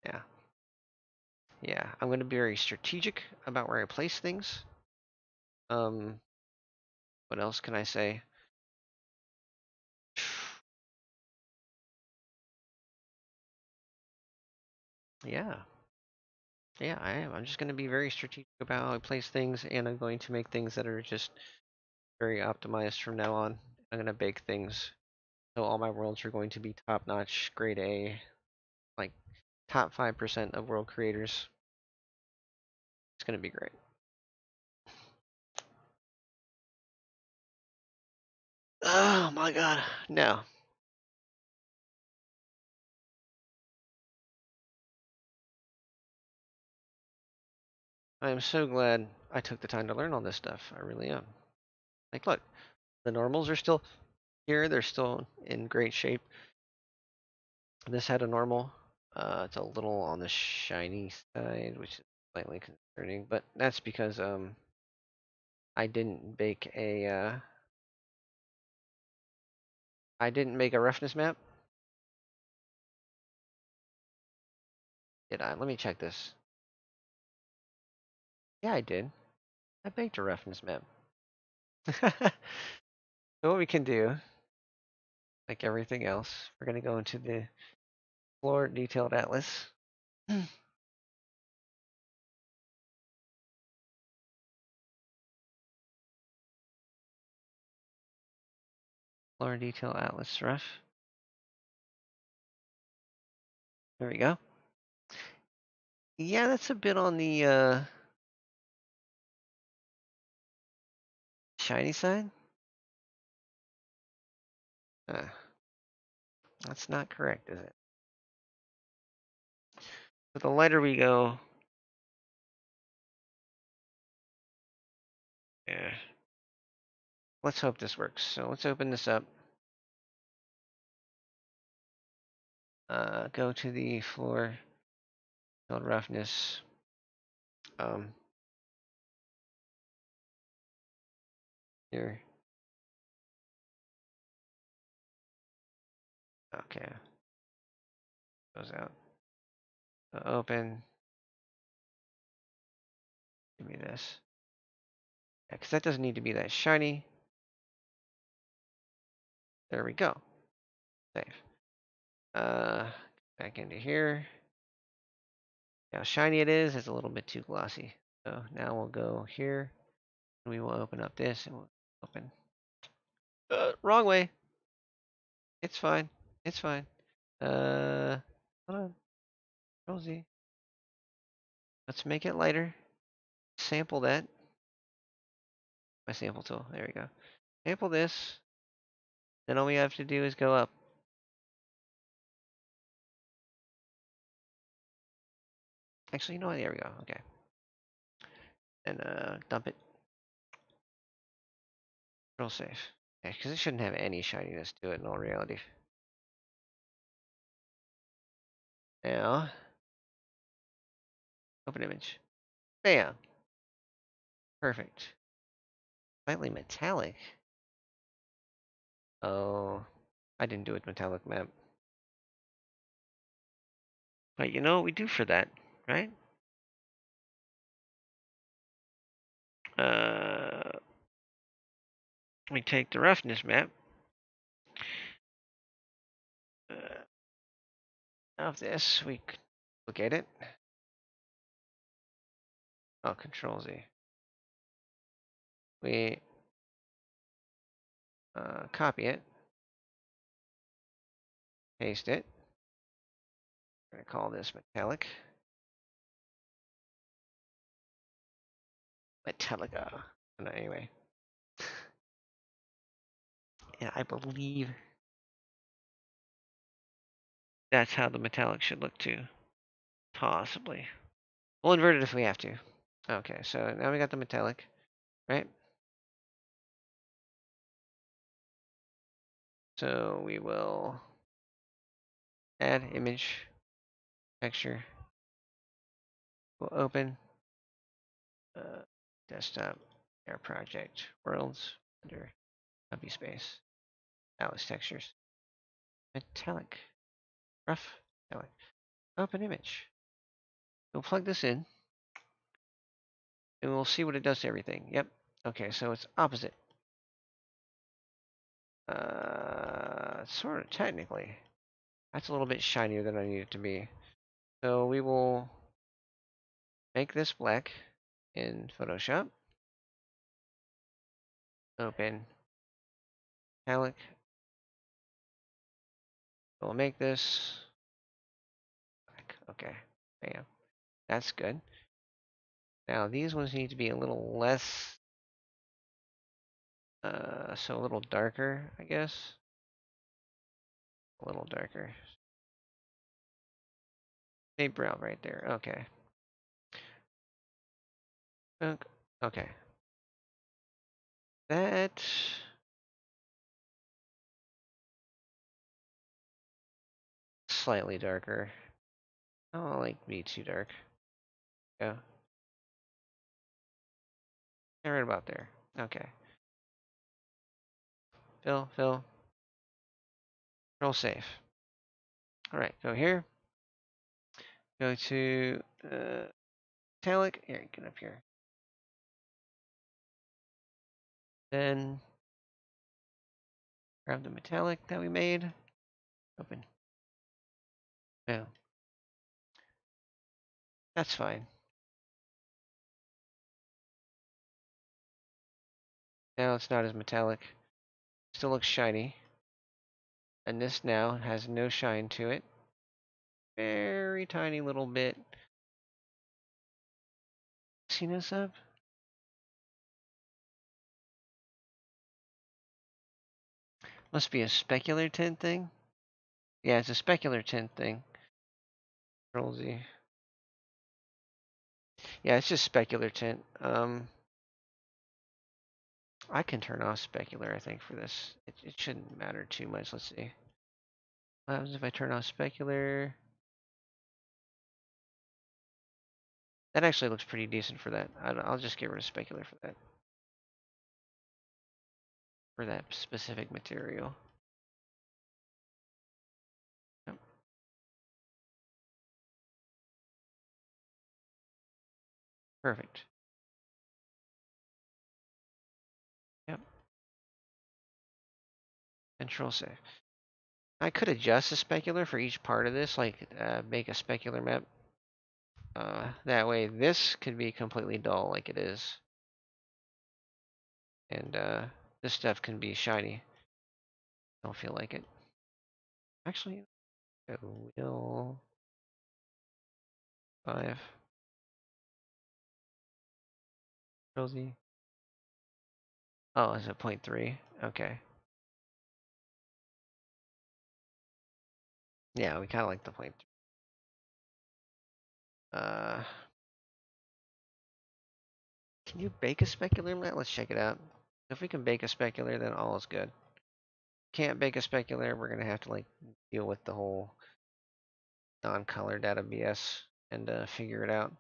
yeah, yeah. I'm going to be very strategic about where I place things. Um, what else can I say? Yeah, yeah, I am. I'm just going to be very strategic about how I place things, and I'm going to make things that are just very optimized from now on. I'm going to bake things so all my worlds are going to be top notch, grade A, like top 5% of world creators. It's going to be great. Oh my god, no. I am so glad I took the time to learn all this stuff. I really am. Like, look, the normals are still here. They're still in great shape. This had a normal. It's a little on the shiny side, which is slightly concerning, but that's because I didn't bake a I didn't make a roughness map. Did I? Let me check this. Yeah, I did. I baked a roughness map. So what we can do, like everything else, we're gonna go into the floor detailed atlas. Floor detail atlas rough. There we go. Yeah, that's a bit on the shiny side. Uh, that's not correct, is it? But the lighter we go, yeah. Let's hope this works. So let's open this up. Go to the floor detailed roughness. Um, Here. Okay. Goes out. Open. Give me this. Yeah, because that doesn't need to be that shiny. There we go. Save. Back into here. See how shiny it is. It's a little bit too glossy. So now we'll go here. And we will open up this and we'll open. Wrong way. It's fine. It's fine. Uh, Hold on. Control Z. Let's make it lighter. Sample that. My sample tool. There we go. Sample this. Then all we have to do is go up. Actually, you know what? There we go. Okay. And dump it. Real safe. Yeah, because it shouldn't have any shininess to it in all reality. Now, open image. Bam. Perfect. Slightly metallic. Oh, I didn't do a metallic map. But you know what we do for that, right? Uh, we take the roughness map. Of this, we look at it. Oh, Control Z. We copy it, paste it. We're gonna call this metallic. Metallica. No, anyway, yeah, I believe that's how the metallic should look too. Possibly. We'll invert it if we have to. Okay, so now we got the metallic, right? So we will add image, texture. We'll open desktop, air project, worlds, under copy space, Alice textures, metallic, rough, metallic, open image. We'll plug this in, and we'll see what it does to everything. Yep. Okay, so it's opposite. Sort of technically. That's a little bit shinier than I need it to be. So we will make this black in Photoshop. Open metallic. We'll make this black. Okay. Bam. That's good. Now these ones need to be a little less, so a little darker, I guess. A little darker. Hey, brown right there. Okay. Okay. That slightly darker. I don't like me too dark. Yeah. Yeah, right about there. Okay. Fill. Control save. All right, go here. Go to metallic. Here, get up here. Then grab the metallic that we made. Open. No, that's fine. Now it's not as metallic. Still looks shiny. And this now has no shine to it. Very tiny little bit. See this up? Must be a specular tint thing. Yeah, it's a specular tint thing. Control Z. Yeah, it's just specular tint. I can turn off specular, I think, for this. It shouldn't matter too much. Let's see. What happens if I turn off specular? That actually looks pretty decent for that. I'll just get rid of specular for that specific material. Yep. Perfect. Yep. Control save. I could adjust the specular for each part of this, like make a specular map. That way this could be completely dull like it is. And this stuff can be shiny. Don't feel like it. Actually, I will 5. Control. Oh, is it 0.3? Okay. Yeah, we kind of like the 0.3. Can you bake a specular map? Let's check it out. If we can bake a specular, then all is good. Can't bake a specular, we're gonna have to like deal with the whole non-color data BS and figure it out.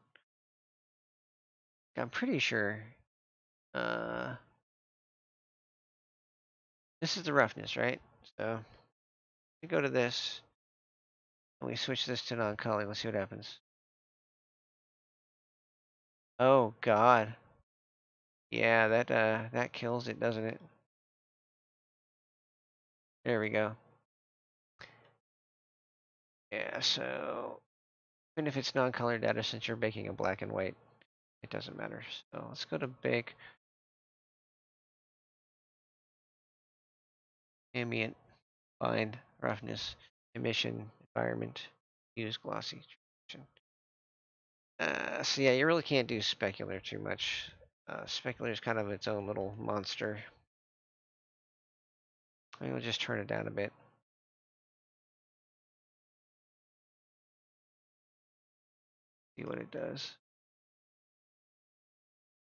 I'm pretty sure this is the roughness, right? So we go to this and we switch this to non-color. Let's see what happens. Oh God. Yeah, that kills it, doesn't it? There we go. Yeah, so even if it's non-color data, since you're baking a black and white, it doesn't matter. So let's go to bake ambient, bind, roughness, emission, environment, use glossy. So yeah, you really can't do specular too much. Speculator's kind of its own little monster. Maybe we'll just turn it down a bit. See what it does.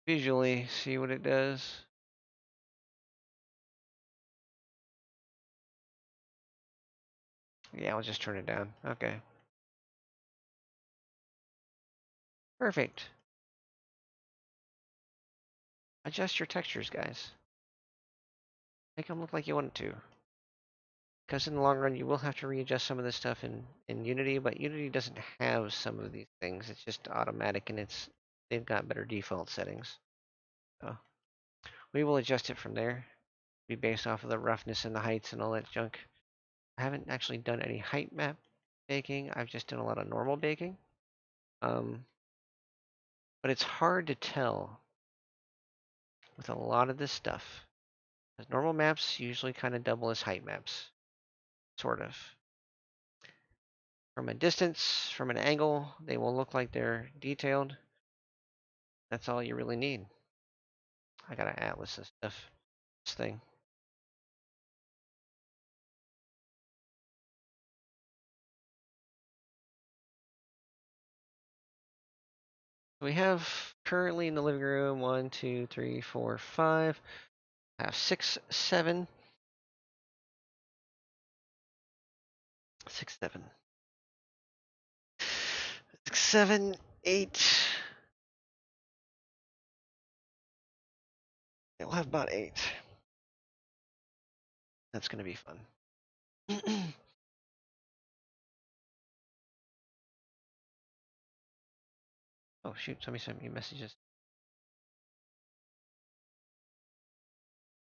Visually, see what it does. Yeah, I'll just turn it down. Okay. Perfect. Adjust your textures, guys. Make them look like you want to. Because in the long run, you will have to readjust some of this stuff in Unity, but Unity doesn't have some of these things. It's just automatic, and they've got better default settings. So we will adjust it from there. Be based off of the roughness and the heights and all that junk. I haven't actually done any height map baking. I've just done a lot of normal baking. But it's hard to tell with a lot of this stuff. Because normal maps usually kind of double as height maps. Sort of. From a distance, from an angle, they will look like they're detailed. That's all you really need. I gotta atlas this stuff. This thing. We have currently in the living room 1, 2, 3, 4, 5. I have 6, 7. 6, 7. 6, 7, 8. We'll have about 8. That's gonna be fun. Oh shoot, somebody sent me messages.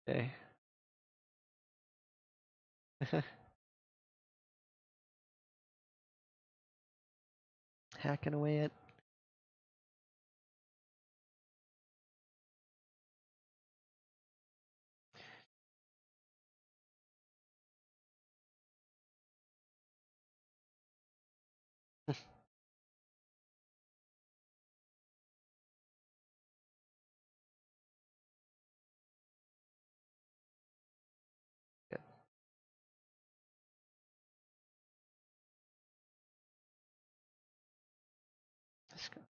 Okay. Hacking away at. Good. Let's go.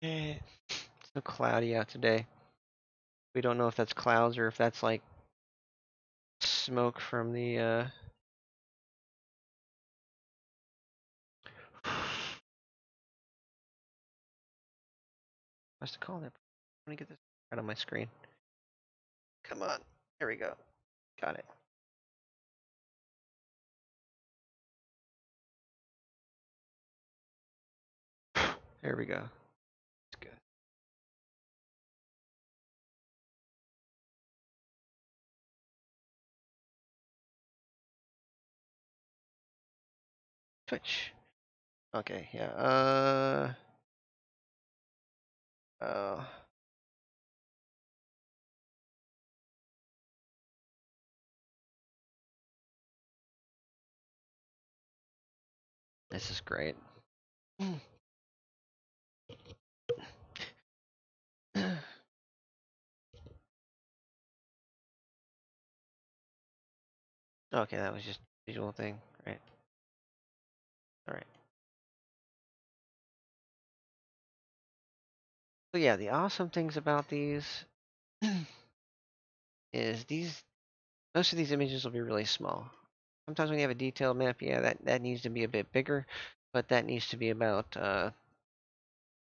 It's so cloudy out today. We don't know if that's clouds or if that's like smoke from the what's to call it? Let me get this right on my screen. Come on. Here we go. Got it. There we go. It's good. Twitch. Okay, yeah. Uh this is great. Okay, that was just a visual thing, right? Alright. So yeah, the awesome things about these is most of these images will be really small. Sometimes when you have a detailed map, yeah, that needs to be a bit bigger, but that needs to be about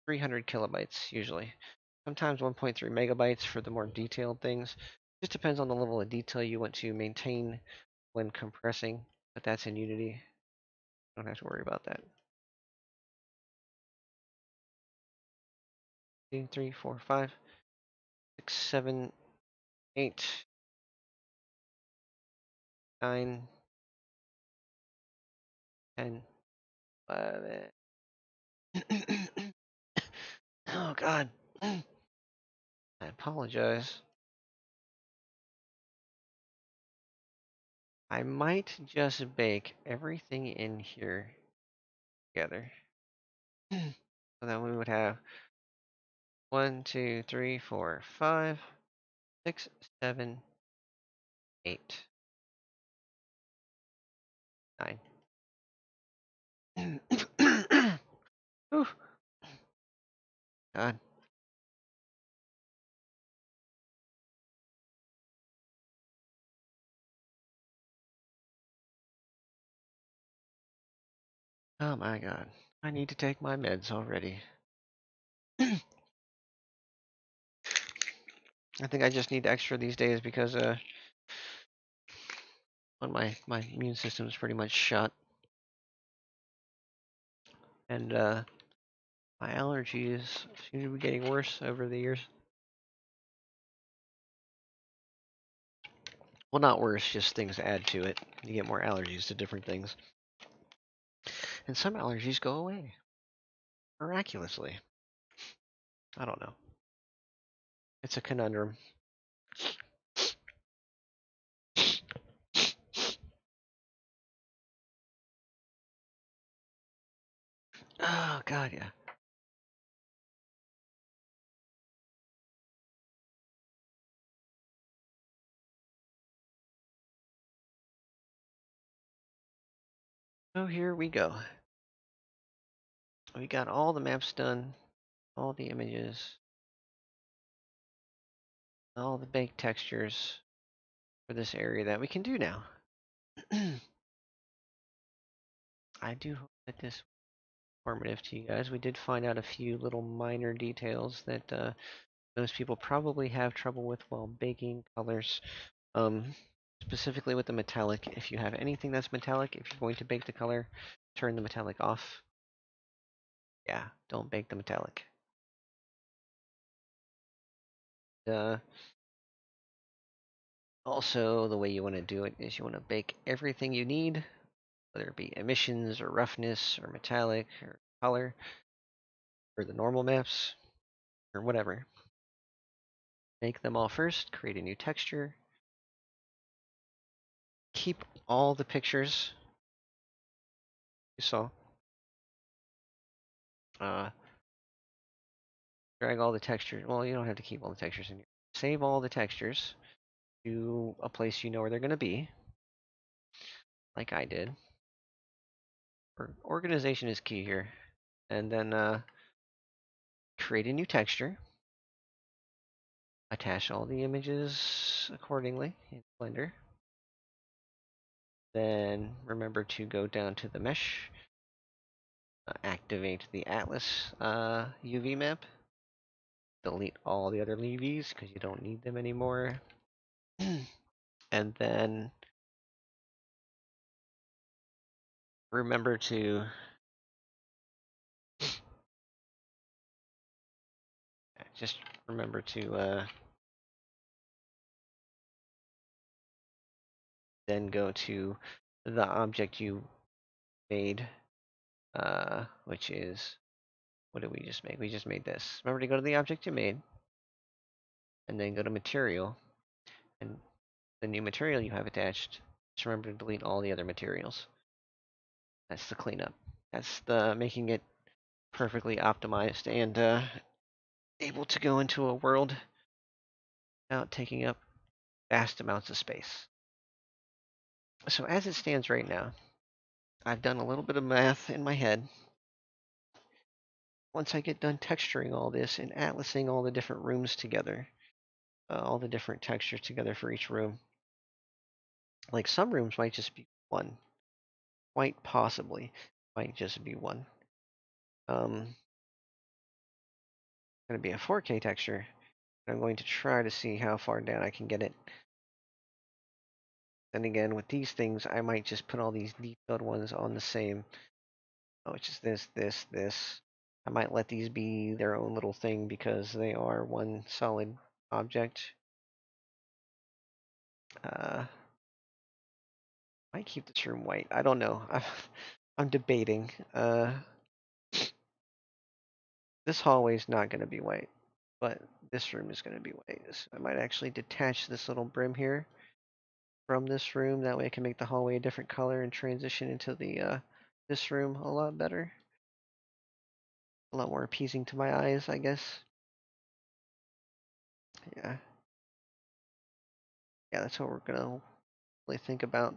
300 kilobytes usually. Sometimes 1.3 megabytes for the more detailed things. Just depends on the level of detail you want to maintain when compressing, but that's in Unity. Don't have to worry about that. 2, 3, 4, 5, 6, 7, 8, 9, 10, 11. Oh God. I apologize. I might just bake everything in here together. So then we would have 1, 2, 3, 4, 5, 6, 7, 8, 9. Ooh, God. Oh my God. I need to take my meds already. I think I just need extra these days because when my immune system is pretty much shot, and my allergies seem to be getting worse over the years. Well, not worse, just things add to it. You get more allergies to different things. And some allergies go away miraculously. I don't know. It's a conundrum. Oh God, yeah. So here we go. We got all the maps done, all the images, all the baked textures for this area that we can do now. I do hope that this was informative to you guys. We did find out a few little minor details that most people probably have trouble with while baking colors. Um, Specifically with the metallic. If you have anything that's metallic, if you're going to bake the color, turn the metallic off. Yeah, don't bake the metallic. Uh, Also, the way you want to do it is you want to bake everything you need, whether it be emissions or roughness or metallic or color or the normal maps or whatever. Make them all first, create a new texture, keep all the pictures you saw, uh, drag all the textures. Well, you don't have to keep all the textures in here. Save all the textures to a place you know where they're going to be, like I did. Organization is key here. And then create a new texture. Attach all the images accordingly in Blender. Then remember to go down to the mesh, activate the Atlas UV map, delete all the other UVs because you don't need them anymore. And then remember to just remember to then go to the object you made, which is, what did we just make? We just made this. Remember to go to the object you made, and then go to material, and the new material you have attached. Just remember to delete all the other materials. That's the cleanup. That's the making it perfectly optimized and able to go into a world without taking up vast amounts of space. So as it stands right now, I've done a little bit of math in my head. Once I get done texturing all this and atlasing all the different rooms together, all the different textures together for each room, like some rooms might just be one, quite possibly might just be one. Going to be a 4K texture. I'm going to try to see how far down I can get it. And again, with these things, I might just put all these detailed ones on the same, which is this. I might let these be their own little thing because they are one solid object. Might keep this room white. I don't know. I'm debating. This hallway is not going to be white, but this room is going to be white. So I might actually detach this little brim here from this room. That way I can make the hallway a different color and transition into the this room a lot better. A lot more appeasing to my eyes, I guess. Yeah, yeah, that's what we're gonna really think about.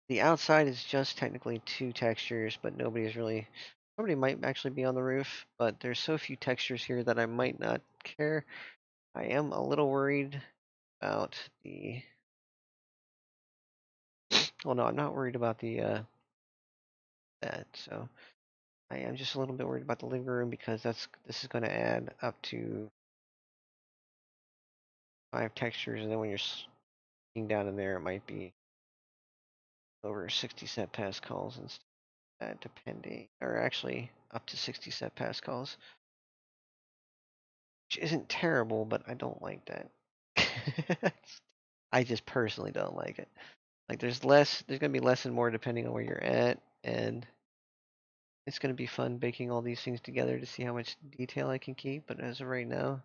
The outside is just technically two textures, but nobody's really. Somebody might actually be on the roof, but there's so few textures here that I might not care. I am a little worried about the. Well, no, I'm not worried about the that. So I am just a little bit worried about the living room because this is going to add up to 5 textures, and then when you're looking down in there, it might be over 60 set pascals instead of that, depending, or actually up to 60 set pascals, which isn't terrible, but I don't like that. I just personally don't like it. Like there's gonna be less and more depending on where you're at, and it's gonna be fun baking all these things together to see how much detail I can keep. But as of right now,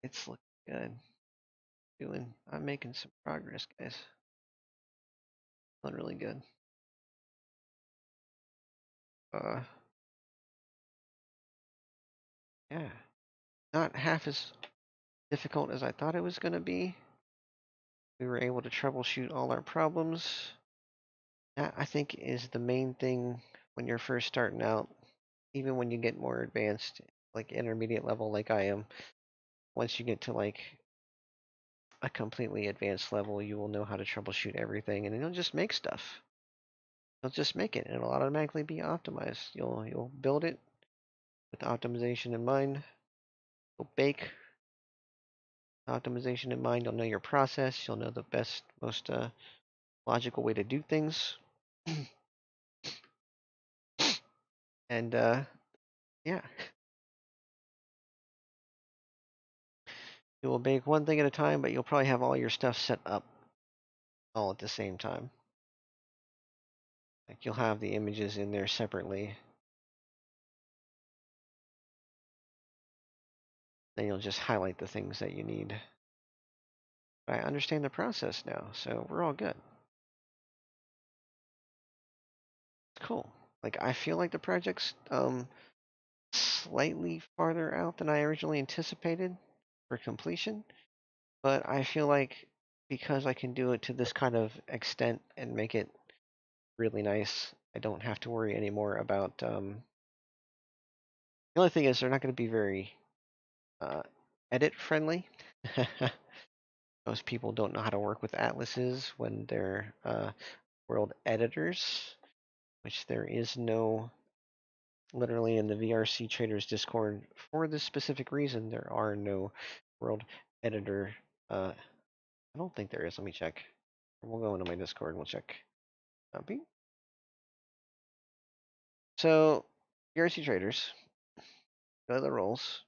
it's looking good. I'm making some progress, guys. Feeling really good. Uh, yeah, not half as difficult as I thought it was gonna be. We were able to troubleshoot all our problems. That I think is the main thing when you're first starting out. Even when you get more advanced, like intermediate level, like I am, once you get to like a completely advanced level, you will know how to troubleshoot everything, and you'll just make stuff. You'll just make it, and it'll automatically be optimized. You'll build it with optimization in mind. You'll bake optimization in mind. You'll know your process. You'll know the best, most logical way to do things, and yeah, you will bake one thing at a time, but you'll probably have all your stuff set up all at the same time. Like you'll have the images in there separately. Then you'll just highlight the things that you need. I understand the process now, so we're all good. Cool. Like I feel like the project's slightly farther out than I originally anticipated for completion, but I feel like because I can do it to this kind of extent and make it really nice, I don't have to worry anymore about. The only thing is they're not going to be very uh, edit friendly. Most people don't know how to work with atlases when they're world editors, which there is no literally in the VRC Traders Discord for this specific reason. There are no world editor. I don't think there is. Let me check. We'll go into my Discord and we'll check. Copy. So VRC Traders, go to the roles,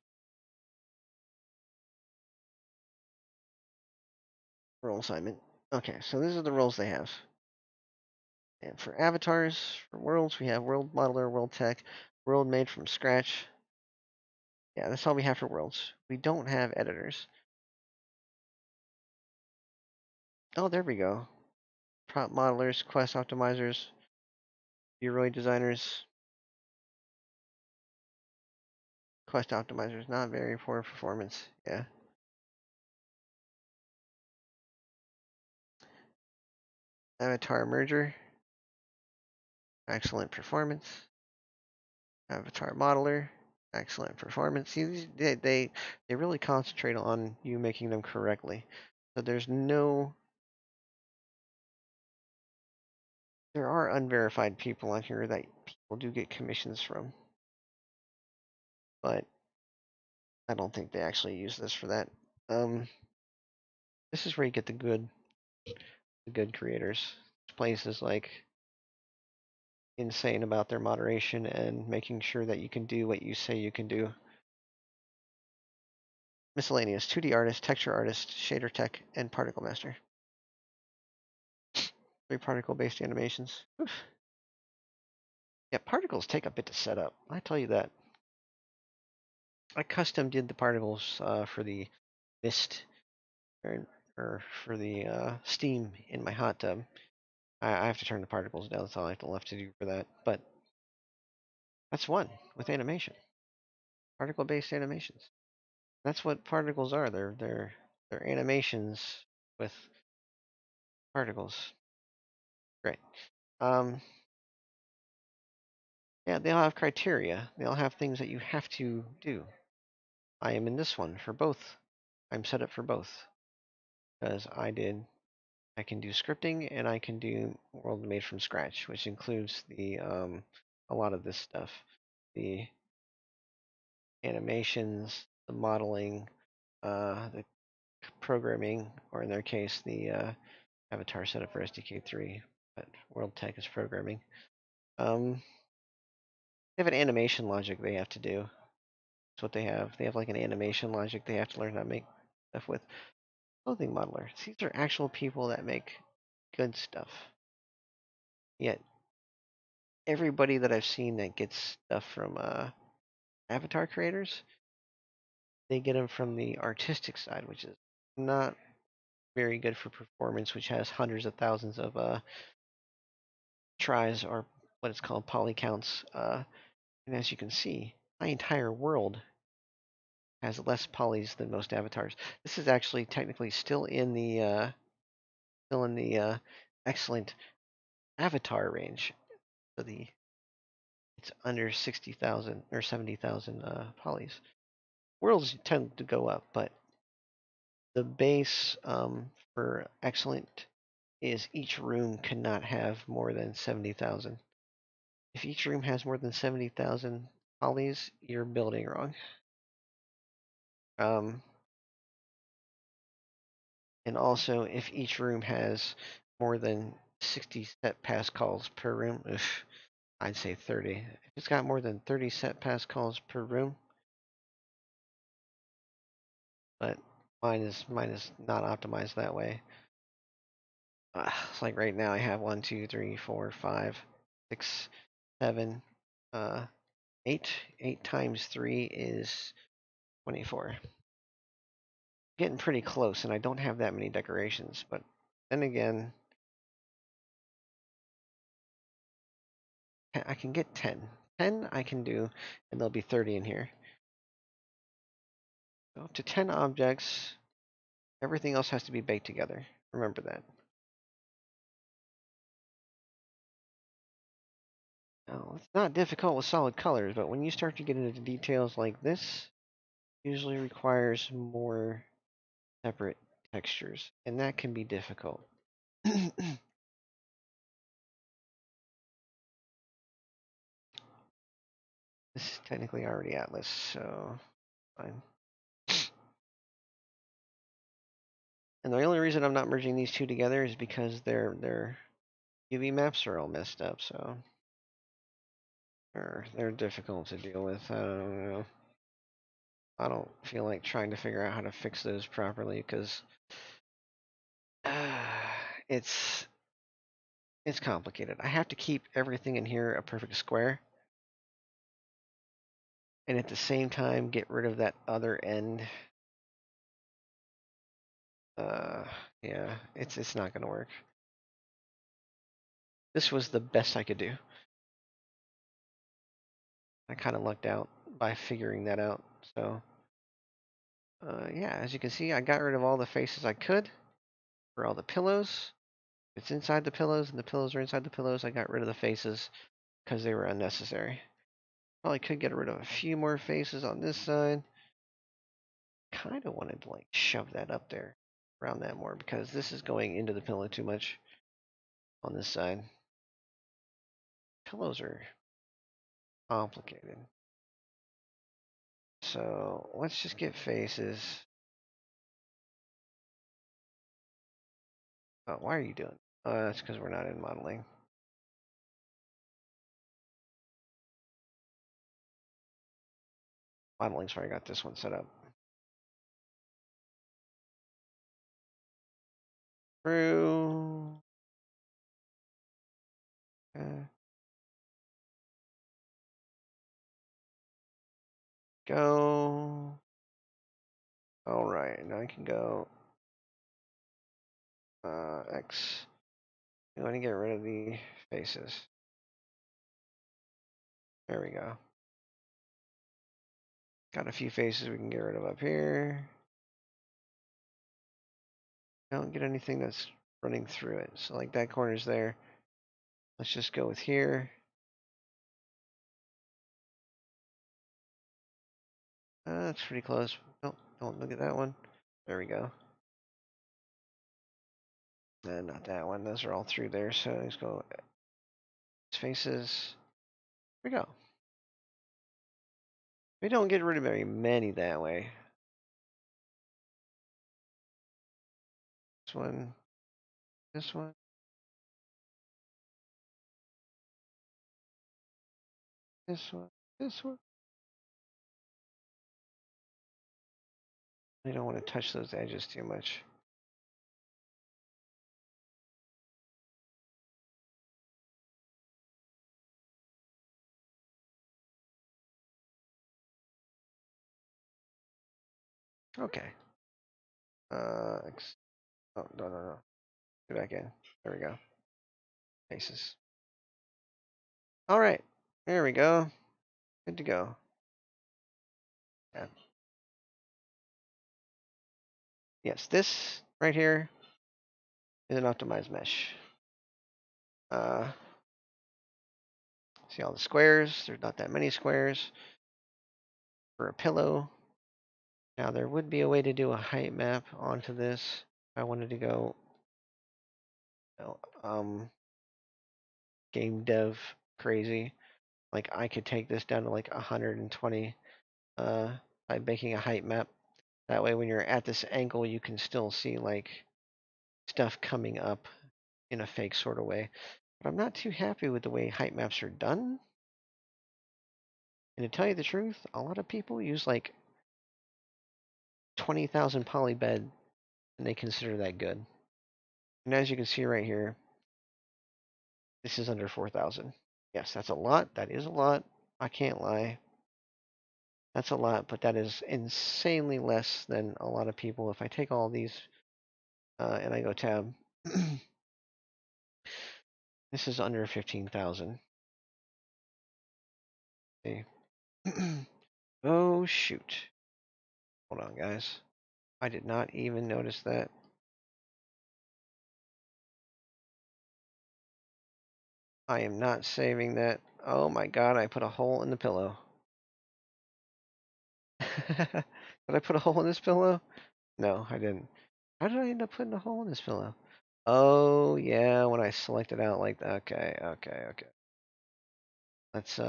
role assignment. Okay, so these are the roles they have. And for avatars, for worlds, we have world modeler, world tech, world made from scratch. Yeah, that's all we have for worlds. We don't have editors. Oh, there we go. Prop modelers, quest optimizers, Bureau designers, quest optimizers, not very poor performance. Yeah. Avatar merger, excellent performance. Avatar modeler, excellent performance. See, they really concentrate on you making them correctly. So there's no there are unverified people on here that people do get commissions from, but I don't think they actually use this for that. Um, this is where you get the good creators. This place is like insane about their moderation and making sure that you can do what you say you can do. Miscellaneous 2D artist, texture artist, shader tech, and particle master. 3 particle based animations. Oof. Yeah, particles take a bit to set up. I tell you that. I custom did the particles for the mist or for the steam in my hot tub. I have to turn the particles down. That's all I have to left to do for that. But that's one with animation. Particle-based animations. That's what particles are. They're animations with particles. Great. Um, yeah, they all have criteria. They all have things that you have to do. I am in this one for both. I'm set up for both because I can do scripting and I can do world made from scratch, which includes the a lot of this stuff, the animations, the modeling, the programming, or in their case, the avatar setup for SDK3. But World Tech is programming. They have an animation logic they have to do. That's what they have. They have like an animation logic they have to learn how to make stuff with. Clothing modeler. These are actual people that make good stuff. Yet everybody that I've seen that gets stuff from avatar creators, they get them from the artistic side, which is not very good for performance, which has hundreds of thousands of tries or what it's called poly counts. And as you can see, my entire world has less polys than most avatars. This is actually technically still in the excellent avatar range. So it's under 60,000 or 70,000 polys. Worlds tend to go up, but the base for excellent is each room cannot have more than 70,000. If each room has more than 70,000 polys, you're building wrong. Um, and also, if each room has more than 60 set pass calls per room, I'd say 30. If it's got more than 30 set pass calls per room, but mine is not optimized that way. Like right now, I have 1, 2, 3, 4, 5, 6, 7, 8. 8 times 3 is 24. Getting pretty close, and I don't have that many decorations. But then again, I can get 10. 10 I can do, and there'll be 30 in here. So up to 10 objects. Everything else has to be baked together. Remember that. Now, it's not difficult with solid colors, but when you start to get into details like this, usually requires more separate textures, and that can be difficult. This is technically already Atlas, so fine. And the only reason I'm not merging these two together is because their UV maps are all messed up, so they're difficult to deal with. I don't know. I don't feel like trying to figure out how to fix those properly because it's it's complicated. I have to keep everything in here a perfect square, and at the same time get rid of that other end. Uh, yeah, it's not gonna work. This was the best I could do. I kind of lucked out by figuring that out. So, yeah, as you can see, I got rid of all the faces I could for all the pillows. It's inside the pillows, and the pillows are inside the pillows. I got rid of the faces because they were unnecessary. Probably could get rid of a few more faces on this side. Kind of wanted to like shove that up there around that more because this is going into the pillow too much on this side. Pillows are complicated. So let's just get faces. Oh, why are you doing? That's because we're not in modeling. Modeling's where I got this one set up. Through. Go. All right, now I can go. X. I want to get rid of the faces. There we go. Got a few faces we can get rid of up here. Don't get anything that's running through it. So like that corner's there. Let's just go with here. That's pretty close. Oh, don't look at that one. There we go. Not that one. Those are all through there. So let's go faces. Here we go. We don't get rid of very many that way. This one. This one. This one. This one. I don't want to touch those edges too much. Okay. Oh, no. Get back in. There we go. Faces. All right. There we go. Good to go. Yeah. Yes, this right here is an optimized mesh. See all the squares? There's not that many squares for a pillow. Now there would be a way to do a height map onto this. If I wanted to go, game dev crazy. Like I could take this down to like 120 by making a height map. That way, when you're at this angle, you can still see like stuff coming up in a fake sort of way. But I'm not too happy with the way height maps are done. And to tell you the truth, a lot of people use like 20,000 poly bed and they consider that good. And as you can see right here, this is under 4,000. Yes, that's a lot. That is a lot. I can't lie. That's a lot, but that is insanely less than a lot of people. If I take all these and I go tab, this is under 15,000. See? Oh, shoot. Hold on, guys. I did not even notice that. I am not saving that. Oh my god, I put a hole in the pillow. Did I put a hole in this pillow? No, I didn't. How did I end up putting a hole in this pillow? Oh, yeah, when I select it out like that. Okay. Let's,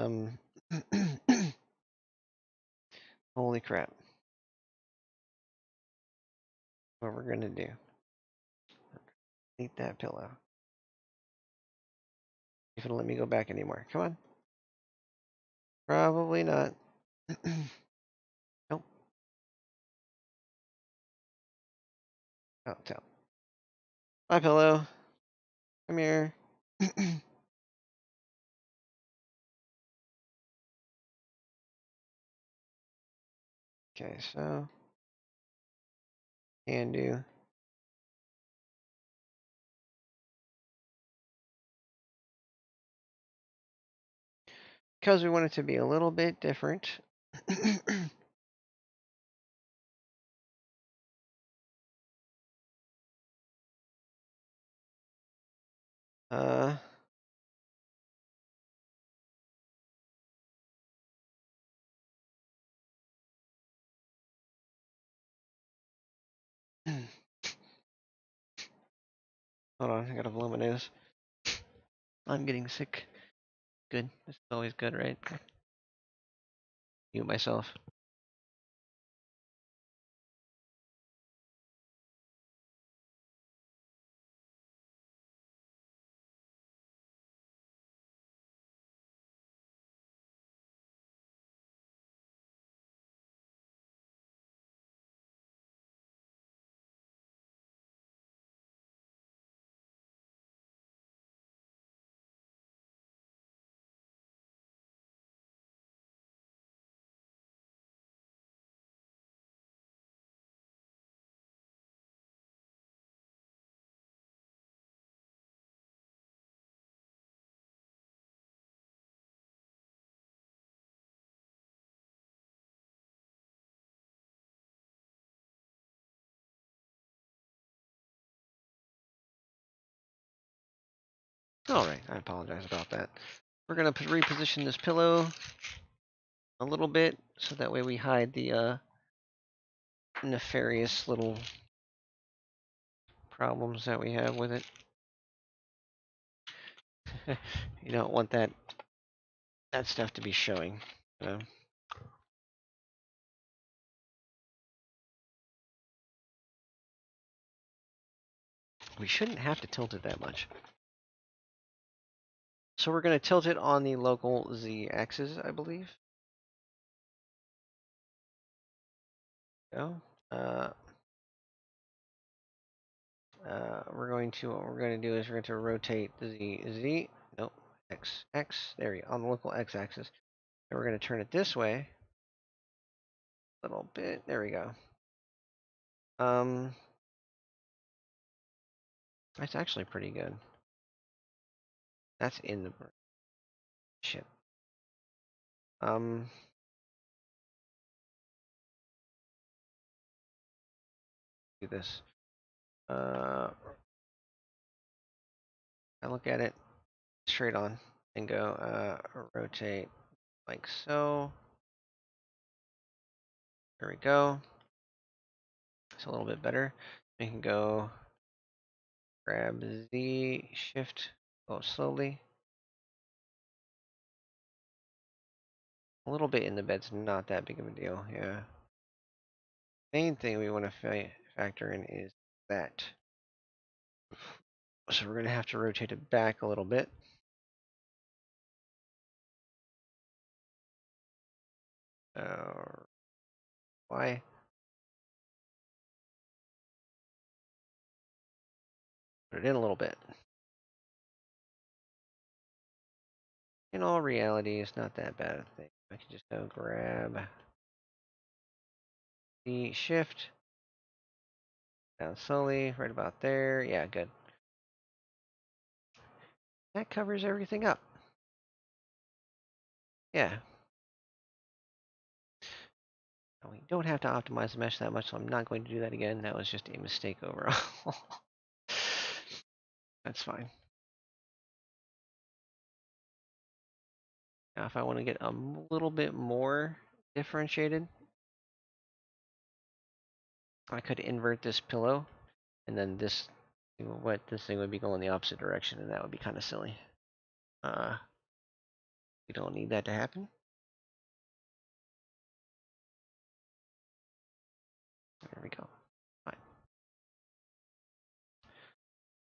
holy crap. What we're gonna do. Eat that pillow. If it'll let me go back anymore. Come on. Probably not. Nope. Oh, tell. Hi, pillow. Come here. Okay, so can do. Because we want it to be a little bit different. uh, hold on, I gotta blow my nose. I'm getting sick. Good. This is always good, right? Mute myself. Alright, I apologize about that. We're gonna reposition this pillow a little bit, so that way we hide the nefarious little problems that we have with it. You don't want that stuff to be showing. You We shouldn't have to tilt it that much. So we're going to tilt it on the local z-axis, I believe. Go. Uh, what we're going to do is we're going to rotate the z, nope, x, there we go, on the local x-axis. And we're going to turn it this way a little bit. There we go. That's actually pretty good. That's in the shit. Do this. I look at it straight on and go rotate like so. There we go. It's a little bit better. We can go grab Z, shift, go slowly. A little bit in the bed's not that big of a deal, yeah. Main thing we want to factor in is that. So we're going to have to rotate it back a little bit. Why? Put it in a little bit. In all reality, it's not that bad a thing. I can just go grab the shift, down slowly, right about there. Yeah, good. That covers everything up. Yeah. We don't have to optimize the mesh that much, so I'm not going to do that again. That was just a mistake overall. That's fine. Now, if I want to get a little bit more differentiated, I could invert this pillow, and then this thing would be going the opposite direction, and that would be kind of silly. We don't need that to happen. There we go. Fine.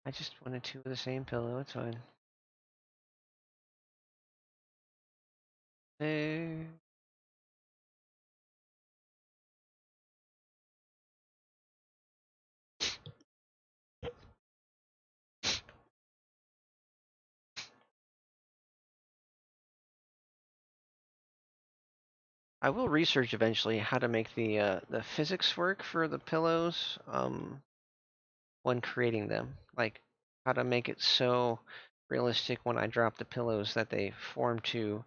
I just wanted two of the same pillow. It's fine. There. I will research eventually how to make the physics work for the pillows when creating them. Like how to make it so realistic when I drop the pillows that they form to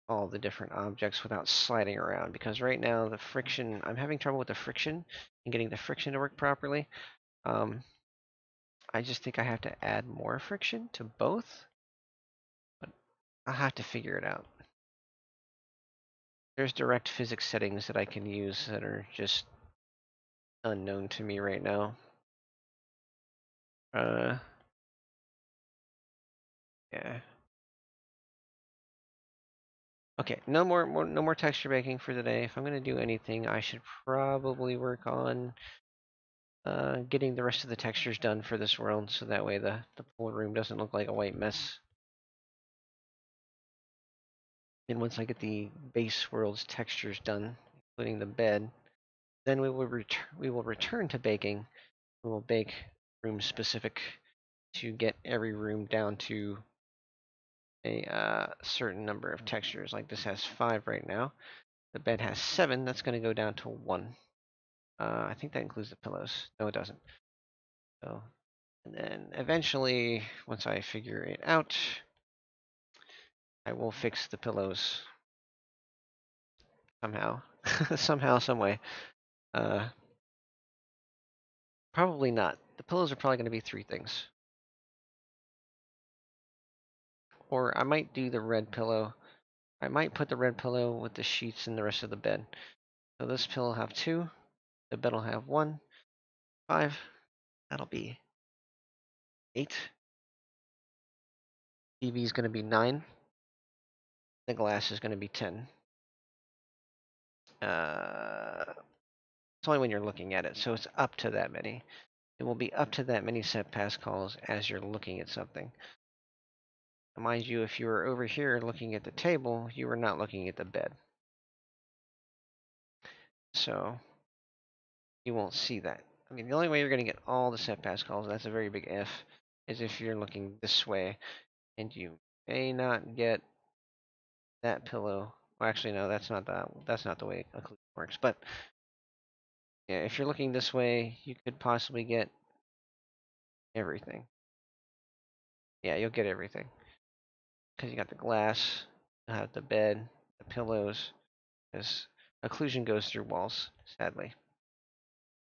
all the different objects without sliding around. Because right now the friction, I'm having trouble with the friction and getting the friction to work properly. I just think I have to add more friction to both, but I'll have to figure it out. There's direct physics settings that I can use that are just unknown to me right now. Yeah. Okay, no more texture baking for today. If I'm gonna do anything, I should probably work on getting the rest of the textures done for this world, so that way the pool room doesn't look like a white mess. And once I get the base world's textures done, including the bed, then we will return to baking. We will bake room specific to get every room down to a certain number of textures. Like this has 5 right now. The bed has 7. That's going to go down to 1. I think that includes the pillows. No, it doesn't. So, and then eventually, once I figure it out, I will fix the pillows somehow, somehow, some way. Probably not. The pillows are probably going to be 3 things. Or I might do the red pillow. I might put the red pillow with the sheets and the rest of the bed. So this pillow will have 2. The bed will have 1, 5. That'll be 8. TV is going to be 9. The glass is going to be 10. It's only when you're looking at it, so it's up to that many. It will be up to that many set pass calls as you're looking at something. Mind you, if you were over here looking at the table, you were not looking at the bed. So you won't see that. I mean, the only way you're going to get all the set pass calls, that's a very big if, is if you're looking this way, and you may not get that pillow. Well, actually, no, that's not the way occlusion works. But yeah, if you're looking this way, you could possibly get everything. Yeah, you'll get everything because you got the glass, you have the bed, the pillows. Because occlusion goes through walls, sadly.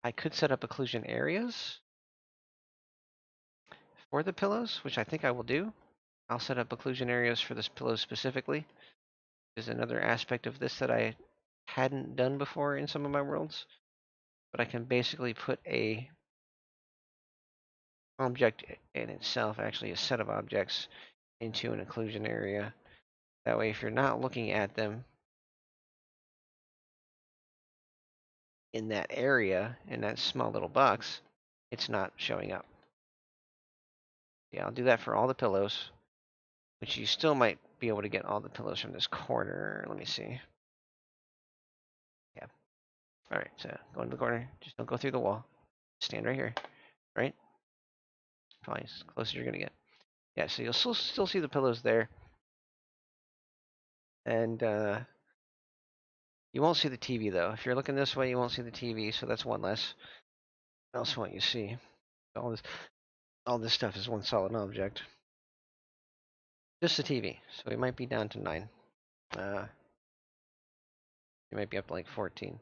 I could set up occlusion areas for the pillows, which I think I will do. I'll set up occlusion areas for this pillow specifically. There's another aspect of this that I hadn't done before in some of my worlds. But I can basically put a object in itself, actually a set of objects, into an occlusion area. That way, if you're not looking at them in that area, in that small little box, it's not showing up. Yeah, I'll do that for all the pillows, which you still might be able to get all the pillows from this corner. Let me see. Yeah. All right, so go into the corner. Just don't go through the wall. Stand right here, right? Probably as close as you're going to get. Yeah, so you'll still see the pillows there. And you won't see the TV, though. If you're looking this way, you won't see the TV, so that's one less. What else won't you see? All this stuff is one solid object. Just the TV, so we might be down to 9. You might be up to like 14.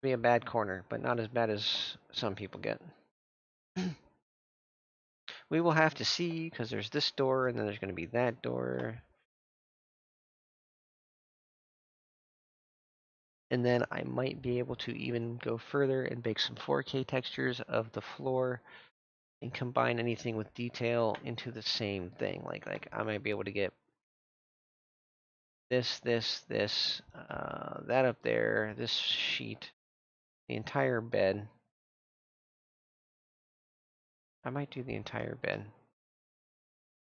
Be a bad corner, but not as bad as some people get. We will have to see, because there's this door, and then there's going to be that door. And then I might be able to even go further and make some 4K textures of the floor and combine anything with detail into the same thing. Like I might be able to get this, that up there, this sheet, the entire bed. I might do the entire bed.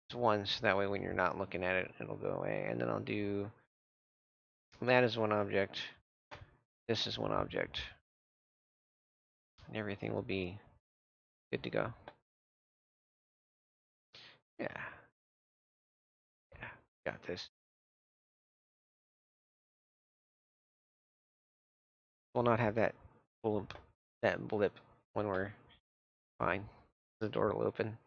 It's one, so that way when you're not looking at it, it'll go away. And then I'll do that is one object. This is one object. And everything will be good to go. Yeah. Yeah. Got this. We'll not have that blip when we're fine. The door will open.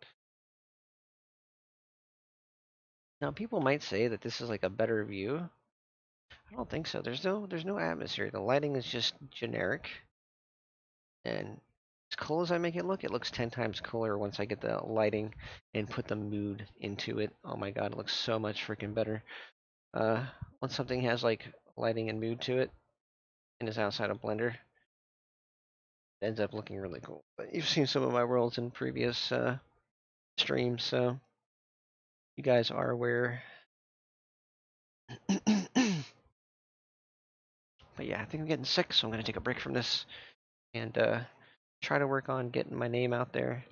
Now people might say that this is like a better view. I don't think so. There's no atmosphere. The lighting is just generic. And as cool as I make it looks 10 times cooler once I get the lighting and put the mood into it. Oh my god, it looks so much freaking better. Once something has like lighting and mood to it and is outside of Blender, it ends up looking really cool. But you've seen some of my worlds in previous streams, so you guys are aware. But yeah, I think I'm getting sick, so I'm gonna take a break from this and try to work on getting my name out there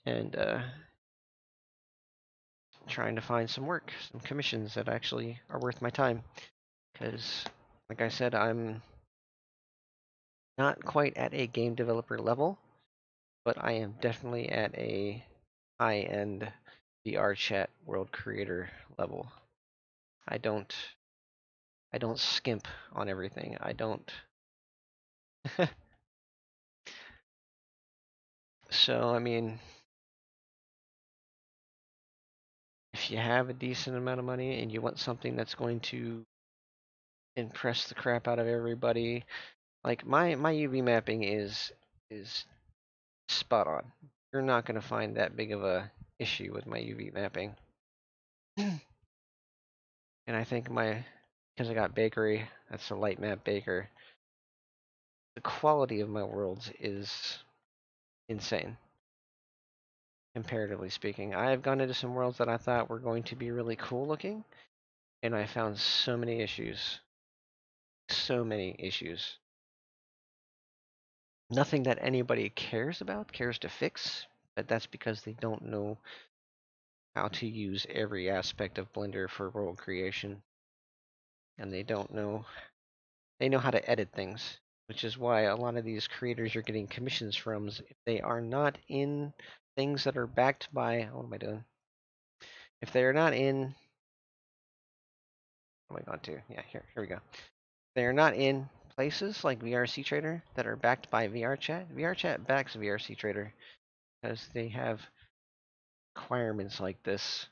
and trying to find some work, some commissions that actually are worth my time. Because, like I said, I'm not quite at a game developer level, but I am definitely at a high-end VR chat world creator level. I don't skimp on everything. I don't. So, I mean, if you have a decent amount of money and you want something that's going to impress the crap out of everybody, like my UV mapping is spot on. You're not going to find that big of a issue with my UV mapping. And I think because I got bakery, that's a light map baker, the quality of my worlds is insane, comparatively speaking. I have gone into some worlds that I thought were going to be really cool looking, and I found so many issues. So many issues. Nothing that anybody cares to fix, but that's because they don't know how to use every aspect of Blender for world creation, and they know how to edit things, which is why a lot of these creators you're getting commissions from, if they are not in things that are backed by, what am I doing? If they are not in, oh my god, too, yeah, here we go. They are not in places like VRC Trader that are backed by VRChat. VRChat backs VRC Trader because they have requirements like this.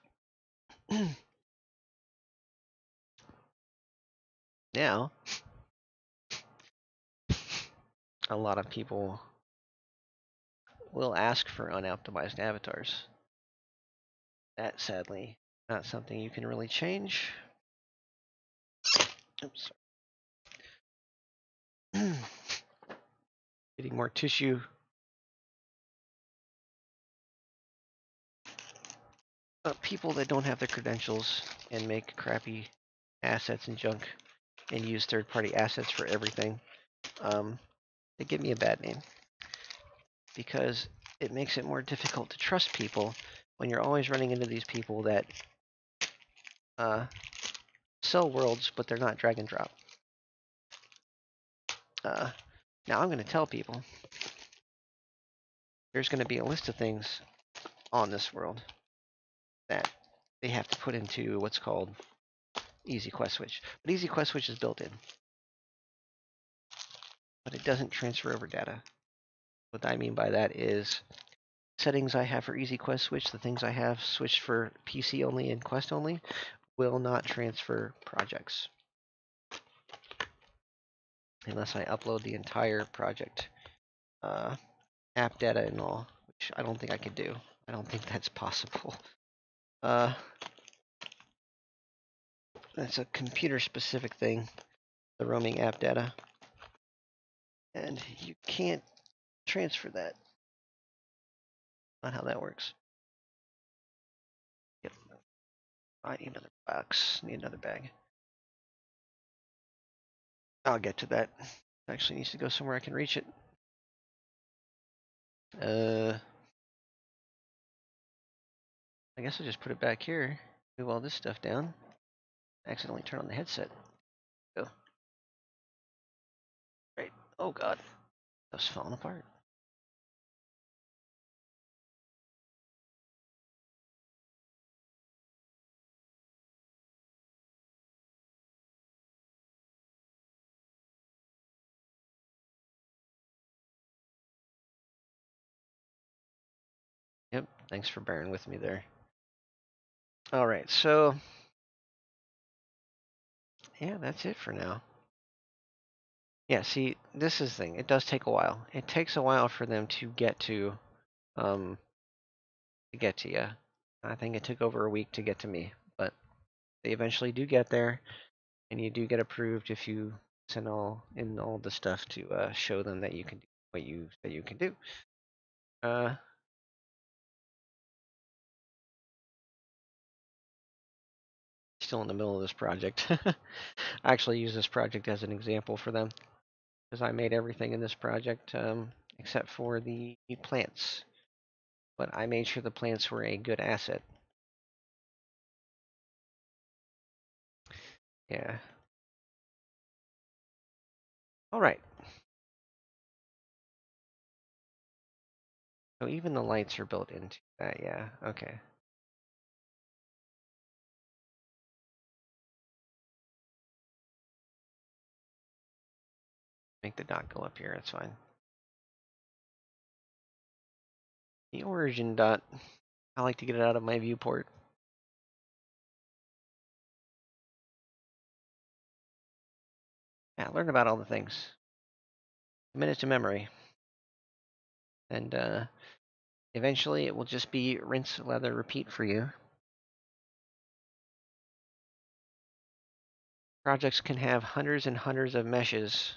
Now, a lot of people will ask for unoptimized avatars. That, sadly, not something you can really change. Oops. Getting more tissue. People that don't have the credentials and make crappy assets and junk and use third-party assets for everything, they give me a bad name because it makes it more difficult to trust people when you're always running into these people that sell worlds, but they're not drag and drop. Now I'm going to tell people there's going to be a list of things on this world that they have to put into what's called Easy Quest Switch. But Easy Quest Switch is built in, but it doesn't transfer over data. What I mean by that is settings I have for Easy Quest Switch, the things I have switched for PC only and Quest only, will not transfer projects unless I upload the entire project, app data and all, which I don't think I could do. I don't think that's possible. That's a computer-specific thing, the roaming app data, and you can't transfer that. Not how that works. Yep. I need another box. Need another bag. I'll get to that. It actually needs to go somewhere I can reach it. I guess I'll just put it back here. Move all this stuff down. Accidentally turn on the headset. Go. Right. Oh god. Stuff's falling apart. Yep. Thanks for bearing with me there. Alright, so yeah, that's it for now. Yeah, see, this is the thing. It does take a while. It takes a while for them to get to you. I think it took over a week to get to me, but they eventually do get there, and you do get approved if you send all the stuff to show them that you can do what you that you can do. Still in the middle of this project. I actually use this project as an example for them because I made everything in this project except for the plants, but I made sure the plants were a good asset. Yeah. All right. So even the lights are built into that. Yeah. Okay. Make the dot go up here. That's fine. The origin dot. I like to get it out of my viewport. Yeah, learn about all the things. Commit it to memory. And eventually it will just be rinse, lather, repeat for you. projects can have hundreds and hundreds of meshes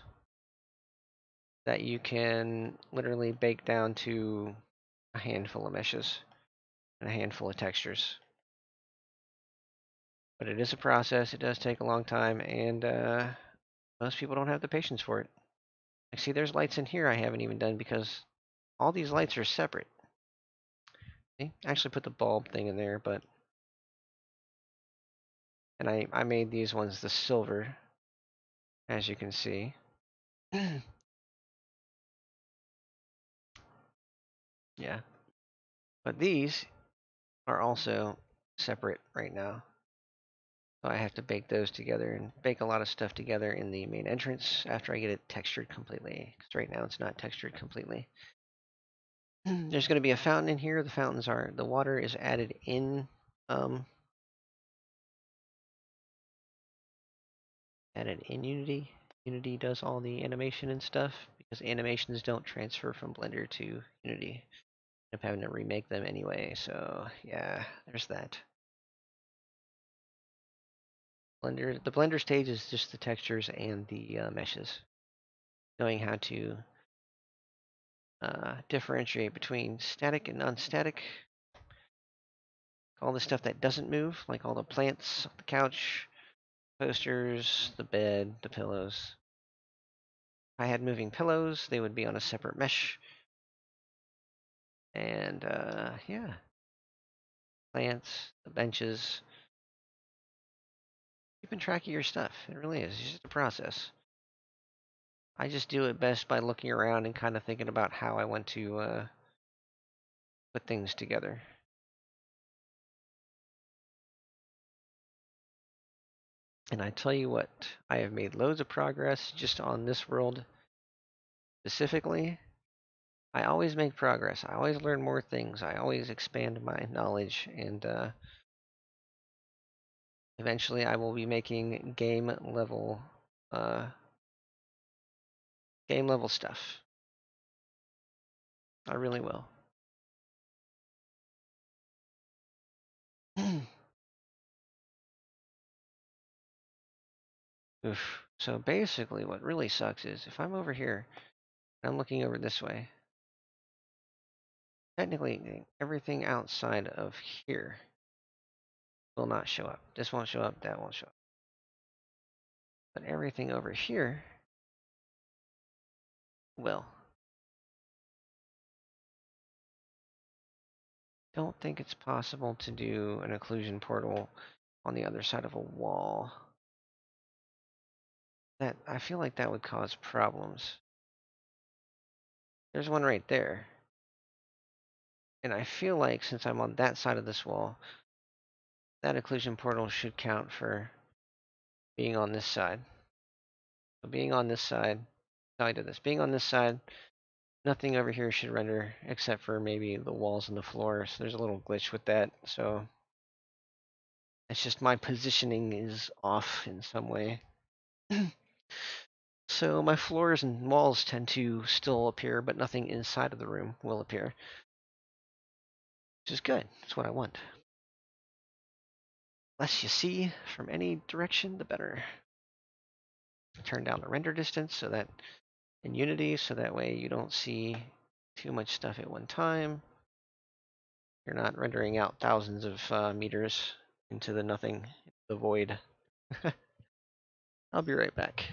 that you can literally bake down to a handful of meshes and a handful of textures. But it is a process. It does take a long time, and most people don't have the patience for it. I see there's lights in here I haven't even done because all these lights are separate. See? I actually put the bulb thing in there, but and I made these ones the silver, as you can see. Yeah. But these are also separate right now. So I have to bake those together and bake a lot of stuff together in the main entrance after I get it textured completely. Because right now it's not textured completely. There's going to be a fountain in here. The water is added in, Unity. Unity does all the animation and stuff because animations don't transfer from Blender to Unity. I'm having to remake them anyway, so yeah, there's that. The Blender stage is just the textures and the meshes. Knowing how to differentiate between static and non-static. All the stuff that doesn't move, like all the plants, the couch, posters, the bed, the pillows. If I had moving pillows, they would be on a separate mesh. And yeah, plants, the benches. Keeping track of your stuff. It really is. It's just a process. I just do it best by looking around and kind of thinking about how I want to put things together. And I tell you what, I have made loads of progress just on this world specifically. I always make progress. I always learn more things. I always expand my knowledge, and eventually I will be making uh, game level stuff. I really will. Oof. So basically, what really sucks is if I'm over here and I'm looking over this way, technically everything outside of here will not show up. This won't show up, that won't show up. But everything over here will. Don't think it's possible to do an occlusion portal on the other side of a wall. That I feel like that would cause problems. There's one right there. And I feel like since I'm on that side of this wall, that occlusion portal should count for being on this side. So being on this side, how I did this. Being on this side, nothing over here should render except for maybe the walls and the floor. So there's a little glitch with that. So it's just my positioning is off in some way. So my floors and walls tend to still appear, but nothing inside of the room will appear. Which is good. That's what I want. Less you see from any direction, the better. Turn down the render distance so that in Unity, so that way you don't see too much stuff at one time. You're not rendering out thousands of meters into the nothing, the void. I'll be right back.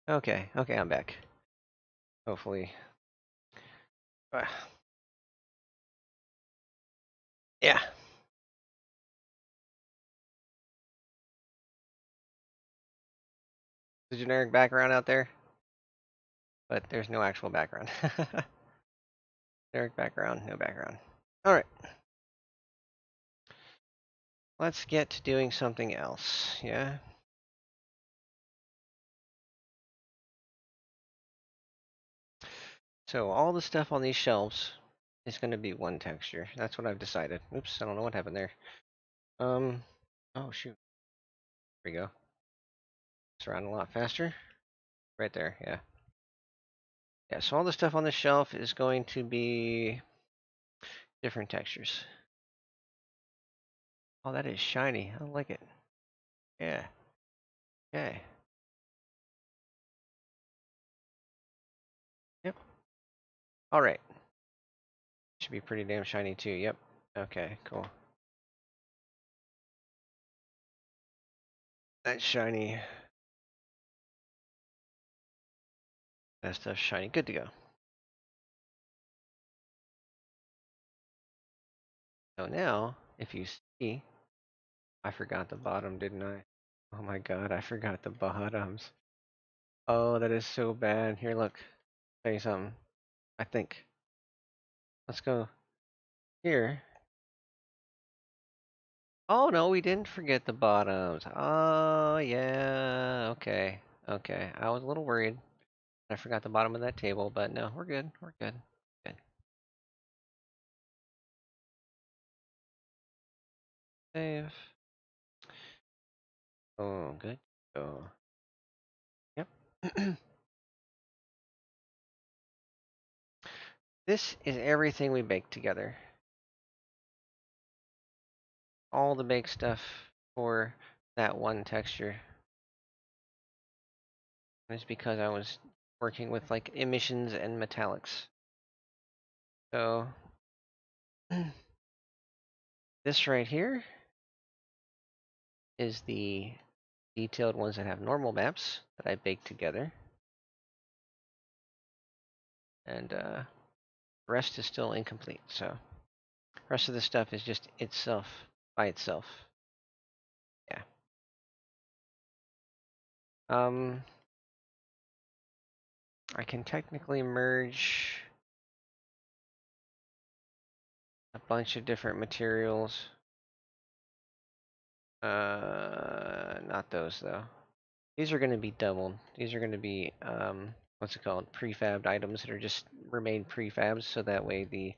Okay, okay, I'm back. Hopefully. Uh, yeah. The generic background out there, but there's no actual background. Generic background, no background. All right. Let's get to doing something else. Yeah. So all the stuff on these shelves is going to be one texture. That's what I've decided. Oops, I don't know what happened there. Oh shoot. There we go. It's around a lot faster. Right there, yeah. Yeah, so all the stuff on the shelf is going to be different textures. Oh, that is shiny. I like it. Yeah. Okay. Yep. All right. Should be pretty damn shiny too. Yep. Okay, cool. That's shiny. That stuff's shiny. Good to go. So now, if you see, I forgot the bottom, didn't I? Oh my god, I forgot the bottoms. Oh, that is so bad. Here, look. Tell you something. I think. Let's go here. Oh no, we didn't forget the bottoms. Oh yeah. Okay. Okay. I was a little worried. I forgot the bottom of that table, but no, we're good. We're good. Good. Save. Oh, good. Oh. Yep. This is everything we baked together. All the baked stuff for that one texture. It's because I was working with like emissions and metallics. So this right here is the detailed ones that have normal maps that I baked together. And the rest is still incomplete. So the rest of the stuff is just itself by itself. Yeah. Um, I can technically merge a bunch of different materials. Not those though. These are going to be doubled. These are going to be what's it called? Prefabbed items that are just remain prefabs, so that way the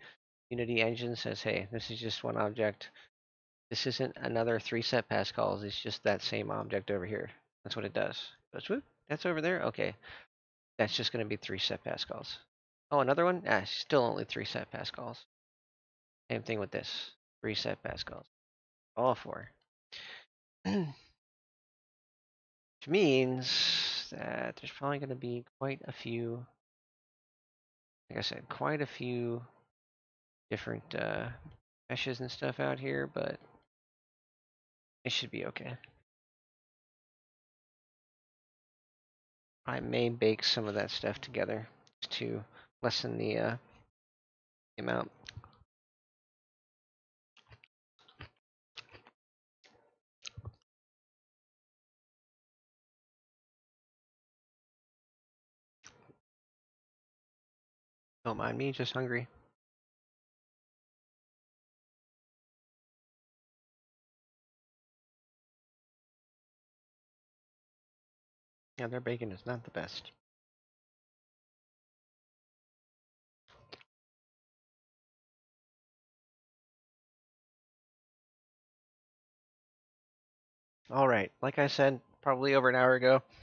Unity engine says, "Hey, this is just one object. This isn't another 3 set Pascals. It's just that same object over here." That's what it does. Goes, whoop, that's over there. Okay, that's just going to be 3 set Pascals. Oh, another one? Ah, still only 3 set Pascals. Same thing with this. 3 set Pascals. All four. Which means that there's probably going to be quite a few, like I said, quite a few different meshes and stuff out here, but it should be okay. I may bake some of that stuff together to lessen the amount. Don't mind me, just hungry. Yeah, their bacon is not the best. All right, like I said, probably over an hour ago,